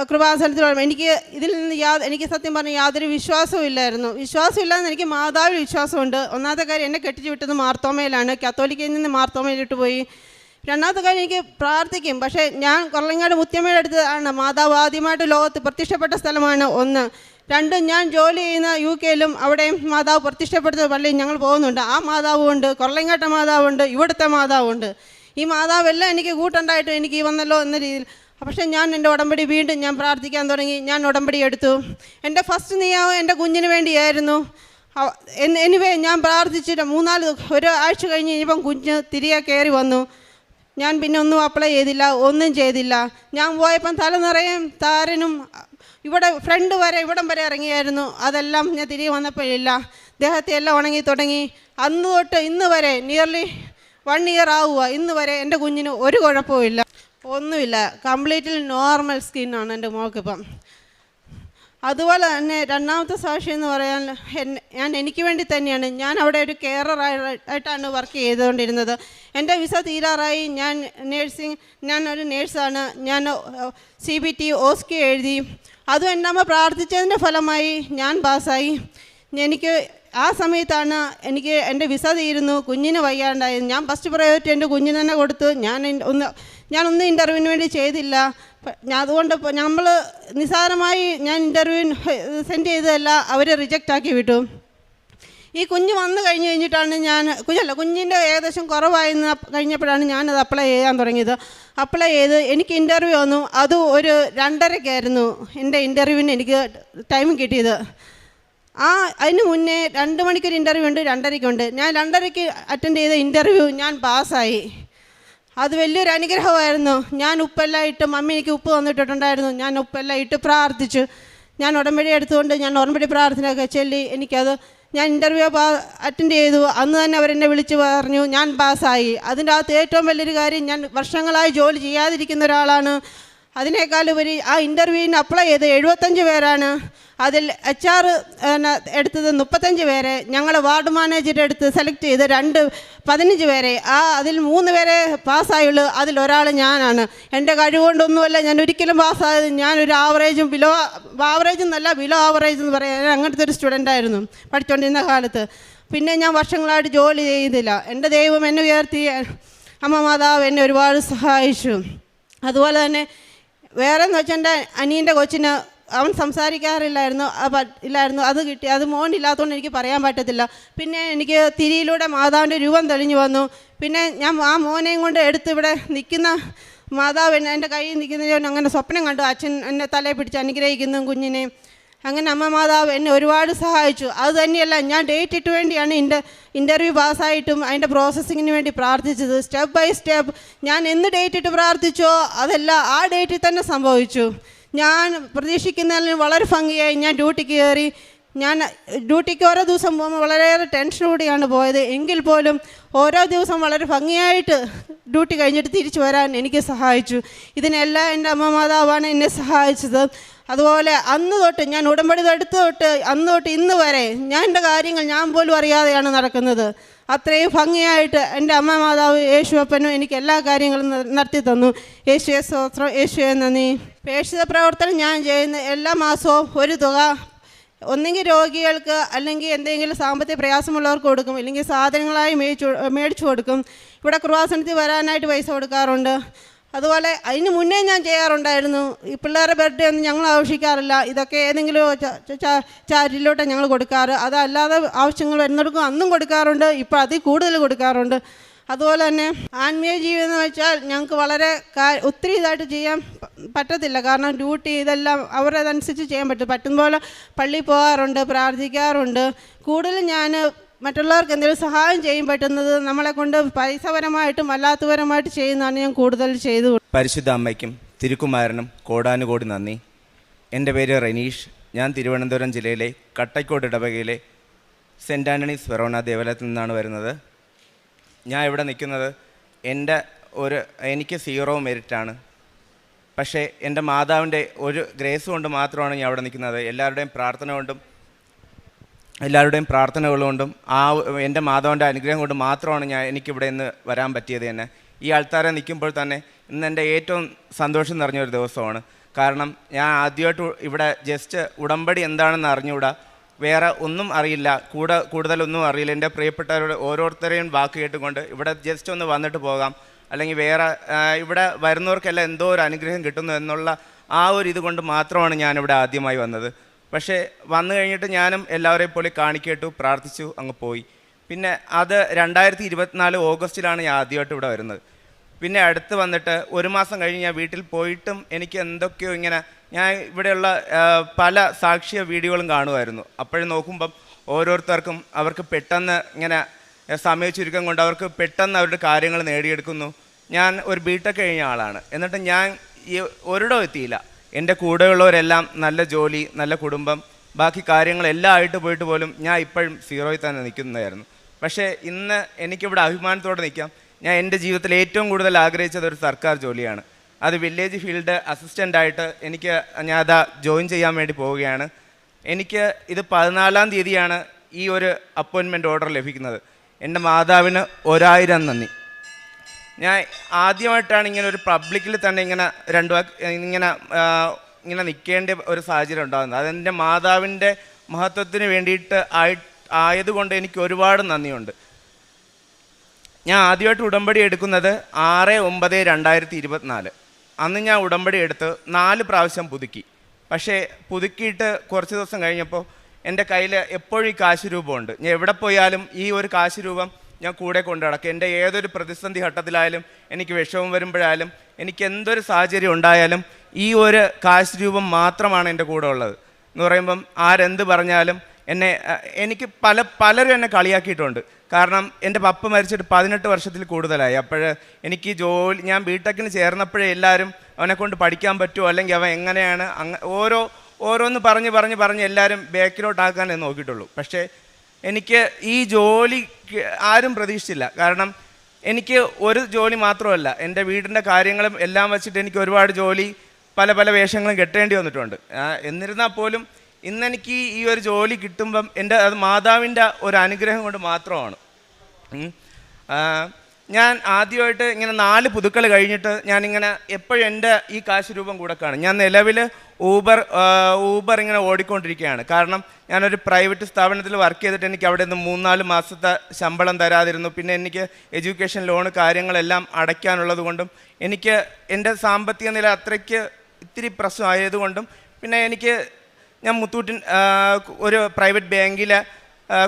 കൃപാസനത്തിൽ എനിക്ക് ഇതിൽ നിന്ന് എനിക്ക് സത്യം പറഞ്ഞാൽ യാതൊരു വിശ്വാസവും ഇല്ലായിരുന്നു. വിശ്വാസമില്ലാന്ന് എനിക്ക് മാതാവിൽ വിശ്വാസമുണ്ട്. ഒന്നാമത്തെ കാര്യം, എന്നെ കെട്ടിച്ചു വിട്ടത് മാർത്തോമയിലാണ്. കത്തോലിക്കയിൽ നിന്ന് മാർത്തോമയിലിട്ട് പോയി. രണ്ടാമത്തെ കാര്യം, എനിക്ക് പ്രാർത്ഥിക്കും. പക്ഷേ ഞാൻ കൊറലങ്ങാട് മുത്തിയമ്മയുടെ അടുത്താണ് മാതാവ് ആദ്യമായിട്ട് ലോകത്ത് പ്രത്യക്ഷപ്പെട്ട സ്ഥലമാണ് ഒന്ന്. രണ്ടും, ഞാൻ ജോലി ചെയ്യുന്ന UK-ലും അവിടെയും മാതാവ് പ്രത്യക്ഷപ്പെടുത്ത പള്ളിയിൽ ഞങ്ങൾ പോകുന്നുണ്ട്. ആ മാതാവുണ്ട്, കൊറലങ്ങാട്ട മാതാവുണ്ട്, ഇവിടുത്തെ മാതാവുണ്ട്. ഈ മാതാവെല്ലാം എനിക്ക് കൂട്ടുണ്ടായിട്ട് എനിക്ക് വന്നല്ലോ എന്ന രീതിയിൽ. പക്ഷേ ഞാൻ എൻ്റെ ഉടമ്പടി വീണ്ടും ഞാൻ പ്രാർത്ഥിക്കാൻ തുടങ്ങി. ഞാൻ ഉടമ്പടി എടുത്തു. എൻ്റെ ഫസ്റ്റ് നിയോഗം എൻ്റെ കുഞ്ഞിന് വേണ്ടിയായിരുന്നു. എനിവേ ഞാൻ പ്രാർത്ഥിച്ചിട്ട് 3-4 ഒരാഴ്ച കഴിഞ്ഞ് ഇനിയിപ്പം കുഞ്ഞ് തിരികെ കയറി വന്നു. ഞാൻ പിന്നെ ഒന്നും അപ്ലൈ ചെയ്തില്ല, ഒന്നും ചെയ്തില്ല. ഞാൻ പോയപ്പം തല നിറയെ താരനും ഇവിടെ ഫ്രണ്ട് വരെ ഇവിടം വരെ ഇറങ്ങിയായിരുന്നു. അതെല്ലാം ഞാൻ തിരികെ വന്നപ്പോഴില്ല. ദേഹത്തെ എല്ലാം ഉണങ്ങി തുടങ്ങി. അന്ന് തൊട്ട് ഇന്ന് വരെ നിയർലി 1 ഇയർ ആവുക. ഇന്ന് വരെ എൻ്റെ കുഞ്ഞിന് ഒരു കുഴപ്പമില്ല, ഒന്നുമില്ല. കംപ്ലീറ്റ്ലി നോർമൽ സ്കിന്നാണ് എൻ്റെ മോൾക്കിപ്പം. അതുപോലെ തന്നെ രണ്ടാമത്തെ സാക്ഷി എന്ന് പറയാൻ, എനിക്ക് വേണ്ടി തന്നെയാണ്. ഞാൻ അവിടെ ഒരു കെയറായിട്ടാണ് വർക്ക് ചെയ്തുകൊണ്ടിരുന്നത്. എൻ്റെ വിസ തീരാറായി. ഞാനൊരു നേഴ്സാണ്. ഞാൻ CBT OSCE എഴുതി. അതും എൻ്റെ അമ്മ പ്രാർത്ഥിച്ചതിൻ്റെ ഫലമായി ഞാൻ പാസ്സായി. എനിക്ക് ആ സമയത്താണ് എനിക്ക് എൻ്റെ വിസ തീരുന്നു, കുഞ്ഞിന് വയ്യാണ്ടായത്. ഞാൻ ഫസ്റ്റ് പ്രയോറിറ്റി എൻ്റെ കുഞ്ഞിന് തന്നെ കൊടുത്തു. ഞാനൊന്നും ഇൻ്റർവ്യൂവിന് വേണ്ടി ചെയ്തില്ല. അതുകൊണ്ട് നമ്മൾ നിസ്സാരമായി ഞാൻ ഇൻ്റർവ്യൂവിന് സെൻഡ് ചെയ്തതല്ല, അവർ റിജക്റ്റ് ആക്കി വിട്ടു. ഈ കുഞ്ഞ് വന്നു കഴിഞ്ഞിട്ടാണ് കുഞ്ഞിൻ്റെ ഏകദേശം കുറവായെന്ന് കഴിഞ്ഞപ്പോഴാണ് ഞാനത് അപ്ലൈ ചെയ്യാൻ തുടങ്ങിയത്. അപ്ലൈ ചെയ്ത് എനിക്ക് ഇൻ്റർവ്യൂ വന്നു. അത് ഒരു 2:30-ക്കായിരുന്നു എൻ്റെ ഇൻ്റർവ്യൂവിന് എനിക്ക് ടൈം കിട്ടിയത്. അതിന് മുന്നേ 2 മണിക്കൊരു ഇൻ്റർവ്യൂ ഉണ്ട്, 2:30-ക്കുണ്ട്. ഞാൻ 2:30-ക്ക് അറ്റൻഡ് ചെയ്ത ഇൻ്റർവ്യൂ ഞാൻ പാസ്സായി. അത് വലിയൊരു അനുഗ്രഹമായിരുന്നു. ഞാൻ ഉപ്പെല്ലാം ഇട്ട്, മമ്മി എനിക്ക് ഉപ്പ് തന്നിട്ടുണ്ടായിരുന്നു. ഞാൻ ഉപ്പെല്ലാം ഇട്ട് പ്രാർത്ഥിച്ചു. ഞാൻ ഉടമ്പടി എടുത്തുകൊണ്ട് ഞാൻ ഉടമ്പടി പ്രാർത്ഥനയൊക്കെ ചൊല്ലി ഞാൻ ഇൻ്റർവ്യൂ അറ്റൻഡ് ചെയ്തു. അന്ന് തന്നെ അവരെന്നെ വിളിച്ച് പറഞ്ഞു ഞാൻ പാസ്സായി. അതിൻ്റെ അകത്ത് ഏറ്റവും വലിയൊരു കാര്യം, ഞാൻ വർഷങ്ങളായി ജോലി ചെയ്യാതിരിക്കുന്ന ഒരാളാണ്. അതിനേക്കാളുപരി ആ ഇൻ്റർവ്യൂവിന് അപ്ലൈ ചെയ്ത് 75 പേരാണ്. അതിൽ HR എടുത്തത് 35 പേരെ. ഞങ്ങൾ വാർഡ് മാനേജർ എടുത്ത് സെലക്ട് ചെയ്ത് 15 പേരെ. അതിൽ 3 പേരെ പാസ്സായുള്ളൂ. അതിലൊരാൾ ഞാനാണ്. എൻ്റെ കഴിവുകൊണ്ടൊന്നുമല്ല ഞാൻ ഒരിക്കലും പാസ്സായത്. ഞാനൊരു ബിലോ ആവറേജ് എന്ന് പറയാൻ അങ്ങനത്തെ ഒരു സ്റ്റുഡൻ്റായിരുന്നു പഠിച്ചുകൊണ്ടിരുന്ന കാലത്ത്. പിന്നെ ഞാൻ വർഷങ്ങളായിട്ട് ജോലി ചെയ്തില്ല. എൻ്റെ ദൈവം എന്നെ ഉയർത്തി. അമ്മ മാതാവ് എന്നെ ഒരുപാട് സഹായിച്ചു. അതുപോലെ തന്നെ വേറെ എന്ന് വെച്ചാൽ, എൻ്റെ അനിയൻ്റെ കൊച്ചിന് അവൻ സംസാരിക്കാറില്ലായിരുന്നു. അത് കിട്ടി. അത് മോനില്ലാത്തതുകൊണ്ട് എനിക്ക് പറയാൻ പറ്റത്തില്ല. പിന്നെ എനിക്ക് തിരിയിലൂടെ മാതാവിൻ്റെ രൂപം തെളിഞ്ഞു വന്നു. പിന്നെ ഞാൻ ആ മോനെയും കൊണ്ട് എടുത്ത് ഇവിടെ നിൽക്കുന്ന മാതാവ് എൻ്റെ കയ്യിൽ നിൽക്കുന്നതിന് അങ്ങനെ സ്വപ്നം കണ്ടു. അച്ഛൻ എന്നെ തലയിൽ പിടിച്ച് അനുഗ്രഹിക്കുന്നു കുഞ്ഞിനെ. അങ്ങനെ അമ്മ മാതാവ് എന്നെ ഒരുപാട് സഹായിച്ചു. അത് തന്നെയല്ല, ഞാൻ ഡേറ്റ് ഇട്ട് വേണ്ടിയാണ് ഇൻ്റർവ്യൂ പാസ്സായിട്ടും അതിൻ്റെ പ്രോസസ്സിങ്ങിന് വേണ്ടി പ്രാർത്ഥിച്ചത്. സ്റ്റെപ്പ് ബൈ സ്റ്റെപ്പ് ഞാൻ എന്ന് ഡേറ്റ് ഇട്ട് പ്രാർത്ഥിച്ചോ അതെല്ലാം ആ ഡേറ്റിൽ തന്നെ സംഭവിച്ചു. ഞാൻ പ്രതീക്ഷിക്കുന്നതിന് വളരെ ഭംഗിയായി ഞാൻ ഡ്യൂട്ടിക്ക് കയറി. ഞാൻ ഡ്യൂട്ടിക്ക് ഓരോ ദിവസം പോകുമ്പോൾ വളരെയേറെ ടെൻഷനോടെയാണ് പോയത്. എങ്കിൽ പോലും ഓരോ ദിവസം വളരെ ഭംഗിയായിട്ട് ഡ്യൂട്ടി കഴിഞ്ഞിട്ട് തിരിച്ചു വരാൻ എനിക്ക് സഹായിച്ചു. ഇതിനെല്ലാം എൻ്റെ അമ്മ മാതാവാണ് എന്നെ സഹായിച്ചത്. അതുപോലെ അന്ന് തൊട്ട് ഞാൻ ഉടമ്പടി എടുത്ത് തൊട്ട് അന്ന് തൊട്ട് ഇന്ന് വരെ ഞാൻ എൻ്റെ കാര്യങ്ങൾ ഞാൻ പോലും അറിയാതെയാണ് നടക്കുന്നത്. അത്രയും ഭംഗിയായിട്ട് എൻ്റെ അമ്മ മാതാവ് യേശുവപ്പനും എനിക്ക് എല്ലാ കാര്യങ്ങളും നടത്തി തന്നു. യേശുവേ സ്തോത്രം, യേശുവേ നന്ദി. പ്രേക്ഷിത പ്രവർത്തനം ഞാൻ ചെയ്യുന്ന എല്ലാ മാസവും ഒരു തുക ഒന്നെങ്കിൽ രോഗികൾക്ക് അല്ലെങ്കിൽ എന്തെങ്കിലും സാമ്പത്തിക പ്രയാസമുള്ളവർക്ക് കൊടുക്കും, അല്ലെങ്കിൽ സാധനങ്ങളായി മേടിച്ചു കൊടുക്കും. ഇവിടെ കൃപാസനത്തിൽ വരാനായിട്ട് പൈസ കൊടുക്കാറുണ്ട്. അതുപോലെ അതിന് മുന്നേ ഞാൻ ചെയ്യാറുണ്ടായിരുന്നു. ഈ പിള്ളേരുടെ ബർത്ത്ഡേ ഒന്നും ഞങ്ങൾ ആഘോഷിക്കാറില്ല. ഇതൊക്കെ ഏതെങ്കിലും ചാരിറ്റിയിലോട്ടാണ് ഞങ്ങൾ കൊടുക്കാറ്. അതല്ലാതെ ആവശ്യങ്ങൾ വരുന്നവർക്കും അന്നും കൊടുക്കാറുണ്ട്. ഇപ്പോൾ അതിൽ കൂടുതൽ കൊടുക്കാറുണ്ട്. അതുപോലെ തന്നെ ആത്മീയ ജീവിതം എന്ന് വെച്ചാൽ ഞങ്ങൾക്ക് വളരെ ഒത്തിരി ഇതായിട്ട് ചെയ്യാൻ പറ്റത്തില്ല. കാരണം ഡ്യൂട്ടി ഇതെല്ലാം അവരതനുസരിച്ച് ചെയ്യാൻ പറ്റും പോലെ പള്ളിയിൽ പോകാറുണ്ട്, പ്രാർത്ഥിക്കാറുണ്ട്. കൂടുതലും ഞാൻ മറ്റുള്ളവർക്ക് എന്തെങ്കിലും സഹായം ചെയ്യാൻ പറ്റുന്നത് നമ്മളെ കൊണ്ട് പൈസപരമായിട്ടും അല്ലാത്തപരമായിട്ട് ചെയ്യുന്നതാണ് ഞാൻ കൂടുതൽ ചെയ്തു. പരിശുദ്ധ അമ്മയ്ക്കും തിരുക്കുമാരനും കോടാനുകോടി നന്ദി. എൻ്റെ പേര് റെനീഷ്. ഞാൻ തിരുവനന്തപുരം ജില്ലയിലെ കട്ടയ്ക്കോട് ഇടവകയിലെ സെൻറ്റ് ആൻ്റണീസ് ഫെറോന ദേവാലയത്തിൽ നിന്നാണ് വരുന്നത്. ഞാൻ ഇവിടെ നിൽക്കുന്നത് എനിക്ക് 0 മെരിറ്റാണ്. പക്ഷേ എൻ്റെ മാതാവിൻ്റെ ഒരു ഗ്രേസ് കൊണ്ട് മാത്രമാണ് ഞാൻ അവിടെ നിൽക്കുന്നത്. എല്ലാവരുടെയും പ്രാർത്ഥനകളുകൊണ്ടും എൻ്റെ മാതാവിൻ്റെ അനുഗ്രഹം കൊണ്ട് മാത്രമാണ് എനിക്കിവിടെ ഇന്ന് വരാൻ പറ്റിയത് തന്നെ. ഈ ആൾത്താരെ നിൽക്കുമ്പോൾ തന്നെ ഇന്ന് എൻ്റെ ഏറ്റവും സന്തോഷം നിറഞ്ഞൊരു ദിവസമാണ്. കാരണം ഞാൻ ആദ്യമായിട്ട് ഇവിടെ ജസ്റ്റ് ഉടമ്പടി എന്താണെന്ന് അറിഞ്ഞുകൂടാ, വേറെ ഒന്നും അറിയില്ല, കൂടുതലൊന്നും അറിയില്ല. എൻ്റെ പ്രിയപ്പെട്ടവരോട് ഓരോരുത്തരെയും വാക്ക് കേട്ടുകൊണ്ട് ഇവിടെ ജസ്റ്റ് ഒന്ന് വന്നിട്ട് പോകാം, അല്ലെങ്കിൽ വേറെ ഇവിടെ വരുന്നവർക്കെല്ലാം എന്തോ ഒരു അനുഗ്രഹം കിട്ടുന്നു എന്നുള്ള ആ ഒരു ഇത് കൊണ്ട് മാത്രമാണ് ഞാനിവിടെ ആദ്യമായി വന്നത്. പക്ഷേ വന്നു കഴിഞ്ഞിട്ട് ഞാനും എല്ലാവരെയും പോലെ കാണിക്കേട്ടു, പ്രാർത്ഥിച്ചു, അങ്ങ് പോയി. പിന്നെ അത് 2024 ഓഗസ്റ്റിലാണ് ഞാൻ ആദ്യമായിട്ട് ഇവിടെ വരുന്നത്. പിന്നെ അടുത്ത് വന്നിട്ട് ഒരു മാസം കഴിഞ്ഞ് ഞാൻ വീട്ടിൽ പോയിട്ടും എനിക്ക് എന്തൊക്കെയോ ഇങ്ങനെ, ഞാൻ ഇവിടെയുള്ള പല സാക്ഷ്യ വീഡിയോകളും കാണുമായിരുന്നു. അപ്പോഴും നോക്കുമ്പം ഓരോരുത്തർക്കും അവർക്ക് പെട്ടെന്ന് ഇങ്ങനെ സമയ ചുരുക്കം കൊണ്ട് അവർക്ക് പെട്ടെന്ന് അവരുടെ കാര്യങ്ങൾ നേടിയെടുക്കുന്നു. ഞാൻ ഒരു ബിടെക് കഴിഞ്ഞ ആളാണ്, എന്നിട്ട് ഞാൻ ഈ ഒരിടവും എത്തിയില്ല. എൻ്റെ കൂടെയുള്ളവരെല്ലാം നല്ല ജോലി, നല്ല കുടുംബം, ബാക്കി കാര്യങ്ങളെല്ലാം ആയിട്ട് പോയിട്ട് പോലും ഞാൻ ഇപ്പോഴും സീറോയിൽ തന്നെ നിൽക്കുന്നതായിരുന്നു. പക്ഷേ ഇന്ന് എനിക്കിവിടെ അഭിമാനത്തോടെ നിൽക്കാം. ഞാൻ എൻ്റെ ജീവിതത്തിൽ ഏറ്റവും കൂടുതൽ ആഗ്രഹിച്ചത് ഒരു സർക്കാർ ജോലിയാണ്. അത് വില്ലേജ് ഫീൽഡ് അസിസ്റ്റൻ്റായിട്ട് ഞാൻ അതാ ജോയിൻ ചെയ്യാൻ വേണ്ടി പോവുകയാണ്. എനിക്ക് ഇത് 14-ാം തീയതിയാണ് ഈ ഒരു അപ്പോയിൻമെൻറ്റ് ഓർഡർ ലഭിക്കുന്നത്. എൻ്റെ മാതാവിന് 1000 നന്ദി. ഞാൻ ആദ്യമായിട്ടാണ് ഇങ്ങനെ ഒരു പബ്ലിക്കിൽ തന്നെ ഇങ്ങനെ നിൽക്കേണ്ട ഒരു സാഹചര്യം ഉണ്ടാകുന്നത്. അതെൻ്റെ മാതാവിൻ്റെ മഹത്വത്തിന് വേണ്ടിയിട്ട് ആയതുകൊണ്ട് എനിക്ക് ഒരുപാട് നന്ദിയുണ്ട്. ഞാൻ ആദ്യമായിട്ട് ഉടമ്പടി എടുക്കുന്നത് 6/9/2024. അന്ന് ഞാൻ ഉടമ്പടി എടുത്ത് 4 പ്രാവശ്യം പുതുക്കി. പക്ഷേ പുതുക്കിയിട്ട് കുറച്ച് ദിവസം കഴിഞ്ഞപ്പോൾ എൻ്റെ കയ്യിൽ എപ്പോഴും ഈ കാശ് രൂപമുണ്ട്. ഞാൻ എവിടെ പോയാലും ഈ ഒരു കാശ് രൂപം ഞാൻ കൂടെ കൊണ്ടു നടക്കും. എൻ്റെ ഏതൊരു പ്രതിസന്ധി ഘട്ടത്തിലായാലും, എനിക്ക് വിഷമം വരുമ്പോഴായാലും, എനിക്ക് എന്തൊരു സാഹചര്യം ഉണ്ടായാലും ഈ ഒരു കാശ് രൂപം മാത്രമാണ് എൻ്റെ കൂടെ ഉള്ളത്. എന്ന് പറയുമ്പം ആരെന്ത് പറഞ്ഞാലും എനിക്ക് പലരും എന്നെ കളിയാക്കിയിട്ടുണ്ട്. കാരണം എൻ്റെ പപ്പ മരിച്ചിട്ട് 18 വർഷത്തിൽ കൂടുതലായി. അപ്പോൾ എനിക്ക് ഞാൻ ബിടെക്കിന് ചേർന്നപ്പോഴേ എല്ലാവരും അവനെക്കൊണ്ട് പഠിക്കാൻ പറ്റുമോ, അല്ലെങ്കിൽ അവൻ എങ്ങനെയാണ്, ഓരോന്ന് പറഞ്ഞ് എല്ലാവരും ബാക്കിലോട്ടാക്കാനേ നോക്കിയിട്ടുള്ളൂ. പക്ഷേ എനിക്ക് ഈ ജോലി ആരും പ്രതീക്ഷിച്ചില്ല. കാരണം എനിക്ക് ഒരു ജോലി മാത്രമല്ല, എൻ്റെ വീടിൻ്റെ കാര്യങ്ങളും എല്ലാം വെച്ചിട്ട് എനിക്ക് ഒരുപാട് ജോലി, പല വേഷങ്ങളും കെട്ടേണ്ടി വന്നിട്ടുണ്ട്. എന്നിരുന്നാൽ പോലും ഇന്നെനിക്ക് ഈ ഒരു ജോലി കിട്ടുമ്പം അത് മാതാവിൻ്റെ ഒരു അനുഗ്രഹം കൊണ്ട് മാത്രമാണ്. ഞാൻ ആദ്യമായിട്ട് ഇങ്ങനെ 4 പുതുക്കൾ കഴിഞ്ഞിട്ട് ഞാനിങ്ങനെ എപ്പോഴും എൻ്റെ ഈ കാശ് രൂപം കൂടെ കാണും. ഞാൻ നിലവിൽ ഊബർ ഇങ്ങനെ ഓടിക്കൊണ്ടിരിക്കുകയാണ്. കാരണം ഞാനൊരു പ്രൈവറ്റ് സ്ഥാപനത്തിൽ വർക്ക് ചെയ്തിട്ട് എനിക്ക് അവിടെ നിന്ന് 3-4 മാസത്തെ ശമ്പളം തരാതിരുന്നു. പിന്നെ എനിക്ക് എഡ്യൂക്കേഷൻ ലോണ് കാര്യങ്ങളെല്ലാം അടയ്ക്കാനുള്ളത് കൊണ്ടും എനിക്ക് എൻ്റെ സാമ്പത്തിക നില അത്രയ്ക്ക് ഇത്തിരി പ്രശ്നമായതുകൊണ്ടും പിന്നെ ഞാൻ മുത്തൂറ്റിൻ ഒരു പ്രൈവറ്റ് ബാങ്കിൽ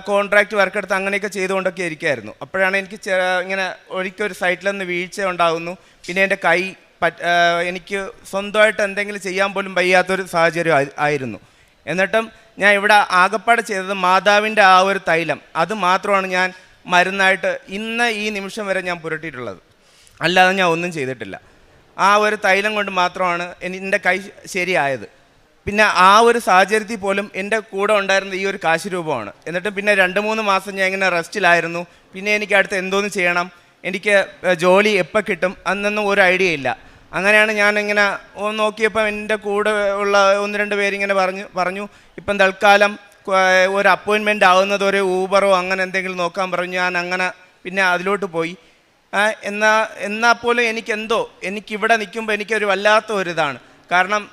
കോൺട്രാക്റ്റ് വർക്ക് എടുത്ത് അങ്ങനെയൊക്കെ ചെയ്തുകൊണ്ടൊക്കെ ഇരിക്കുകയായിരുന്നു. അപ്പോഴാണ് എനിക്ക് ഇങ്ങനെ ഒരിക്കലൊരു സൈറ്റിലൊന്ന് വീഴ്ച ഉണ്ടാകുന്നു. പിന്നെ എൻ്റെ കൈ എനിക്ക് സ്വന്തമായിട്ട് എന്തെങ്കിലും ചെയ്യാൻ പോലും വയ്യാത്തൊരു സാഹചര്യം ആയിരുന്നു. എന്നിട്ടും ഞാൻ ഇവിടെ ആകപ്പാടെ ചെയ്തത് മാതാവിൻ്റെ ആ ഒരു തൈലം, അത് മാത്രമാണ് ഞാൻ മരുന്നായിട്ട് ഇന്ന് ഈ നിമിഷം വരെ ഞാൻ പുരട്ടിയിട്ടുള്ളത്. അല്ലാതെ ഞാൻ ഒന്നും ചെയ്തിട്ടില്ല. ആ ഒരു തൈലം കൊണ്ട് മാത്രമാണ് എൻ്റെ കൈ ശരിയായത്. പിന്നെ ആ ഒരു സാഹചര്യത്തിൽ പോലും എൻ്റെ കൂടെ ഉണ്ടായിരുന്ന ഈ ഒരു കാശ് രൂപമാണ്. എന്നിട്ട് പിന്നെ 2-3 മാസം ഞാൻ ഇങ്ങനെ റെസ്റ്റിലായിരുന്നു. പിന്നെ എനിക്ക് അടുത്ത് എന്തോന്ന് ചെയ്യണം, എനിക്ക് ജോലി എപ്പോൾ കിട്ടും അന്നൊന്നും ഒരു ഐഡിയ ഇല്ല. അങ്ങനെയാണ് ഞാനിങ്ങനെ നോക്കിയപ്പോൾ എൻ്റെ കൂടെ ഉള്ള 1-2 പേരിങ്ങനെ പറഞ്ഞു ഇപ്പം തൽക്കാലം ഒരു അപ്പോയിൻമെൻ്റ് ആവുന്നത് ഒരു ഊബറോ അങ്ങനെ എന്തെങ്കിലും നോക്കാൻ പറഞ്ഞു. ഞാൻ അങ്ങനെ പിന്നെ അതിലോട്ട് പോയി. എന്നാൽ പോലും എനിക്കിവിടെ നിൽക്കുമ്പോൾ എനിക്കൊരു വല്ലാത്ത ഒരിതാണ്. കാരണം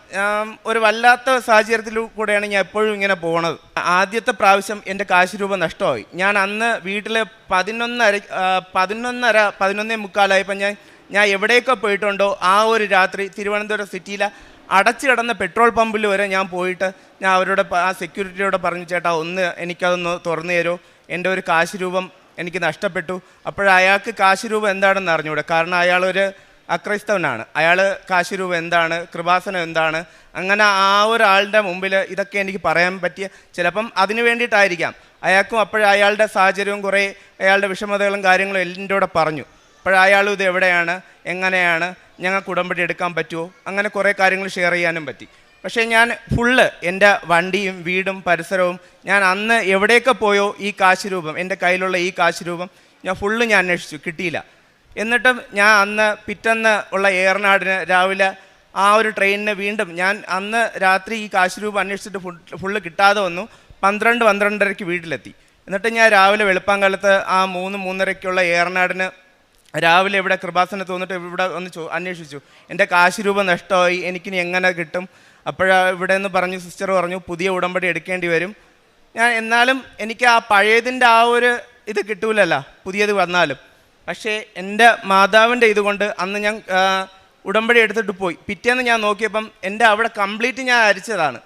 ഒരു വല്ലാത്ത സാഹചര്യത്തിലൂടെയാണ് ഞാൻ എപ്പോഴും ഇങ്ങനെ പോണത്. ആദ്യത്തെ പ്രാവശ്യം എൻ്റെ കാശ് രൂപ നഷ്ടമായി. ഞാൻ അന്ന് വീട്ടിൽ 11:30-11:45 ഞാൻ എവിടെയൊക്കെ പോയിട്ടുണ്ടോ ആ ഒരു രാത്രി തിരുവനന്തപുരം സിറ്റിയിലെ അടച്ചു കിടന്ന പെട്രോൾ പമ്പിൽ വരെ ഞാൻ പോയിട്ട് ഞാൻ അവരോട് ആ സെക്യൂരിറ്റിയോട് പറഞ്ഞു, ചേട്ടാ എനിക്കതൊന്ന് തുറന്നു തരുമോ, എൻ്റെ ഒരു കാശ് രൂപം എനിക്ക് നഷ്ടപ്പെട്ടു. അപ്പോഴയാൾക്ക് കാശ് രൂപം എന്താണെന്ന് അറിഞ്ഞൂടെ. കാരണം അയാളൊരു അക്രൈസ്തവനാണ്. അയാൾ കാശ് രൂപം എന്താണ്, കൃപാസനം എന്താണ്, അങ്ങനെ ആ ഒരാളുടെ മുമ്പിൽ ഇതൊക്കെ എനിക്ക് പറയാൻ പറ്റിയ ചിലപ്പം അതിന് വേണ്ടിയിട്ടായിരിക്കാം. അയാൾക്കും അയാളുടെ സാഹചര്യവും കുറേ അയാളുടെ വിഷമതകളും കാര്യങ്ങളും എൻ്റെ കൂടെ പറഞ്ഞു. അയാളും ഇത് എവിടെയാണ്, എങ്ങനെയാണ്, ഞങ്ങൾക്ക് ഉടമ്പടി എടുക്കാൻ പറ്റുമോ, അങ്ങനെ കുറേ കാര്യങ്ങൾ ഷെയർ ചെയ്യാനും പറ്റി. പക്ഷേ ഞാൻ എൻ്റെ വണ്ടിയും വീടും പരിസരവും ഞാൻ അന്ന് എവിടെയൊക്കെ പോയോ ഈ കാശ് രൂപം, എൻ്റെ കയ്യിലുള്ള ഈ കാശ് രൂപം ഞാൻ അന്വേഷിച്ചു, കിട്ടിയില്ല. എന്നിട്ടും ഞാൻ അന്ന് പിറ്റേന്ന് ഉള്ള ഏറനാടിന് രാവിലെ ആ ഒരു ട്രെയിനിന് വീണ്ടും ഞാൻ അന്ന് രാത്രി ഈ കാശ് രൂപം അന്വേഷിച്ചിട്ട് ഫുള്ള് കിട്ടാതെ വന്നു. 12-12:30 വീട്ടിലെത്തി. എന്നിട്ട് ഞാൻ രാവിലെ വെളുപ്പാങ്കാലത്ത് ആ 3-3:30 ഏറനാടിന് രാവിലെ ഇവിടെ കൃപാസനത്ത് വന്നിട്ട് ഇവിടെ ഒന്ന് അന്വേഷിച്ചു, എൻ്റെ കാശ് രൂപ നഷ്ടമായി, എനിക്കിനി എങ്ങനെ കിട്ടും? അപ്പോഴാണ് ഇവിടെ നിന്ന് പറഞ്ഞു, സിസ്റ്റർ പറഞ്ഞു പുതിയ ഉടമ്പടി എടുക്കേണ്ടി വരും. ഞാൻ എന്നാലും എനിക്ക് ആ പഴയതിൻ്റെ ആ ഒരു ഇത് കിട്ടൂലല്ലോ പുതിയത് വന്നാലും. പക്ഷേ എൻ്റെ മാതാവിൻ്റെ ഇതുകൊണ്ട് അന്ന് ഞാൻ ഉടമ്പടി എടുത്തിട്ട് പോയി. പിറ്റേന്ന് ഞാൻ നോക്കിയപ്പം എൻ്റെ അവിടെ കംപ്ലീറ്റ് ഞാൻ അരിച്ചതാണ്.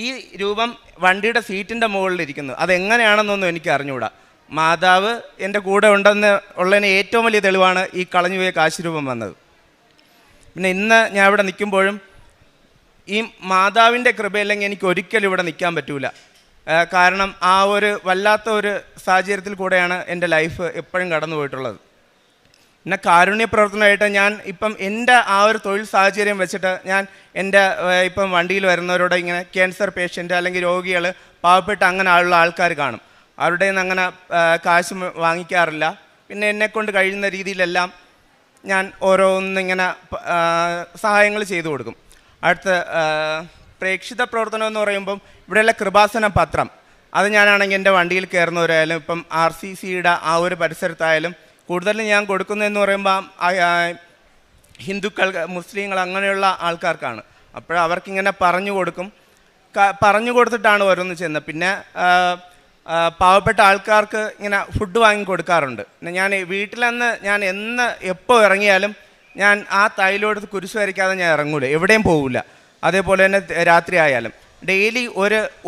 ഈ രൂപം വണ്ടിയുടെ സീറ്റിൻ്റെ മുകളിലിരിക്കുന്നു. അതെങ്ങനെയാണെന്നൊന്നും എനിക്ക് അറിഞ്ഞുകൂടാ. മാതാവ് എൻ്റെ കൂടെ ഉണ്ടെന്ന് ഉള്ളതിന് ഏറ്റവും വലിയ തെളിവാണ് ഈ കളഞ്ഞുപോയ കാശ് രൂപം വന്നത്. പിന്നെ ഇന്ന് ഞാൻ ഇവിടെ നിൽക്കുമ്പോഴും ഈ മാതാവിൻ്റെ കൃപയില്ലെങ്കിൽ എനിക്ക് ഒരിക്കലും ഇവിടെ നിൽക്കാൻ പറ്റൂല. കാരണം ആ ഒരു വല്ലാത്ത ഒരു സാഹചര്യത്തിൽ കൂടെയാണ് എൻ്റെ ലൈഫ് എപ്പോഴും കടന്നു പോയിട്ടുള്ളത്. പിന്നെ കാരുണ്യ പ്രവർത്തനമായിട്ട് ഞാൻ ഇപ്പം എൻ്റെ ആ ഒരു തൊഴിൽ സാഹചര്യം വെച്ചിട്ട് ഞാൻ എൻ്റെ ഇപ്പം വണ്ടിയിൽ വരുന്നവരോട് ഇങ്ങനെ ക്യാൻസർ പേഷ്യൻ്റ് അല്ലെങ്കിൽ രോഗികൾ, പാവപ്പെട്ട അങ്ങനെ ഉള്ള ആൾക്കാർ കാണും. അവരുടെ നിന്ന് അങ്ങനെ കാശ് വാങ്ങിക്കാറില്ല. പിന്നെ എന്നെക്കൊണ്ട് കഴിയുന്ന രീതിയിലെല്ലാം ഞാൻ ഓരോന്നിങ്ങനെ സഹായങ്ങൾ ചെയ്തു കൊടുക്കും. അടുത്ത പ്രേക്ഷിത പ്രവർത്തനം എന്ന് പറയുമ്പം ഇവിടെയുള്ള കൃപാസന പത്രം, അത് ഞാനാണെങ്കിൽ എൻ്റെ വണ്ടിയിൽ കയറുന്നവരായാലും ഇപ്പം RCCയുടെ ആ ഒരു പരിസരത്തായാലും കൂടുതലും ഞാൻ കൊടുക്കുന്നതെന്ന് പറയുമ്പോൾ ഹിന്ദുക്കൾ, മുസ്ലിങ്ങൾ അങ്ങനെയുള്ള ആൾക്കാർക്കാണ്. അവർക്കിങ്ങനെ പറഞ്ഞു കൊടുത്തിട്ടാണ് ഓരോന്ന് ചെയ്യുന്നത്. പിന്നെ പാവപ്പെട്ട ആൾക്കാർക്ക് ഇങ്ങനെ ഫുഡ് വാങ്ങി കൊടുക്കാറുണ്ട്. ഞാൻ വീട്ടിലന്ന് ഞാൻ എപ്പോൾ ഇറങ്ങിയാലും ഞാൻ ആ തൈലോടത്ത് കുരിശ് വരയ്ക്കാതെ ഞാൻ ഇറങ്ങൂല, എവിടെയും പോകില്ല. അതേപോലെ തന്നെ രാത്രി ആയാലും ഡെയിലി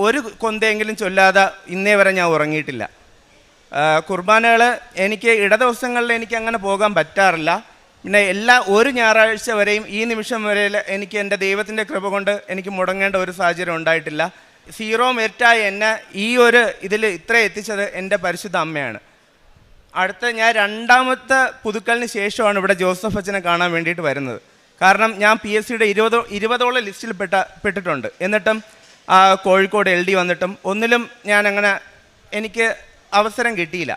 ഒരു കൊന്തയെങ്കിലും ചൊല്ലാതെ ഇന്നേ വരെ ഞാൻ ഉറങ്ങിയിട്ടില്ല. കുർബാനകൾ എനിക്ക് ദിവസങ്ങളിൽ എനിക്ക് അങ്ങനെ പോകാൻ പറ്റാറില്ല. പിന്നെ ഒരു ഞായറാഴ്ച വരെയും ഈ നിമിഷം വരെ എനിക്ക് എൻ്റെ ദൈവത്തിൻ്റെ കൃപ കൊണ്ട് എനിക്ക് മുടങ്ങേണ്ട ഒരു സാഹചര്യം ഉണ്ടായിട്ടില്ല. സീറോ മെരിറ്റായി എന്നെ ഈ ഒരു ഇതിൽ ഇത്ര എത്തിച്ചത് എൻ്റെ പരിശുദ്ധ അമ്മയാണ്. ഞാൻ രണ്ടാമത്തെ പുതുക്കലിന് ശേഷമാണ് ഇവിടെ ജോസഫ് അച്ഛനെ കാണാൻ വേണ്ടിയിട്ട് വരുന്നത്. കാരണം ഞാൻ PSCയുടെ 20ഓളം ലിസ്റ്റിൽ പെട്ടിട്ടുണ്ട്. എന്നിട്ടും കോഴിക്കോട് LD വന്നിട്ടും ഒന്നിലും ഞാൻ അങ്ങനെ എനിക്ക് അവസരം കിട്ടിയില്ല.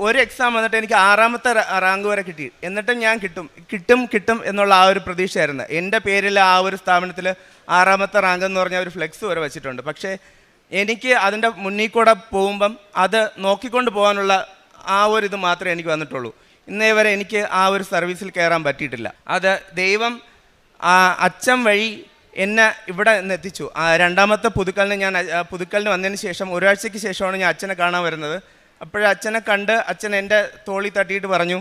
ഒരു എക്സാം വന്നിട്ട് എനിക്ക് 6ാമത്തെ റാങ്ക് വരെ കിട്ടി. എന്നിട്ടും ഞാൻ കിട്ടും എന്നുള്ള ആ ഒരു പ്രതീക്ഷയായിരുന്നു. എൻ്റെ പേരിൽ ആ ഒരു സ്ഥാപനത്തിൽ 6ാമത്തെ റാങ്ക് എന്ന് പറഞ്ഞ ഒരു ഫ്ലെക്സ് വരെ വെച്ചിട്ടുണ്ട്. പക്ഷേ എനിക്ക് അതിൻ്റെ മുന്നിൽ കൂടെ പോകുമ്പം അത് നോക്കിക്കൊണ്ട് പോകാനുള്ള ആ ഒരു ഇത് മാത്രമേ എനിക്ക് വന്നിട്ടുള്ളൂ. ഇന്നേ വരെ എനിക്ക് ആ ഒരു സർവീസിൽ കയറാൻ പറ്റിയിട്ടില്ല. അത് ദൈവം അച്ഛൻ വഴി എന്നെ ഇവിടെ നിന്ന് എത്തിച്ചു. രണ്ടാമത്തെ പുതുക്കലിന് വന്നതിന് ശേഷം ഒരാഴ്ചയ്ക്ക് ശേഷമാണ് ഞാൻ അച്ഛനെ കാണാൻ വരുന്നത്. അച്ഛനെ കണ്ട് അച്ഛൻ എൻ്റെ തോളി തട്ടിയിട്ട് പറഞ്ഞു,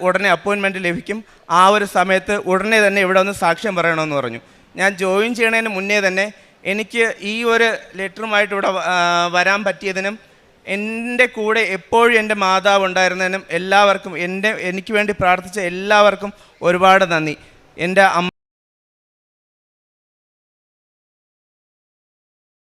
ഉടനെ അപ്പോയിൻമെൻറ്റ് ലഭിക്കും, ആ ഒരു സമയത്ത് ഉടനെ തന്നെ ഇവിടെ ഒന്ന് സാക്ഷ്യം പറയണമെന്ന് പറഞ്ഞു. ഞാൻ ജോയിൻ ചെയ്യണതിന് മുന്നേ തന്നെ എനിക്ക് ഈ ഒരു ലെറ്ററുമായിട്ട് ഇവിടെ വരാൻ പറ്റിയതിനും എൻ്റെ കൂടെ എപ്പോഴും എൻ്റെ മാതാവ് ഉണ്ടായിരുന്നതിനും എല്ലാവർക്കും എനിക്ക് വേണ്ടി പ്രാർത്ഥിച്ച എല്ലാവർക്കും ഒരുപാട് നന്ദി. എൻ്റെ